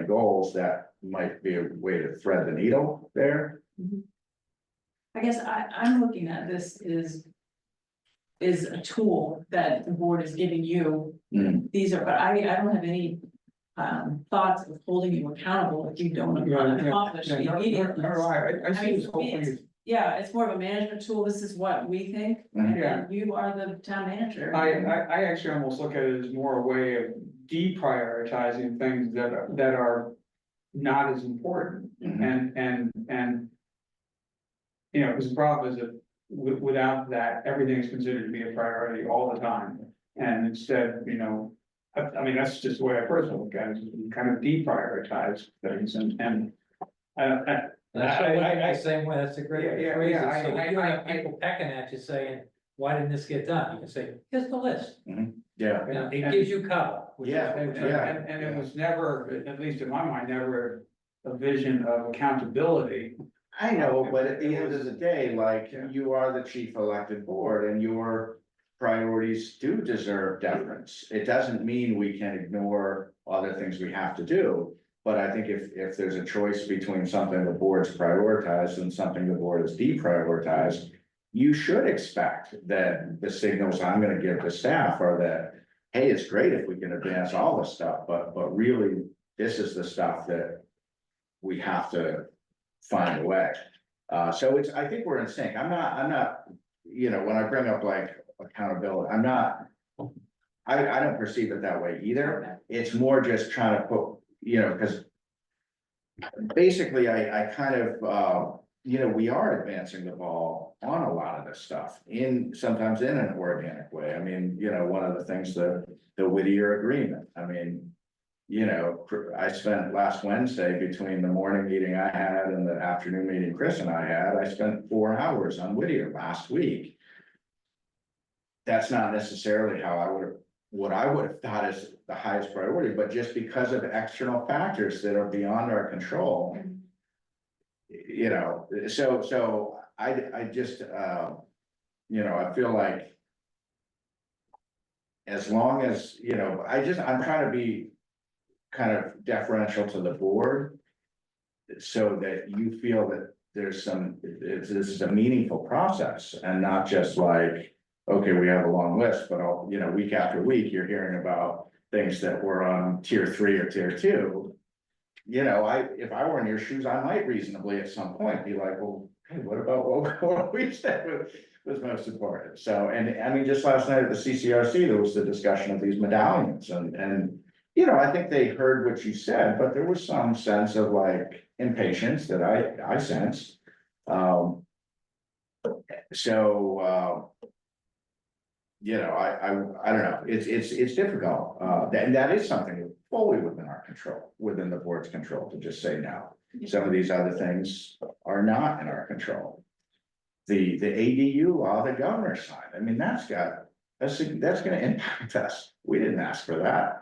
goals, that might be a way to thread the needle there. I guess I'm looking at this is a tool that the board is giving you. These are, but I don't have any thoughts of holding you accountable if you don't accomplish immediately. I see this whole I mean, thing. Yeah, it's more of a management tool. This is what we think, and Yeah. you are the town manager. I actually almost look at it as more a way of deprioritizing things that are not as important. And. You know, because the problem is that without that, everything is considered to be a priority all the time. And instead, you know, I mean, that's just the way I personally look at it, is we kind of deprioritize things and. That's the same way, that's a great Yeah, phrase, yeah, so I- you I- have people pecking at you saying, why didn't this get done? You can say, here's the list, Yeah. you know, it gives you cover. which is Yeah, very- And it was never, at least in my mind, never a vision of accountability. I know, but at the end of the day, like, Yeah. you are the chief elected board and your priorities do deserve deference. It doesn't mean we can ignore other things we have to do. But I think if there's a choice between something the board's prioritized and something the board has deprioritized, you should expect that the signals I'm gonna give to staff are that, hey, it's great if we can advance all this stuff, but really, this is the stuff that we have to find a way. So I think we're in sync. I'm not, you know, when I bring up like accountability, I'm not. I don't perceive it that way either. It's more just trying to put, you know, because. Basically, I kind of, you know, we are advancing the ball on a lot of this stuff sometimes in an organic way. I mean, you know, one of the things, the Whittier agreement, I mean. You know, I spent last Wednesday between the morning meeting I had and the afternoon meeting Chris and I had, I spent 4 hours on Whittier last week. That's not necessarily what I would have thought is the highest priority, but just because of external factors that are beyond our control. You know, so I just, you know, I feel like. As long as, you know, I'm trying to be kind of deferential to the board. So that you feel that this is a meaningful process and not just like, okay, we have a long list, but you know, week after week, you're hearing about things that were on tier 3 or tier 2. You know, if I were in your shoes, I might reasonably at some point be like, well, hey, what about what we said was most important? So, and I mean, just last night at the CCRC, there was the discussion of these medallions and. You know, I think they heard what you said, but there was some sense of like impatience that I sensed. You know, I don't know, it's difficult, and that is something fully within our control, within the board's control to just say no. Some of these other things are not in our control. The ADU law, the governor signed, I mean, that's gonna impact us, we didn't ask for that.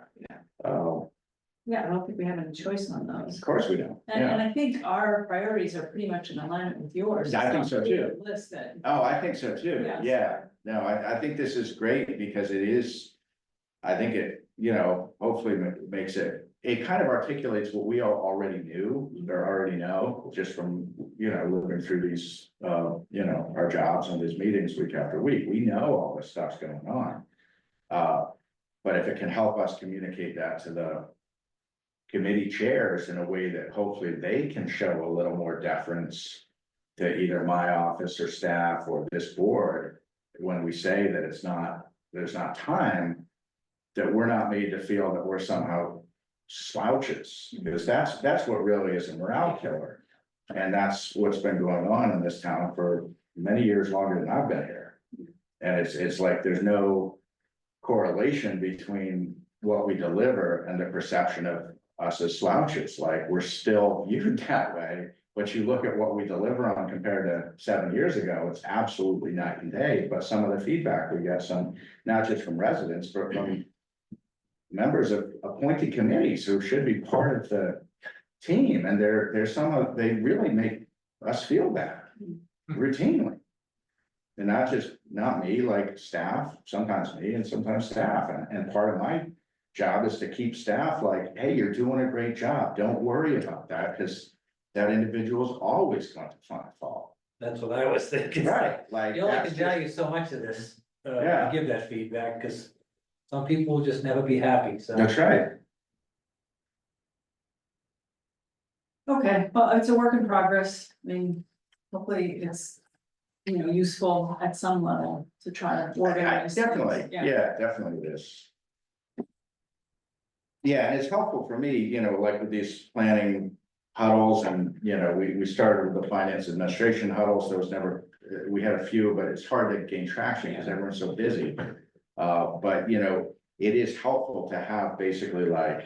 Yeah, I don't think we have any choice on those. Of course we don't, And I think our priorities are pretty much in alignment with yours. I think so too. List that. Oh, I think so too, Yes. yeah, no, I think this is great because it is. I think it, you know, hopefully makes it kind of articulates what we all already knew or already know, just from, you know, living through these, you know, our jobs and these meetings week after week, we know all this stuff's going on. But if it can help us communicate that to the committee chairs in a way that hopefully they can show a little more deference to either my office or staff or this board, when we say that there's not time, that we're not made to feel that we're somehow slouches, because that's what really is a morale killer. And that's what's been going on in this town for many years longer than I've been here. And it's like there's no correlation between what we deliver and the perception of us as slouches, like we're still viewed that way. But you look at what we deliver on compared to 7 years ago, it's absolutely night and day. But some of the feedback we get, not just from residents, but from members of appointed committees who should be part of the team, and they really make us feel bad routinely. And not me, like staff, sometimes me and sometimes staff, and part of my job is to keep staff like, hey, you're doing a great job, don't worry about that, because that individual is always going to find fault. That's what I was thinking. Right, like. You only that's can just- value so much of this, Yeah. to give that feedback, because some people will just never be happy, so. That's right. Okay, well, it's a work in progress. I mean, hopefully it's, useful at some level to try to organize. things. Definitely, yeah, definitely it is. Yeah, and it's helpful for me, like with these planning huddles and, we started with the finance administration huddles, there was never, we had a few, but it's hard to gain traction because everyone's so busy. But it is helpful to have basically like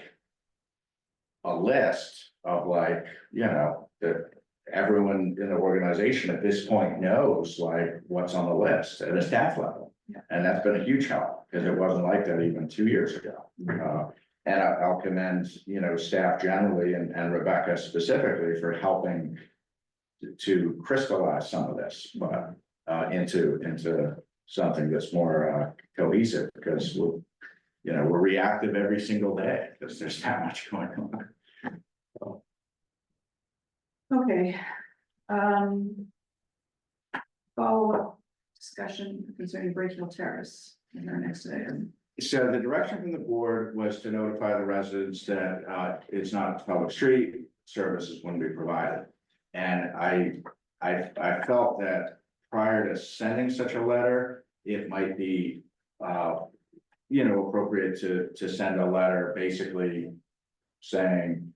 a list of like, that everyone in the organization at this point knows like what's on the list at a staff level. Yeah. And that's been a huge help, because it wasn't like that even 2 years ago. And I'll commend, staff generally and Rebecca specifically for helping to crystallize some of this, but into something that's more cohesive, because we're reactive every single day because there's that much going on. Okay. Follow-up discussion concerning Brakehill Terrace in our next item. So the direction from the board was to notify the residents that it's not a public street, services wouldn't be provided. And I felt that prior to sending such a letter, it might be appropriate to send a letter basically saying,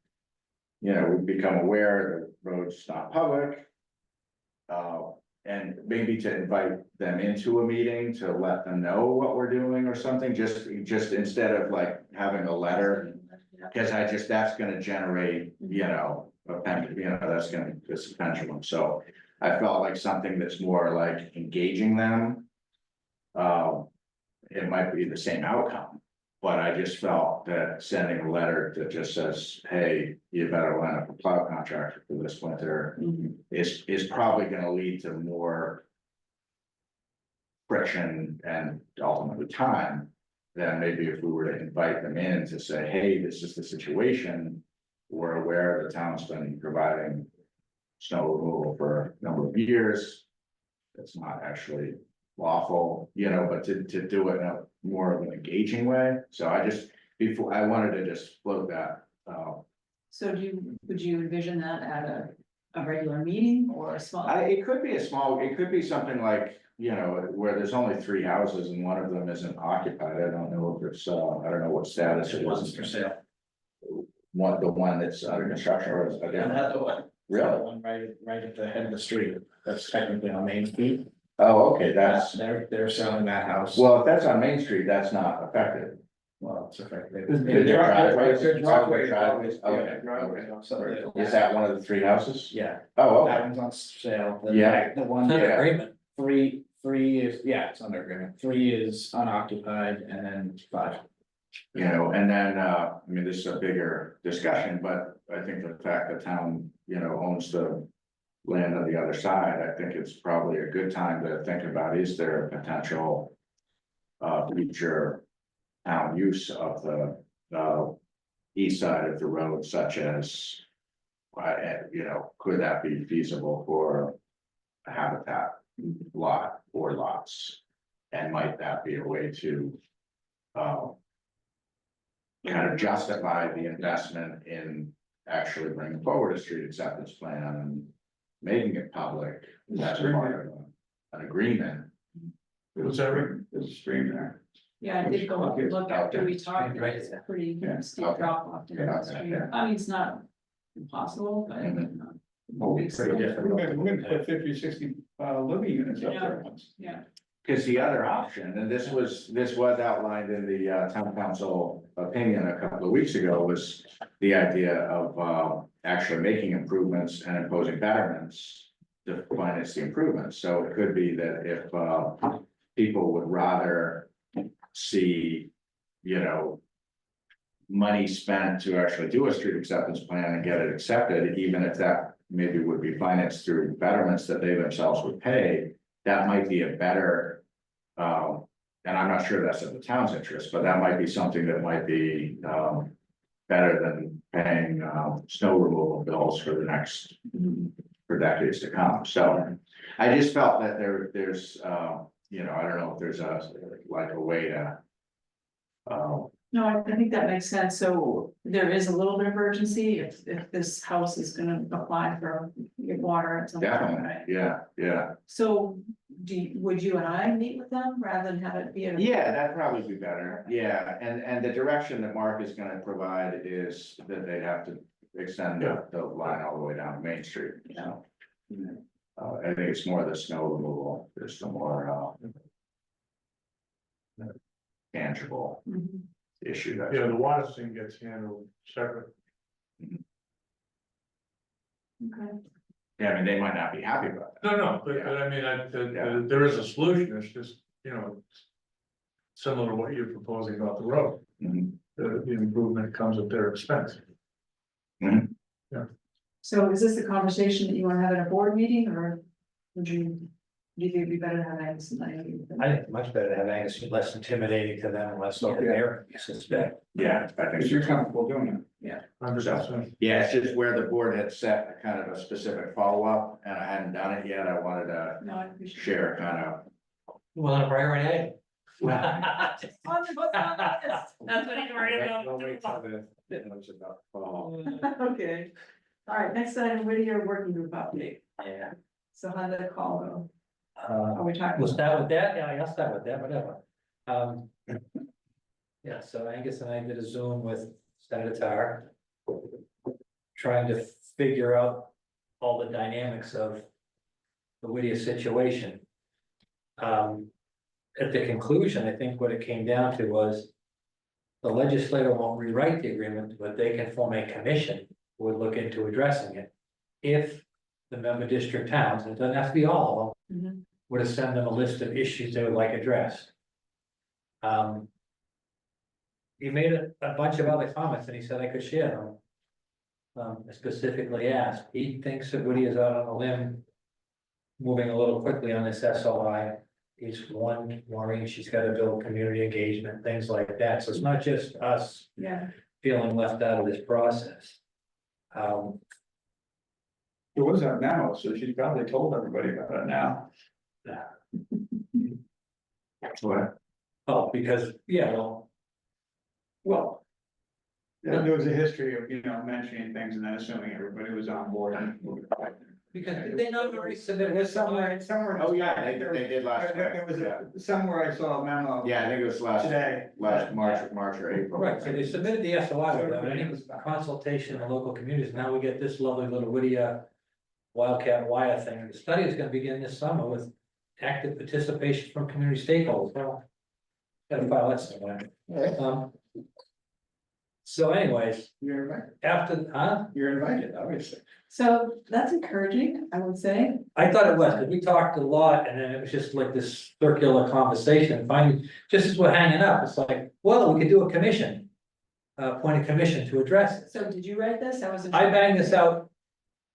we've become aware the road's not public. And maybe to invite them into a meeting to let them know what we're doing or something, just instead of like having a letter. Cause that's gonna generate, that's gonna, this pendulum, so I felt like something that's more like engaging them. It might be the same outcome, but I just felt that sending a letter that just says, hey, you better line up a plow contractor for this winter. Is probably gonna lead to more friction and ultimately time than maybe if we were to invite them in to say, hey, this is the situation. We're aware the town's been providing snow removal for a number of years. It's not actually lawful, but to do it in a more of an engaging way. So I wanted to just float that. So would you envision that at a regular meeting or a small? It could be something like, where there's only 3 houses and one of them isn't occupied. I don't know if it's, I don't know what status it was. For sale. The one that's under construction or is And that's the one. Really? The one right at the head of the street, that's technically on Main Street. Oh, okay, They're selling that house. well, if that's on Main Street, that's not affected. Well, it's effective. Is that one of the 3 houses? Yeah, Oh, that okay. one's on sale. Yeah. The one, Yeah. Agreement. three is, yeah, it's under agreement. 3 is unoccupied and then 5. And then, I mean, this is a bigger discussion, but I think the fact that town, owns the land on the other side, I think it's probably a good time to think about, is there a potential future town use of the east side of the road, such as, could that be feasible for a habitat lot or lots? And might that be a way to kind of justify the investment in actually bringing forward a street acceptance plan and making it public as part of an agreement? There's a stream there. Yeah, I did go up and look after we talked, Right. it's a pretty Yeah, steep okay. drop off. in the Yeah, stream. yeah. I mean, it's not impossible, but. Pretty difficult. We're gonna put 50 or 60 living units up there once. Yeah, Because the other option, and this was outlined in the town council opinion a couple of weeks ago, was the idea of actually making improvements and imposing betterments to finance the improvements. So it could be that if people would rather see, money spent to actually do a street acceptance plan and get it accepted, even if that maybe would be financed through betterments that they themselves would pay, that might be a better, and I'm not sure that's in the town's interest, but that might be something that might be better than paying snow removal bills for the next, for decades to come. So I just felt that there's I don't know if there's a way to No, I think that makes sense. So there is a little bit of urgency if this house is gonna apply for your water at some point, Definitely, right? yeah. So would you and I meet with them rather than have it be a? Yeah, that'd probably be better, yeah, and the direction that Mark is gonna provide is that they'd have to extend the line all the way down Main Street, so. I think it's more the snow removal, there's some more, tangible Mhm. issue that's. Yeah, the water thing gets handled separate. Okay. Yeah, I mean, they might not be happy about that. No, but I mean, there is a solution, it's just, similar to what you're proposing about the road. Mhm. The improvement comes at their expense. So is this a conversation that you wanna have at a board meeting, or do you think it'd be better to have Angus and I meet with them? I think it's much better to have Angus, less intimidating to them, and less overbearing, I suspect. Yeah, I think. If you're comfortable doing it. Yeah. 100%. Yeah, it's just where the board had set a kind of a specific follow-up, and I hadn't done it yet, I wanted to No, I appreciate it. share kind of. Well, on a priority. What's on the list? That's what he's worried about. Okay, all right, next item, Whittier working group update. Yeah. So how did that call go? Are we talking? We'll start with that, yeah, I'll start with that, whatever. Yeah, so Angus and I did a Zoom with Statatar. Trying to figure out all the dynamics of the Whittier situation. At the conclusion, I think what it came down to was the legislator won't rewrite the agreement, but they can form a commission who would look into addressing it. If the member district towns, and it doesn't have to be all of them, Mhm. were to send them a list of issues they would like addressed. He made a bunch of other comments and he said I could share them. Specifically asked, he thinks that Woody is out on a limb. Moving a little quickly on this SOI. He's one, Maureen, she's got to build community engagement, things like that, so it's not just us Yeah, feeling left out of this process. There was a memo, so she's probably told everybody about it now. What? Oh, because, yeah, well, There was a history of, mentioning things and then assuming everybody was on board. because did they not already submit There's somewhere. Oh, yeah, they did last time. There was somewhere I saw a memo. Yeah, I think it was Today. last March or April. right, so they submitted the SOI without any consultation in local communities, now we get this lovely little Whittier Wildcat Wire thing, the study is gonna begin this summer with active participation from community stakeholders, well. Gotta file that somewhere. So anyways, You're invited. after, You're invited, obviously. so that's encouraging, I would say. I thought it was, because we talked a lot, and then it was just like this circular conversation, finally, just as we're hanging up, it's like, well, we could do a commission. Appoint a commission to address it. So did you write this? I was. I banged this out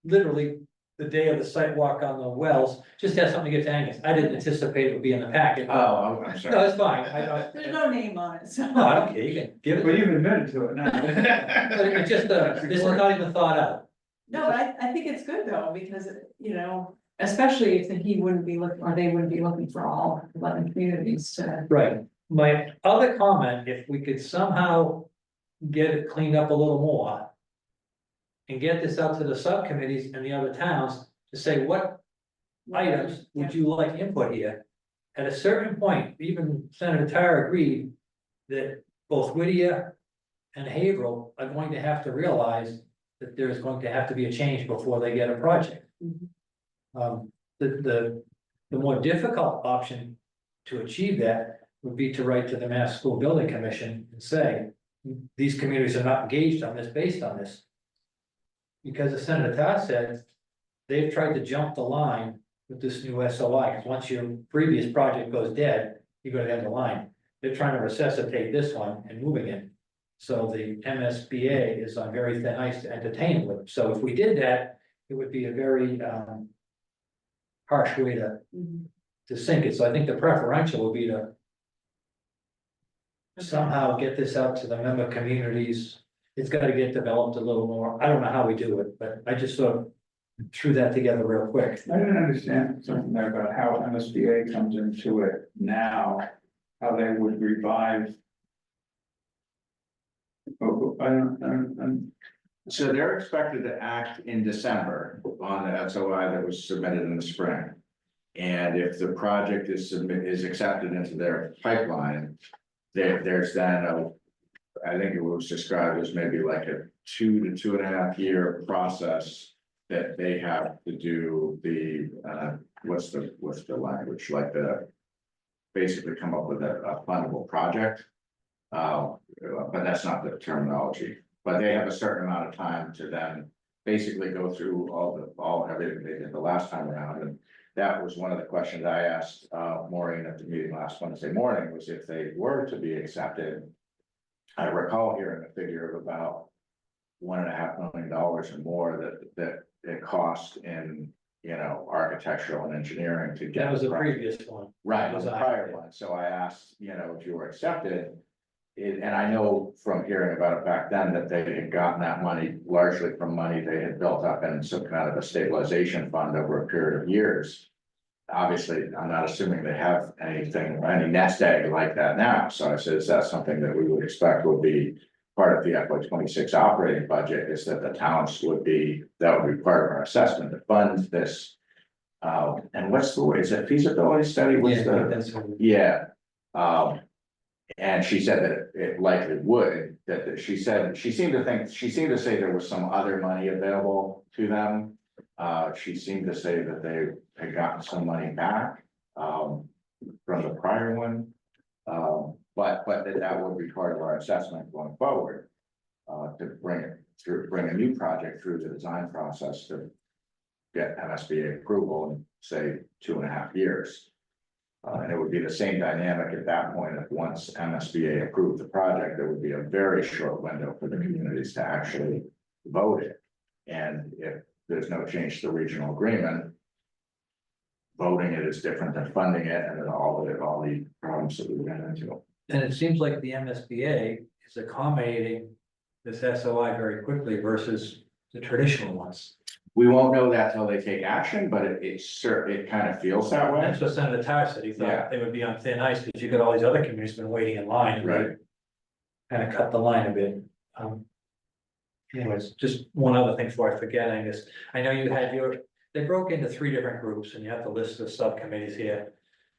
literally the day of the site walk on the wells, just to have something to get to Angus. I didn't anticipate it would be in the packet. Oh, I'm No, sorry. it's fine. I don't. There's no name on it, so. No, I don't care. You can give it. But you've admitted to it now. But it's just, this is not even thought out. No, but I think it's good though, because, especially if he wouldn't be looking, or they wouldn't be looking for all 11 communities to. Right. My other comment, if we could somehow get it cleaned up a little more. And get this out to the subcommittees and the other towns to say, what items would you like input here? At a certain point, even Senator Tyra agreed that both Whittier and Haverhill are going to have to realize that there's going to have to be a change before they get a project. The more difficult option to achieve that would be to write to the Mass School Building Commission and say, these communities are not engaged on this, based on this. Because as Senator Todd said, they've tried to jump the line with this new SOI, because once your previous project goes dead, you go to the end of the line. They're trying to resuscitate this one and moving it. So the MSBA is on very thin ice to entertain with. So if we did that, it would be a very harsh way to sink it. So I think the preferential would be to somehow get this out to the member communities. It's got to get developed a little more. I don't know how we do it, but I just sort of threw that together real quick. I didn't understand something there about how MSBA comes into it now, how they would revive So they're expected to act in December on the SOI that was submitted in the spring. And if the project is accepted into their pipeline, there's then I think it was described as maybe like a 2 to 2.5 year process that they have to do the, what's the language, like basically come up with a fundable project. But that's not the terminology, but they have a certain amount of time to then basically go through everything they did the last time around. And that was one of the questions I asked Maureen at the meeting last Wednesday morning, was if they were to be accepted. I recall hearing a figure of about $1.5 million or more that it cost in, architectural and engineering to get. That was the project. previous one. Right, was the prior one, so I asked, if you were accepted. And I know from hearing about it back then that they had gotten that money largely from money they had built up in some kind of a stabilization fund over a period of years. Obviously, I'm not assuming they have anything, any nest egg like that now, so I said, is that something that we would expect would be part of the FY26 operating budget, is that the towns that would be part of our assessment to fund this. And what's the word, is it feasibility study? Yeah. And she said that it likely would, she seemed to say there was some other money available to them. She seemed to say that they had gotten some money back, from the prior one. But that would be part of our assessment going forward, to bring a new project through the design process to get MSBA approval in, say, 2.5 years. And it would be the same dynamic at that point. If once MSBA approved the project, there would be a very short window for the communities to actually vote it. And if there's no change to the regional agreement, voting it is different than funding it, and then all the problems that we ran into. And it seems like the MSBA is accommodating this SOI very quickly versus the traditional ones. We won't know that till they take action, but it kind of feels that way. That's what Senator Tar said. He Yeah. thought they would be on thin ice because you got all these other communities been waiting in line. And Right. kind of cut the line a bit. Anyways, just one other thing before I forget, Angus. I know you had they broke into 3 different groups and you have the list of subcommittees here.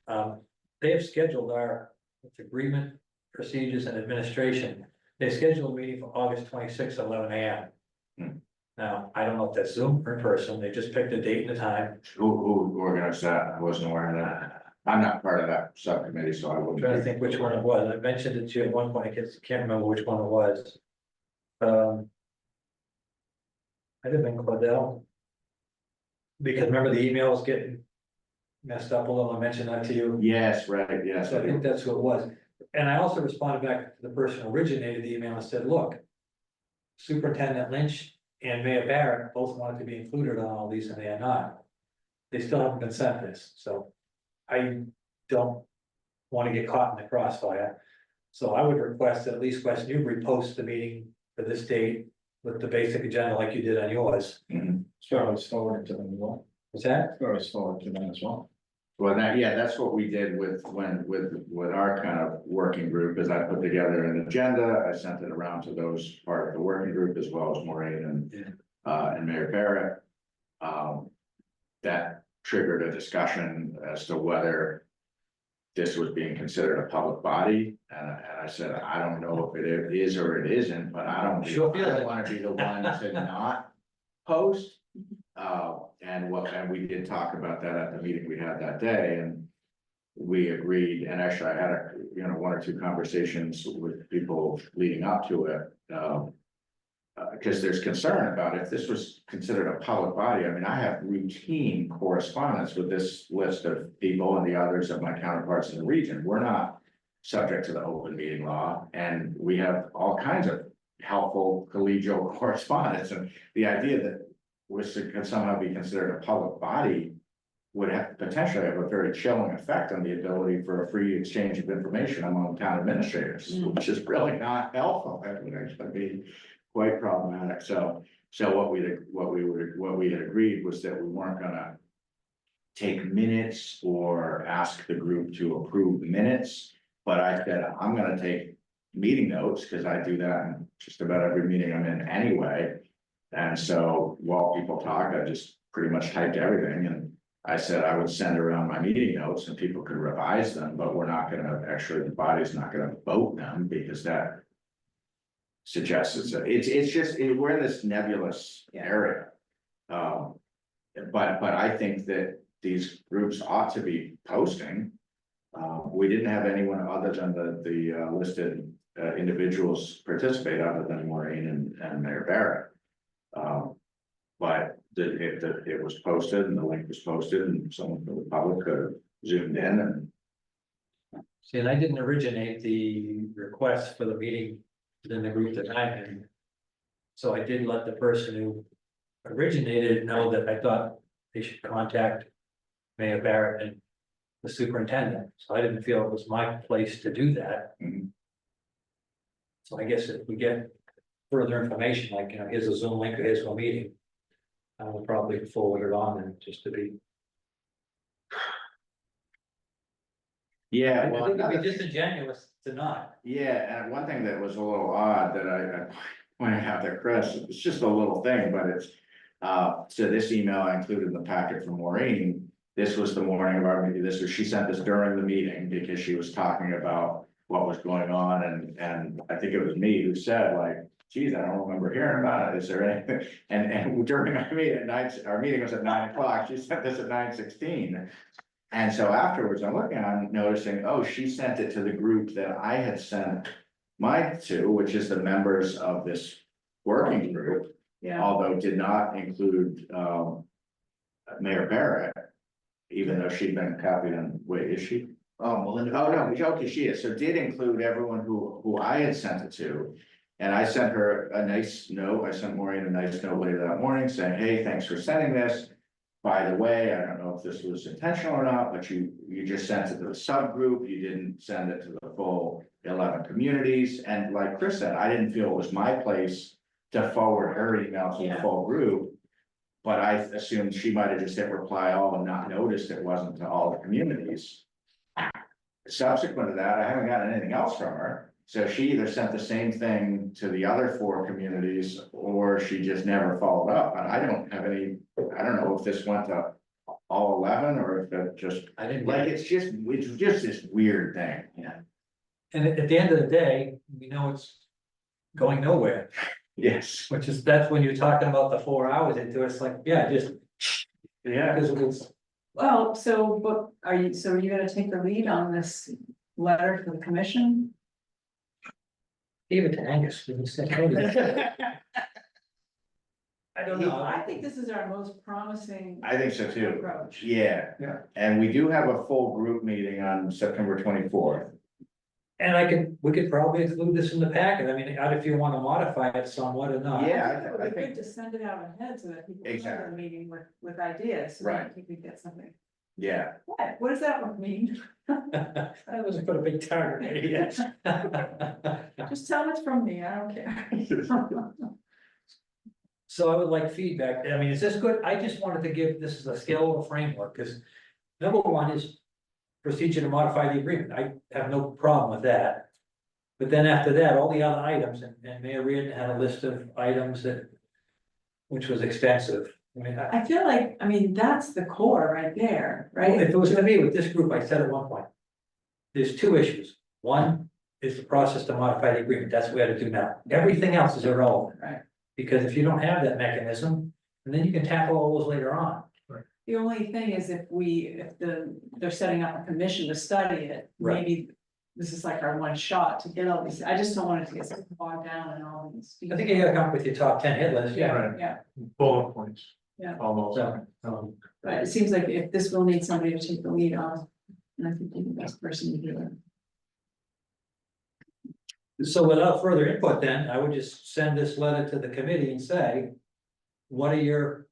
They have scheduled our agreement, procedures and administration. They scheduled a meeting for August 26th, 11 a.m. Now, I don't know if that's Zoom or in person. They just picked a date and a time. Who organized that? I wasn't aware of that. I'm not part of that subcommittee, so I I'm wouldn't. trying to think which one it was. I mentioned it to you at one point. I can't remember which one it was. Might have been Claudel. Because remember the email was getting messed up a little. I mentioned that to you. Yes, right, yes. So I think that's who it was. And I also responded back to the person who originated the email and said, look, Superintendent Lynch and Mayor Barrett both wanted to be included on all these and they are not. They still haven't been sent this, so I don't want to get caught in the crossfire. So I would request that at least West Newbury post the meeting for this date with the basic agenda like you did on yours. So I was forwarded to them as well. What's that? So I was forwarded to them as well. Well, that's what we did with our kind of working group, is I put together an agenda, I sent it around to those part of the working group as well as Maureen and Mayor Barrett. That triggered a discussion as to whether this was being considered a public body, and I said, I don't know if it is or it isn't, but I don't want to be the one to not post. And we did talk about that at the meeting we had that day, and we agreed, and actually I had 1 or 2 conversations with people leading up to it. Because there's concern about if this was considered a public body. I mean, I have routine correspondence with this list of people and the others of my counterparts in the region. We're not subject to the open meeting law, and we have all kinds of helpful collegial correspondence. And the idea that could somehow be considered a public body would potentially have a very chilling effect on the ability for a free exchange of information among town administrators, which is really not helpful. That would actually be quite problematic. So what we had agreed was that we weren't gonna take minutes or ask the group to approve minutes, but I said, I'm gonna take meeting notes, because I do that in just about every meeting I'm in anyway. And so while people talk, I just pretty much typed everything, and I said I would send around my meeting notes and people could revise them, but we're not gonna, actually, the body's not gonna vote them, because that suggests it's just, we're in this nebulous area. But I think that these groups ought to be posting. We didn't have anyone other than the listed individuals participate, other than Maureen and Mayor Barrett. But it was posted, and the link was posted, and someone from the public could have zoomed in and. See, and I didn't originate the request for the meeting within the group that I'm in. So I did let the person who originated it know that I thought they should contact Mayor Barrett and the superintendent. So I didn't feel it was my place to do that. So I guess if we get further information, like, here's a Zoom link or here's a meeting, I will probably forward it on and just to be. Yeah, I well, think it'd be disingenuous to not. yeah, and one thing that was a little odd that I pointed out to Chris, it's just a little thing, but it's. So this email I included in the packet from Maureen, this was the morning of our meeting, she sent this during the meeting because she was talking about what was going on, and I think it was me who said, like, geez, I don't remember hearing about it, is there anything? And during our meeting at night, our meeting was at 9 o'clock, she sent this at 9:16. And so afterwards, I'm noticing, oh, she sent it to the group that I had sent mine to, which is the members of this working group. Yeah. Although did not include Mayor Barrett, even though she'd been copied on, wait, is she? Oh, Melinda. Oh, no, okay, she is, so did include everyone who I had sent it to. And I sent her a nice note, I sent Maureen a nice note later that morning saying, hey, thanks for sending this. By the way, I don't know if this was intentional or not, but you just sent it to the subgroup, you didn't send it to the full 11 communities. And like Chris said, I didn't feel it was my place to forward her email to the full group. But I assumed she might have just hit reply all and not noticed it wasn't to all the communities. Subsequent to that, I haven't gotten anything else from her. So she either sent the same thing to the other 4 communities, or she just never followed up. And I don't have any, I don't know if this went to all 11 or if it just, I didn't like, it's just this weird thing. Yeah. And at the end of the day, we know it's going nowhere, Yes. which is, that's when you're talking about the 4 hours into it, it's like, yeah, just. Yeah. Because it's, Well, so, but are you gonna take the lead on this letter for the commission? give it to Angus. We can send it. I don't know. I think this is our most promising I think so too. approach. Yeah. Yeah. And we do have a full group meeting on September 24th. And we could probably include this in the packet. I mean, if you want to modify it somewhat or not. Yeah, It I would be think, good to send it out ahead so that people come to Exactly. the meeting with ideas. So Right. that we could get something. yeah. What does that one mean? That was put a big target, maybe, yes. Just tell them it's from me, I don't care. So I would like feedback. I mean, is this good? I just wanted to give, this is a scalable framework, because number one is procedure to modify the agreement. I have no problem with that. But then after that, all the other items, and Mayor Reardon had a list of items which was extensive. I mean, I feel like, that's the core right there, if right? it was to me with this group, I said at one point, there's 2 issues. One is the process to modify the agreement. That's what we had to do now. Everything else is irrelevant. Right. Because if you don't have that mechanism, and then you can tackle all those later on. The only thing is if they're setting up a commission to study it, Right. maybe this is like our one shot to get all these, I just don't want it to get so bogged down in all these. I think you gotta come up with your top 10 hit list, yeah. Right. Yeah, Bullet points. Yeah. Almost. So, but it seems like if this will need somebody to take the lead on, and I think you're the best person to do it. So without further input then, I would just send this letter to the committee and say, what are your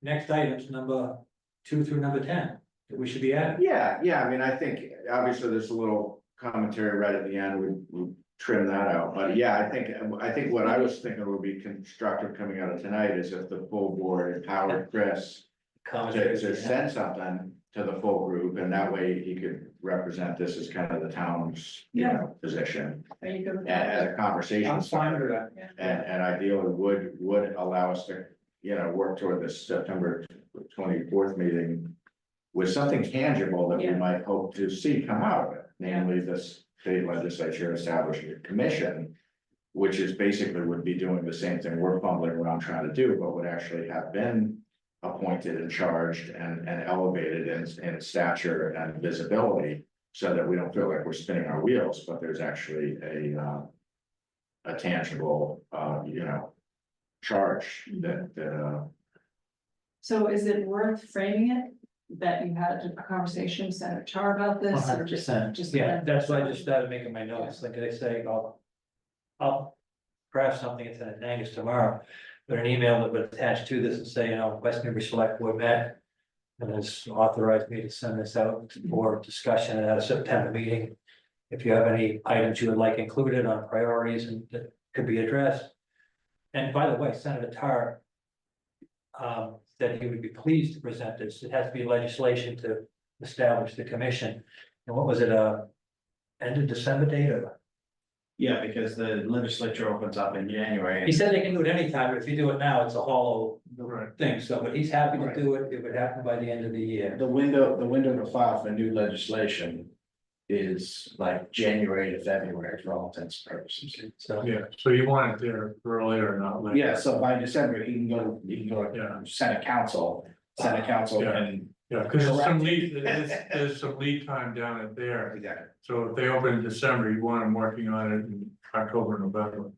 next items, number 2 through number 10, that we should be adding? Yeah, I think obviously there's a little commentary right at the end, we trim that out, but yeah, I think what I was thinking would be constructive coming out of tonight is if the full board empowered Chris to send something to the full group, and that way he could represent this as kind of the town's, you Yeah. know, position. Are you good with And that? as a conversation I'm fine starter, with that. and ideally would allow us to, you know, work toward this September 24th meeting. With something tangible that we Yeah. might hope to see come out of it, Yeah. namely the state legislature establishing a commission. Which is basically would be doing the same thing we're fumbling around trying to do, but would actually have been appointed and charged and elevated in stature and visibility. So that we don't feel like we're spinning our wheels, but there's actually a tangible, you know, charge that. So is it worth framing it, that you had a conversation, with Senator Tar about this, or just? 100%. Yeah, that's why I just started making my notes, like I say, I'll craft something and send it to Angus tomorrow. But an email that would attach to this and say, you know, West Newbury Select Board met. And has authorized me to send this out for discussion at a September meeting. If you have any items you would like included on priorities and that could be addressed. And by the way, Senator Tar said he would be pleased to present this. It has to be legislation to establish the commission. And what was it, end of December date or? Yeah, because the legislature opens up in January. He said they can do it anytime, but if you do it now, it's a hollow Right. thing. So, but he's happy to Right. do it. It would happen by the end of the year. The window to file for new legislation is like January to February for all intents and purposes. So, Yeah, so you want it there earlier, not later. Yeah, so by December, he can go Yeah. to Senate Council Yeah. and. Yeah, because there's some lead time down at there. Exactly. So if they open in December, you want them working on it in October, November.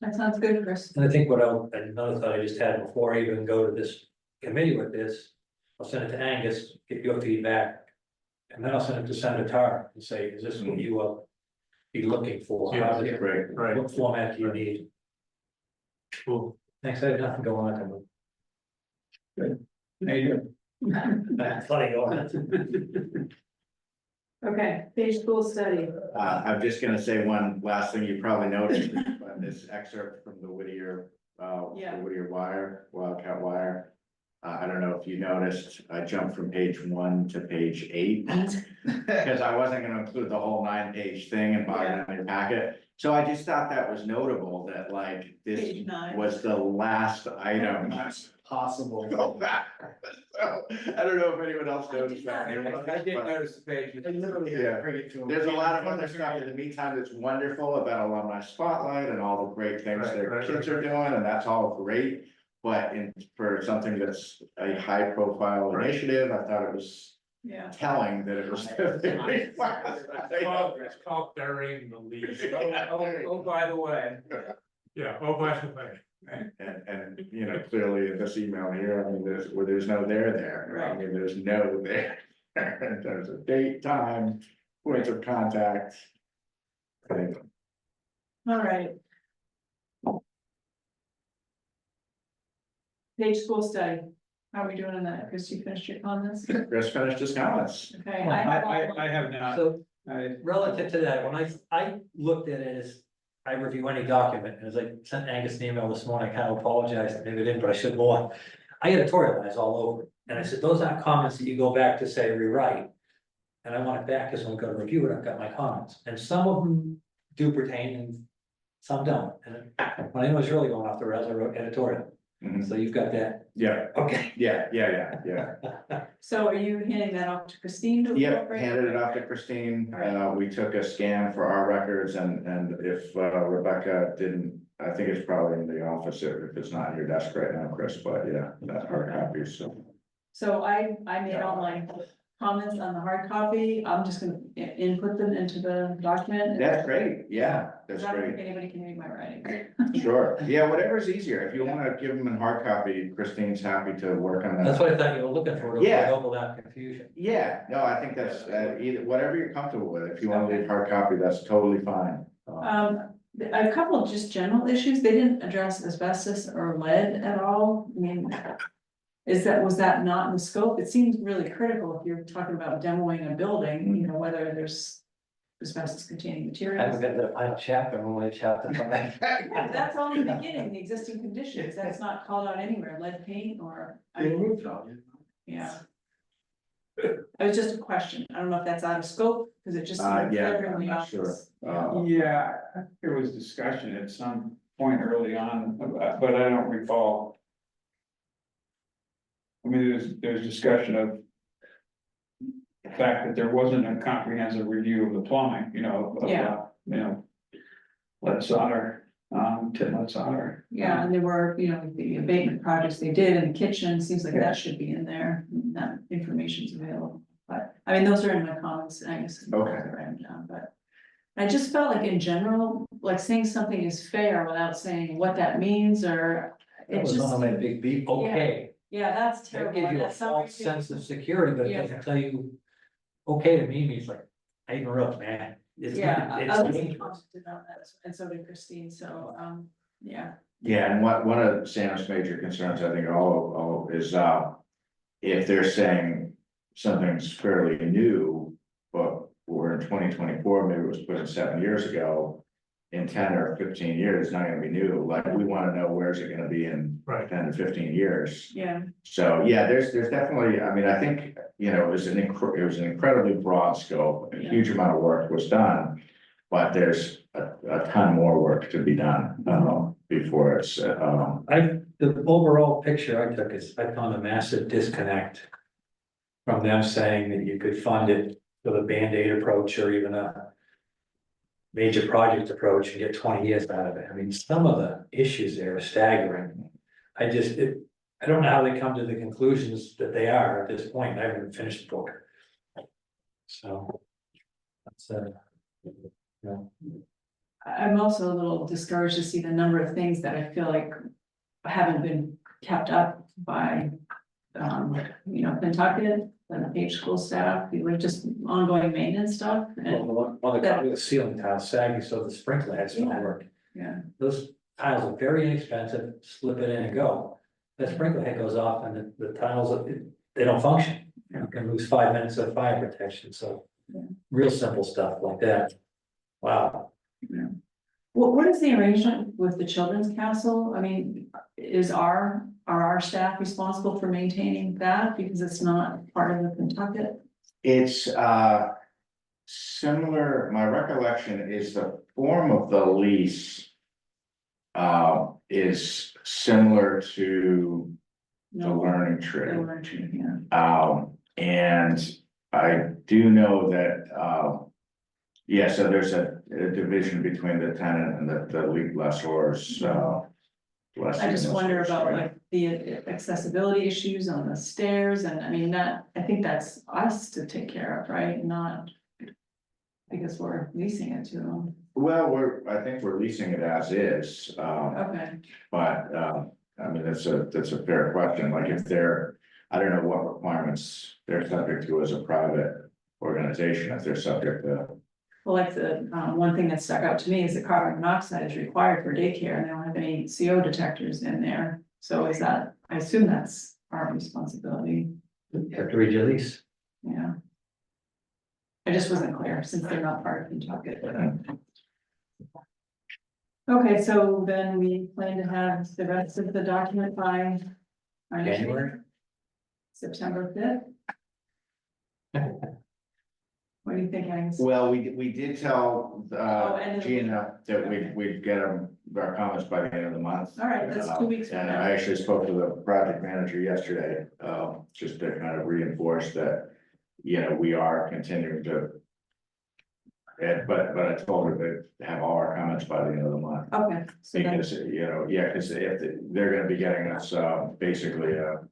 That sounds good, Chris. and I think another thought I just had before I even go to this committee with this, I'll send it to Angus, get your feedback. And then I'll send it to Senator Tar and say, is this what you will be looking for? Yeah, How does it- Great. Right. What format do you need? Cool. Thanks, I have nothing going on. How you doing? That's funny going. Okay, page school study. I'm just gonna say one last thing you probably noticed, but this excerpt from the Whittier, Yeah. the Whittier Wire, Wildcat Wire. I don't know if you noticed, I jumped from page 1 to page 8. Because I wasn't gonna include the whole 9-page thing and buy it in your packet. So I just thought that was notable that like this Page 9. was the last item. Possible. Go back. So, I don't know if anyone else noticed that. I did notice the page. Yeah. There's a lot of other stuff in the meantime that's wonderful about Alumni Spotlight and all the great things Right, their right, kids right. are doing, and that's all great. But for something that's a high profile Right. initiative, I thought it was Yeah. telling that it was. It's called burying the lead. Oh, by the way. Yeah, oh, by the way. And, you know, clearly in this email here, I mean, there's no there. I mean, there's no there. In terms of date, time, points of contact. Anyway. All right. Page school study. How are we doing on that? Chris, you finished your comments? Chris finished his comments. Okay. I I have not. So I- relative to that, when I looked at it as I review any document, and as I sent Angus an email this morning, I kind of apologized, maybe I didn't, but I should more. I editorialize all over, it. And I said, those aren't comments that you go back to say rewrite. And I want it back, because when we go to review it, I've got my comments, and some of them do pertain and some don't. And when I was really going off the rails, I wrote editorial, Mhm. so you've got that, Yeah, okay. yeah. So are you handing that off to Christine to Yep, incorporate? handed it off to Christine. All right. We took a scan for our records and if Rebecca didn't, I think it's probably in the office if it's not in your desk right now, Chris, but yeah, that hard copy, so. So I made all my comments on the hard copy. I'm just gonna input them into the document. That's great, yeah, I that's don't think great. anybody can read my writing. Sure, yeah, whatever's easier. If you wanna give them in hard copy, Christine's happy to work on that. That's what I thought you were looking for, to Yeah. avoid overlap confusion. Yeah, no, I think that's either, whatever you're comfortable with. If you want to leave hard copy, that's totally fine. A couple of just general issues. They didn't address asbestos or lead at all. I mean, was that not in the scope? It seems really critical if you're talking about demoing a building, you know, whether there's asbestos containing I materials. haven't got to the final chapter, I'm only chapter 5. That's only the beginning, the existing conditions. That's not called out anywhere, lead paint or, yeah. It was just a question. I don't know if that's out of scope, because it just. seemed Yeah, clear in I'm the not sure. office. Yeah, there was discussion at some point early on, but I don't recall. I mean, there's discussion of the fact that there wasn't a comprehensive review of the plumbing, lead solder, tin lead solder. Yeah, and there were, the abatement projects they did in the kitchen, seems like that should be in there, and that information's available. But, I mean, those are in my comments, I guess. Okay. Write them down, but. I just felt like in general, like saying something is fair without saying what that means, or. That was one of my big beat, okay. Yeah, that's That terrible. gives you a That's something false sense of security, but it Yeah. doesn't tell you, okay to me means like, I even wrote, man. It's others dangerous. commented on that, and so did Christine, so, yeah. Yeah, and one of Sam's major concerns, I think, all is, if they're saying something's fairly new, but we're in 2024, maybe it was put in 7 years ago. In 10 or 15 years, it's not gonna be new, like, we wanna know where's it gonna be in 10 to 15 years. Yeah. So, yeah, there's definitely, I mean, I think, it was an incredibly broad scope, a huge amount of work was done. But there's a ton more work to be done, before it's, The overall picture I took is, I found a massive disconnect. From them saying that you could fund it with a Band-Aid approach or even a. Major project approach and get 20 years out of it. I mean, some of the issues there are staggering. I don't know how they come to the conclusions that they are at this point. I haven't finished the book. So. That's I'm also a little discouraged to see the number of things that I feel like haven't been kept up by, Pentucket and the page school staff, like just ongoing maintenance stuff. And the ceiling tiles sagging, so the sprinkler heads don't work. yeah, Those tiles are very inexpensive, slip it in and go. The sprinkler head goes off and the tiles, they don't function. You can lose 5 minutes of fire protection, so real simple stuff like that. Wow. yeah. What is the arrangement with the Children's Castle? I mean, are our staff responsible for maintaining that because it's not part of the Pentucket? it's, similar, my recollection is the form of the lease. Is similar to the Learning Tree. The Learning Tree, yeah. And I do know that, so there's a division between the tenant and the lead lessors, I just wonder about like the accessibility issues on the stairs, and I mean, I think that's us to take care of, right? Not because we're leasing it to them. Well, I think we're leasing it as is, Okay, but, I mean, that's a fair question, like if I don't know what requirements they're subject to as a private organization, if they're subject to. well, like the, one thing that stuck out to me is that carbon monoxide is required for daycare, and they don't have any CO detectors in there. So is that, I assume that's our responsibility, You have to read your lease. yeah. I just wasn't clear, since they're not part of Pentucket. Okay, so then we plan to have the rest of the document by. our next meeting, January? September 5th. What do you think, Angus? Well, we did tell, and then- Gina that we'd get our comments by the end of the month. All right, that's 2 weeks from And now. I actually spoke to the project manager yesterday, just to kind of reinforce that, we are continuing to. But I told her to have all our comments by the end of the month. Okay, so then, Because, because if they're gonna be getting us, basically a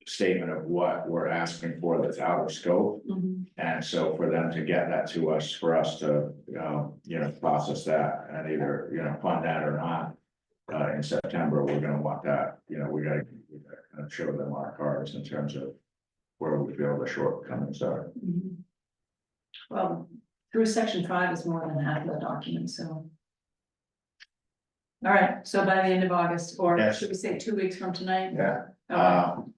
statement of what we're asking for that's out of scope. mhm, And so for them to get that to us, for us to, process that and either, fund that or not. In September, we're gonna want that, we gotta kind of show them our cards in terms of where we feel the shortcomings are. mhm. Well, through section 5 is more than half of the document, so. All right, so by the end of August, or Yes. should we say 2 weeks from tonight? Yeah. Okay,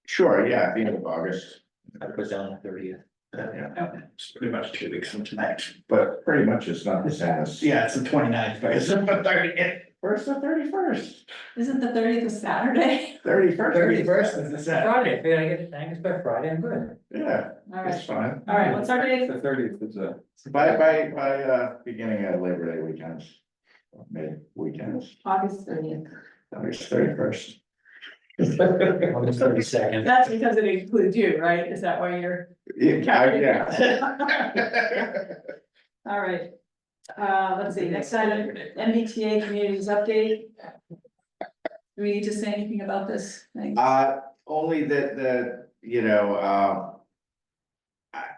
Sure, yeah, at the end of August. I put down the 30th. Yeah, okay, It's pretty much 2 weeks from tonight. but pretty much it's not the same as. Yeah, it's the 29th, but it's the 30th. Where's the 31st? Isn't the 30th a Saturday? 31st. is the Friday, if I get it, I expect Friday, I'm good. Yeah, All that's right, fine. all right, what's our date? The 30th is a. By beginning of Labor Day weekends, mid weekends, August 30th. August 31st. August 32nd. That's because it includes you, right? Is that why you're? Yeah. All right. Let's see, next item, MBTA communities update. Do we need to say anything about this thing? Only that, you know,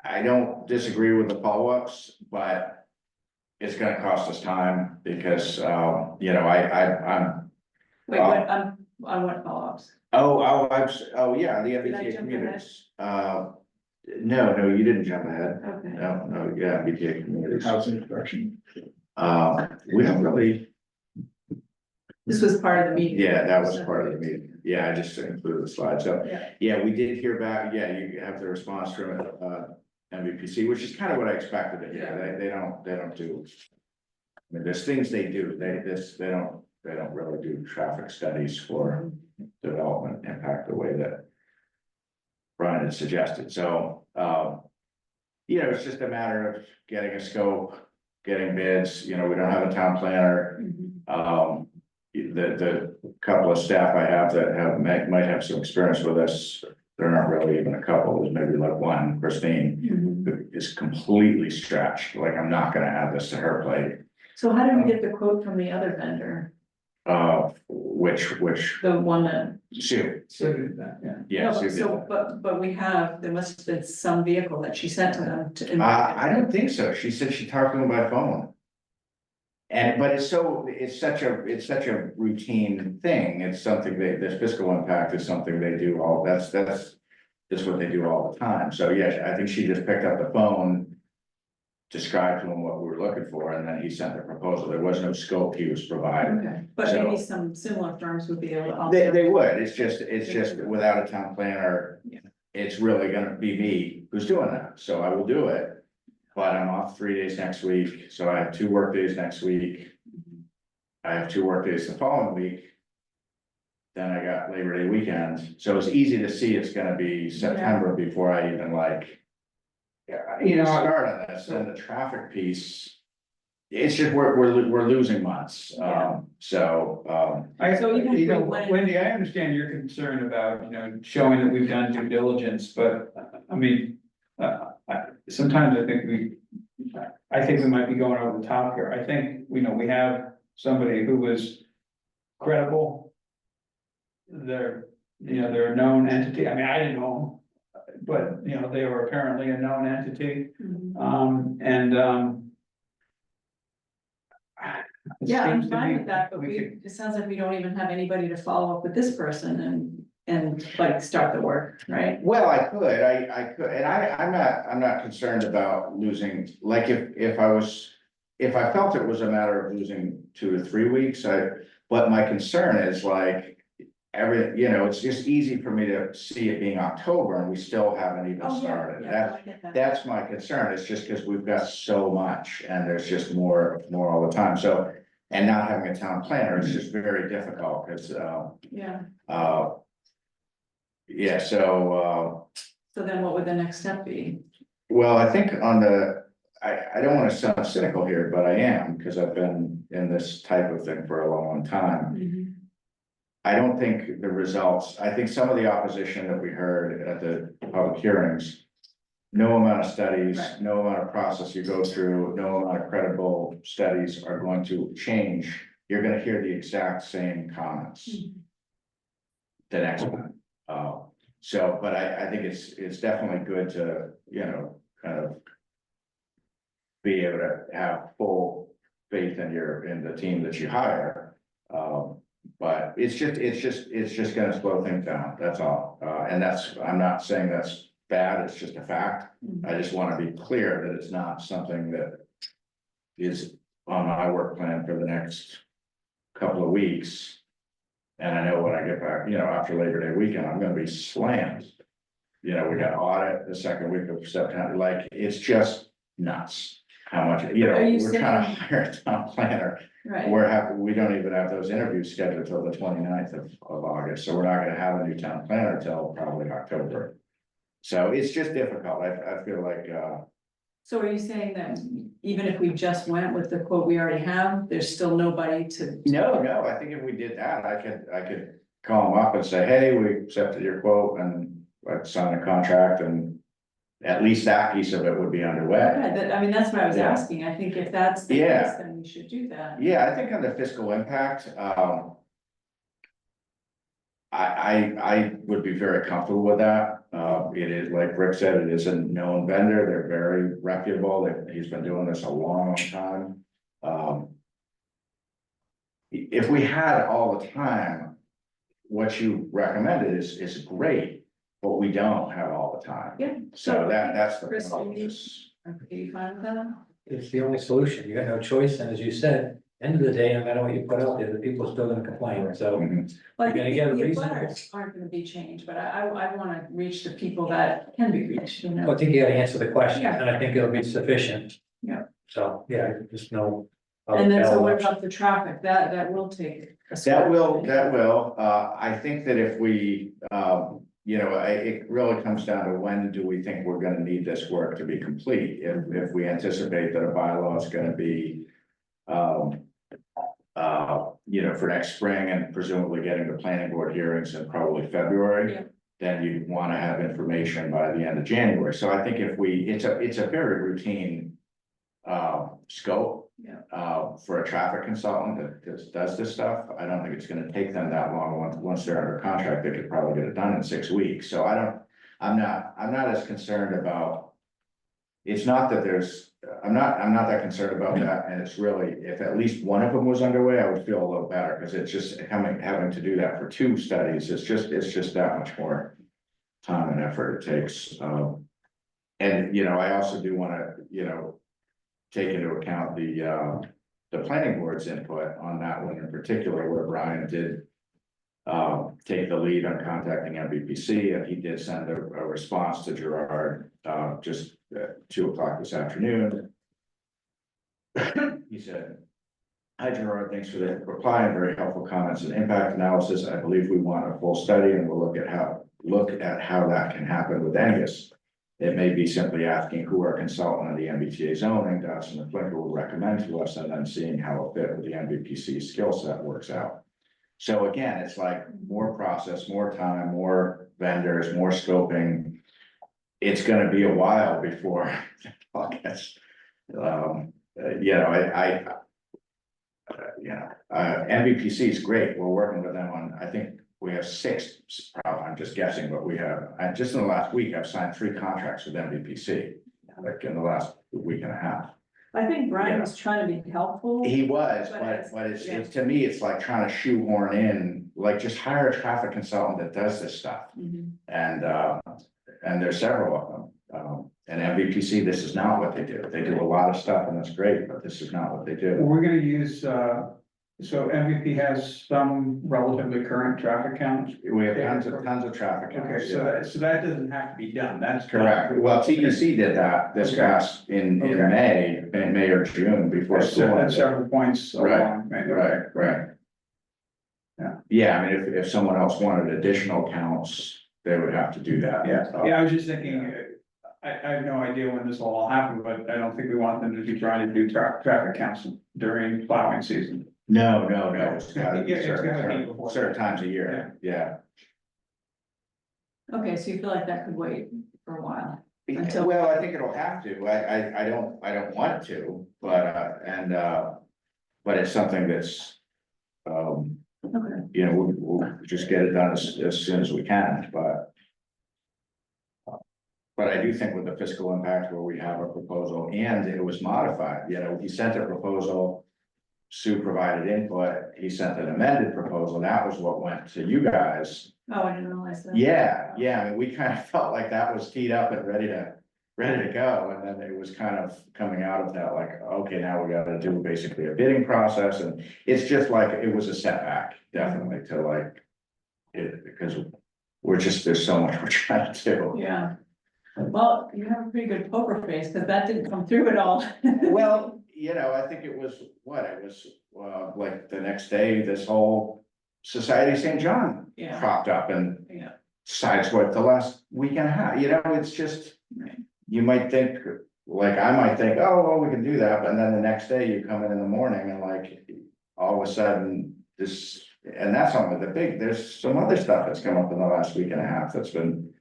I don't disagree with the follow-ups, but it's gonna cost us time because, you know, I'm. Wait, what, on what follow-ups? Yeah, the Did I MBTA jump ahead? communities. No, you didn't jump ahead. Okay. No, yeah, MBTA communities. Housing production. We don't really, This was part of the meeting. yeah, that was part of the meeting. Yeah, I just included the slide. So, Yeah. yeah, we did hear back. Yeah, you have the response from MVPC, which is kind of what I expected to hear. They don't do. I mean, there's things they do. They don't really do traffic studies for development impact the way that Brian had suggested. So, you know, it's just a matter of getting a scope, getting bids. You know, we don't have a town planner. The couple of staff I have that might have some experience with this, there aren't really even a couple, there's maybe like one, Christine, who is completely stretched, like I'm not gonna add this to her plate. So how did we get the quote from the other vendor? Which, The one that. Sue, yeah, No, Sue did so, that. but there must have been some vehicle that she sent to them to. I don't think so, she said she talked to him by phone. But it's such a routine thing, it's something this fiscal impact is something they do that's just what they do all the time, so yeah, I think she just picked up the phone. Described to him what we were looking for, and then he sent the proposal, there was no scope he was providing. Okay, but So- maybe some similar firms would be able to. also- They would, it's just without a town planner, Yeah. it's really gonna be me who's doing that, so I will do it. But I'm off 3 days next week, so I have 2 work days next week. I have 2 work days the following week. Then I got Labor Day weekend, so it's easy to see it's gonna be September before I even like. Yeah, you know, start on this, and the traffic piece. It's just, we're losing months, so, So even if You know, we went- Wendy, I understand your concern about, you know, showing that we've done due diligence, but I mean, sometimes I think we might be going over the top here. I think, you know, we have somebody who was credible. They're a known entity. I mean, I didn't know them. But, you know, they were apparently a known entity, Yeah, I'm seems to fine me with that, but it sounds like we don't even have anybody to follow up with this person and like start the work, right? well, I could, and I'm not concerned about losing, like, if I felt it was a matter of losing 2 to 3 weeks, but my concern is like. You know, it's just easy for me to see it being October and we still haven't even started. That's my concern, it's just because we've got so much and there's just more all the time, so. And not having a town planner is just very difficult, because, Yeah, yeah, so, so then what would the next step be? well, I think I don't want to sound cynical here, but I am, because I've been in this type of thing for a long time. I don't think the results, I think some of the opposition that we heard at the public hearings. No amount of studies, Right. no amount of process you go through, no amount of credible studies are going to change. You're gonna hear the exact same comments. The next one, so, but I think it's definitely good to, you know, kind of. Be able to have full faith in the team that you hire. But it's just gonna slow things down, that's all, and I'm not saying that's bad, it's just a fact. I just wanna be clear that it's not something that is on my work plan for the next couple of weeks. And I know when I get back, you know, after Labor Day weekend, I'm gonna be slammed. You know, we got audit the second week of September, like, it's just nuts. how much, you know, Are you we're trying to saying- hire a town planner. Right. We don't even have those interviews scheduled till the 29th of August, so we're not gonna have a new town planner till probably October. So it's just difficult, I feel like, So are you saying that even if we just went with the quote we already have, there's still nobody to? no, I think if we did that, I could call them up and say, hey, we accepted your quote and let's sign a contract and. At least that piece of it would be underway. Okay, I mean, that's what I was Yeah. asking. I think if that's the Yeah. case, then we should do that. Yeah, I think on the fiscal impact, I would be very comfortable with that. It is, like Rick said, it is a known vendor. They're very reputable. He's been doing this a long time. If we had all the time, what you recommended is great, but we don't have all the time. Yeah. So that's the Chris, problem. are you fine with that? It's the only solution. You got no choice. And as you said, end of the day, no matter what you put out there, the people are still gonna complain. So Mhm. Well, I You're gonna think get a the reasonable- abutters aren't gonna be changed, but I wanna reach the people that can be reached, you I know? think you gotta answer the question, Yeah. and I think it'll be sufficient. Yeah. So, yeah, just know. And then, so what about the traffic? That will take. a That will, sweat. I think that if we, you know, it really comes down to when do we think we're gonna need this work to be complete? If we anticipate that a bylaw is gonna be, you know, for next spring and presumably getting the planning board hearings in probably February. Yeah. Then you'd wanna have information by the end of January. So I think if we, it's a very routine scope. Yeah. For a traffic consultant that does this stuff, I don't think it's gonna take them that long. Once they're under contract, they could probably get it done in 6 weeks. So I'm not as concerned about. It's not that I'm not that concerned about that, and it's really, if at least one of them was underway, I would feel a little better, because it's just having to do that for 2 studies, it's just that much more time and effort it takes. And, you know, I also do wanna, you know, take into account the planning board's input on that one in particular, where Brian did take the lead on contacting MVPC, and he did send a response to Gerard, just at 2:00 this afternoon. He said, hi Gerard, thanks for the reply and very helpful comments and impact analysis. I believe we want a full study, and we'll look at how that can happen with Angus. It may be simply asking who our consultant on the MBTA zoning, Dodson and Flinker, will recommend to us, and then seeing how a fit with the MVPC skill set works out. So again, it's like more process, more time, more vendors, more scoping. It's gonna be a while before, I guess, you know, MVPC is great. We're working with them on, I think we have 6, I'm just guessing, but we have, just in the last week, I've signed 3 contracts with MVPC, like in the last week and a half. I think Brian was trying to be helpful. He was, But but yeah. it's, to me, it's like trying to shoehorn in, like, just hire a traffic consultant that does this stuff. Mhm. And there's several of them. And MVPC, this is not what they do. They do a lot of stuff, and that's great, but this is not what they do. We're gonna use, so MVP has some relatively current traffic counts. We have tons of traffic. Okay, counts, so yeah. that doesn't have to be done, that's. Correct. Well, TEC did that this Okay. past in Okay. May or June before So school. that's several points Right, along. maybe. Right. Yeah. Yeah, I mean, if someone else wanted additional counts, they would have to do that. Yeah, I was just thinking, I have no idea when this will all happen, but I don't think we want them to be trying to do traffic counts during plowing season. No, it's gotta be Yeah, it's gotta be before certain that. times a year, yeah. Okay, so you feel like that could wait for a while? Until- Well, I think it'll have to, I don't want it to, but it's something that's, Okay. you know, we'll just get it done as soon as we can, but. But I do think with the fiscal impact where we have a proposal and it was modified, you know, he sent a proposal. Sue provided input, he sent an amended proposal, that was what went to you guys. Oh, I didn't realize that. Yeah, I mean, we kind of felt like that was teed up and ready to go, and then it was kind of coming out of that, like, okay, now we gotta do basically a bidding process, and it's just like, it was a setback, definitely, to like. It, because there's so much we're trying to do. Yeah. Well, you have a pretty good poker face, because that didn't come through at all. Well, you know, I think it was, like the next day, this whole Society of St. John Yeah. cropped up and Yeah. sideswiped the last week and a half, you know, it's just, Right. you might think, like, I might think, oh, well, we can do that, but then the next day you come in the morning and like, all of a sudden, this, and that's only the big, there's some other stuff that's come up in the last week and a half that's been,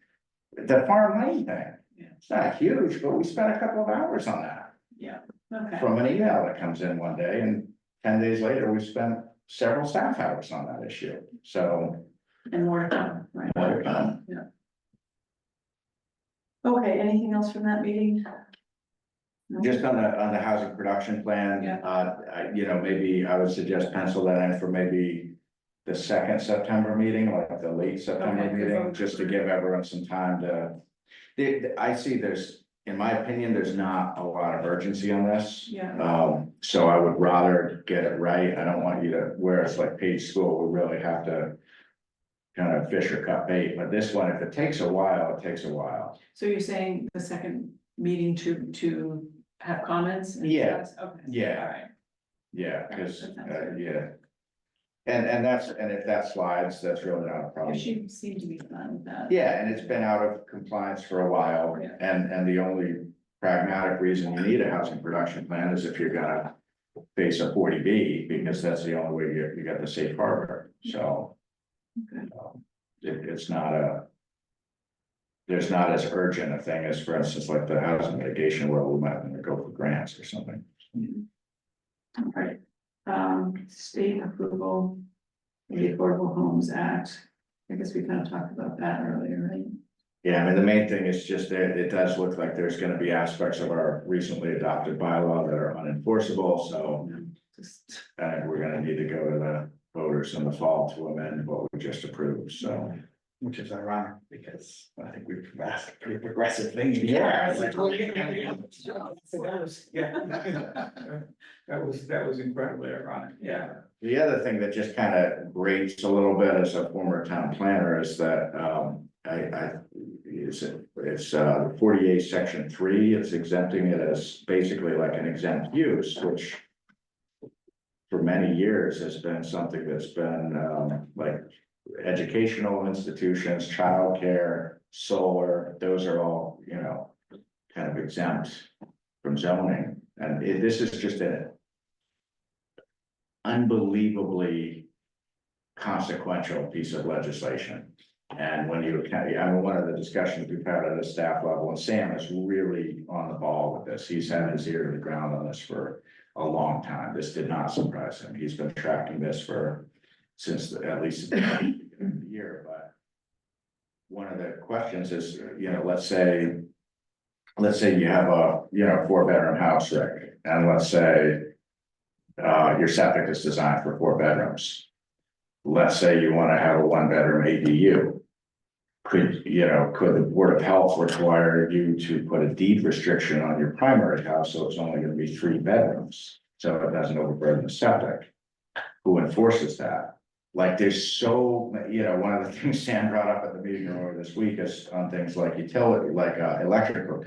the farm lane thing. Yeah. It's not huge, but we spent a couple of hours on that. Yeah, okay. From an email that comes in one day, and 10 days later, we spent several staff hours on that issue, so. And more to come, right? More to come. Yeah. Okay, anything else from that meeting? No? Just on the housing production plan, Yeah. you know, maybe I would suggest pencil that in for maybe the second September meeting, like the late September Okay, meeting, just to give everyone some time to. I see in my opinion, there's not a lot of urgency on this. Yeah. So I would rather get it right. I don't want you to, where it's like paid school, we really have to kind of fish or cut bait, but this one, if it takes a while, it takes a while. So you're saying the second meeting to have comments? and Yeah. discuss? Okay. Yeah. All right. Yeah, because, That sounds good. yeah. And if that slides, that's really not a Yeah, problem. she seemed to be fine with that. Yeah, and it's been out of compliance for a while, Yeah. and the only pragmatic reason you need a housing production plan is if you're gonna face a 40B, because that's the only way you get the safe harbor, so. Okay. It's not there's not as urgent a thing as, for instance, like the housing mitigation where we might want to go for grants or something. All right, state approval, of the Affordable Homes Act. I guess we kind of talked about that earlier, right? Yeah, I mean, the main thing is just that it does look like there's gonna be aspects of our recently adopted bylaw that are unenforceable, so. Just, We're gonna need to go to the voters in the fall to amend what we just approved, so. Which is ironic, because I think we've asked a pretty progressive thing. Yeah. That was incredibly ironic, yeah. The other thing that just kind of grates a little bit as a former town planner is that, it's 48 section 3, it's exempting it as basically like an exempt use, which. For many years has been something that's been, like educational institutions, childcare, solar, those are all, you know, kind of exempt from zoning, and this is just an unbelievably consequential piece of legislation. And when you, I mean, one of the discussions we've had at a staff level, and Sam is really on the ball with this, he's had his ear to the ground on this for a long time. This did not surprise him. He's been tracking this since at least the year, but. One of the questions is, you know, let's say you have a, you know, 4-bedroom house, Rick, and let's say. Your septic is designed for 4 bedrooms. Let's say you want to have a 1-bedroom ADU. Could the Board of Health require you to put a deed restriction on your primary house, so it's only gonna be 3 bedrooms? So it doesn't overburden the septic. Who enforces that? Like, there's so, you know, one of the things Sam brought up at the meeting earlier this week is on things like utility, like electrical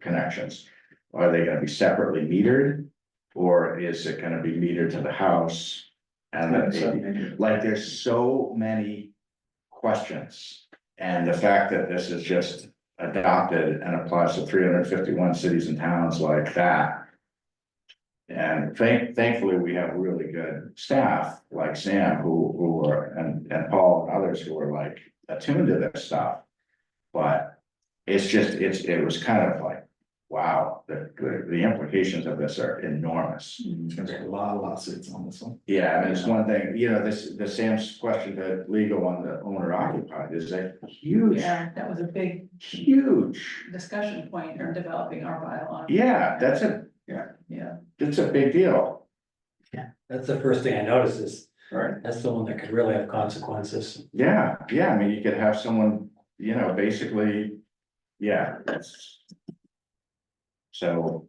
connections. Are they gonna be separately metered? Or is it gonna be metered to the house? And then, like, there's so many questions. And the fact that this is just adopted and applies to 351 cities and towns like that. And thankfully, we have really good staff like Sam who are, and Paul and others who are like attuned to this stuff. But it's just, it was kind of like, wow, the implications of this are enormous. It's gonna be a lot of lawsuits on this one. Yeah, I mean, it's one thing, you know, the Sam's question to legal on the owner occupied is a huge, yeah, that was a big huge. discussion point in developing our bylaw. Yeah, that's a big deal. That's the first thing I noticed is, that's the one that could really have consequences. Yeah, I mean, you could have someone, you know, basically, yeah, that's. So.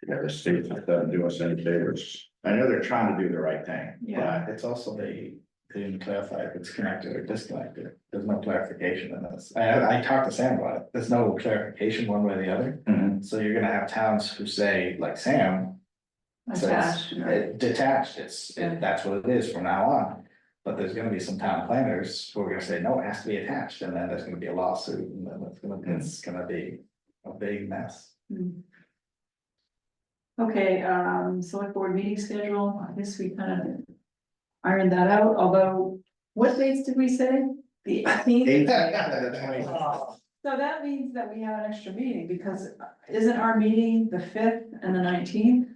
Yeah, the state doesn't do us any favors. I know they're trying to do the right thing. Yeah. But it's also the they didn't clarify if it's connected or disconnected. There's no clarification in this. I talked to Sam about it. There's no clarification one way or the other. Mhm. So you're gonna have towns who say, like Sam. says, Attached, right. Detached, Yeah. that's what it is from now on. But there's gonna be some town planners who are gonna say, no, it has to be attached, and then there's gonna be a lawsuit, and then it's gonna be a big mess. Okay, select board meeting schedule, I guess we kind of ironed that out, although, what dates did we say? The 18th? So that means that we have an extra meeting, because isn't our meeting the 5th and the 19th?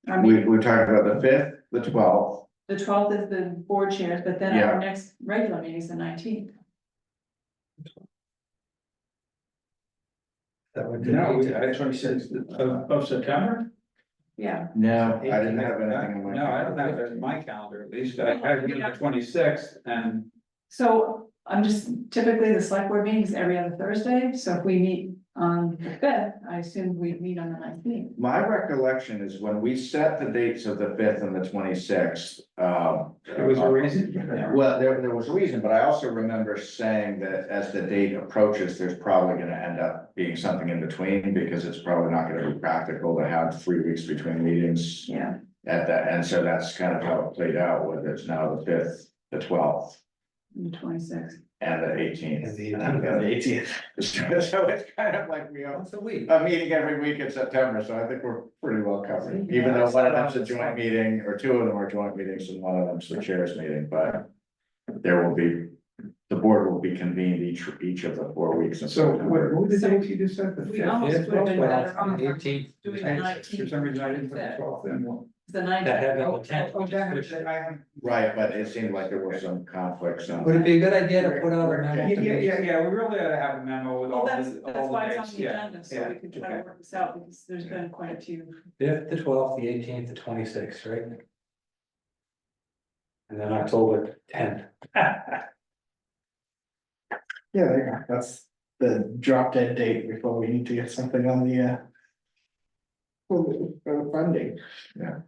Our We, meeting, we talked about the 5th, the 12th. the 12th is the board chairs, but then Yeah. our next regular meeting is the 19th. That would be No, the 26th of September? Yeah, No, I didn't have anything in my. No, I don't have it in my calendar, at least I have it on the 26th, and so I'm just, typically the select board meeting is every other Thursday, so if we meet on the 5th, I assume we'd meet on the 19th. My recollection is when we set the dates of the 5th and the 26th. there was a reason. Well, there was a reason, but I also remember saying that as the date approaches, there's probably gonna end up being something in between, because it's probably not gonna be practical to have 3 weeks between meetings. Yeah. At that, and so that's kind of how it played out, with it's now the 5th, the 12th, The 26th. and the 18th. And the And The 18th. So it's kind of like we have Once a week. a meeting every week in September, so I think we're pretty well covered, even though one of them's a joint meeting, or two of them are joint meetings, and one of them's the chair's meeting, but. There will be, the board will be convened each of the 4 weeks. in So September. what were the dates you just said? The We 5th, almost the would have been 12th, better off the 18th. doing the For 19th. some reason, I didn't put the 12th in one. The 19th. That had been the 10th. Right, but it seemed like there were some conflicts on. Would it be a good idea to put out a memo? Yeah, we really ought to have a memo with Well, all that's, the, that's all why the it's on dates, the yeah. agenda, so we can try to work this out, because there's been quite a few. 5th, the 12th, the 18th, the 26th, right? And then October 10th. Yeah, there you go. That's the drop dead date before we need to get something on the. For the funding. Yeah,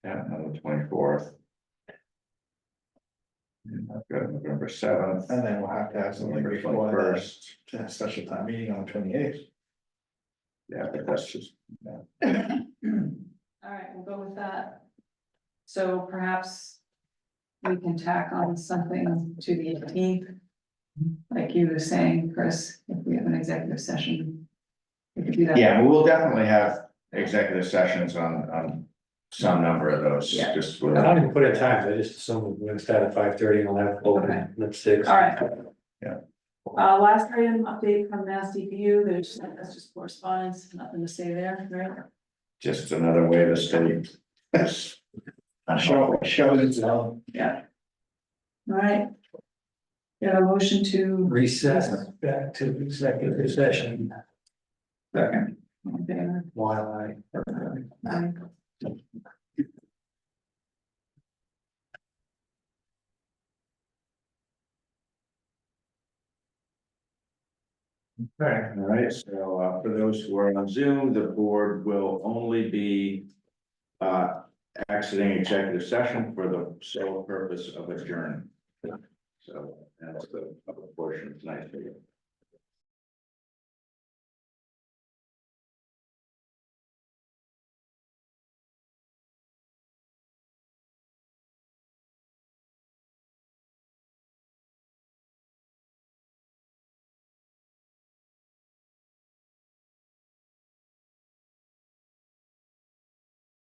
on the 24th. And I've got November 7th. And then we'll have to have something November before that, 21st. to have special time meeting on the 28th. Yeah, but that's just, All right, we'll go with that. So perhaps we can tack on something to the 18th. Like you were saying, Chris, if we have an executive session. We could do that. yeah, we will definitely have executive sessions on some number of those, Yeah. just. I don't even put in times, I just assume we're gonna start at 5:30 and we'll have open at 6. All right. Yeah. Last item, update from Mass DPU, that's just correspondence, nothing to say there, right? Just another way to state. Show it down. Yeah. All right. Got a motion to. Recess back to executive session Second. All in favor? while I. Aye. Okay, all right, so for those who are on Zoom, the board will only be exiting executive session for the sole purpose of adjournment. So that's the public portion of tonight's meeting.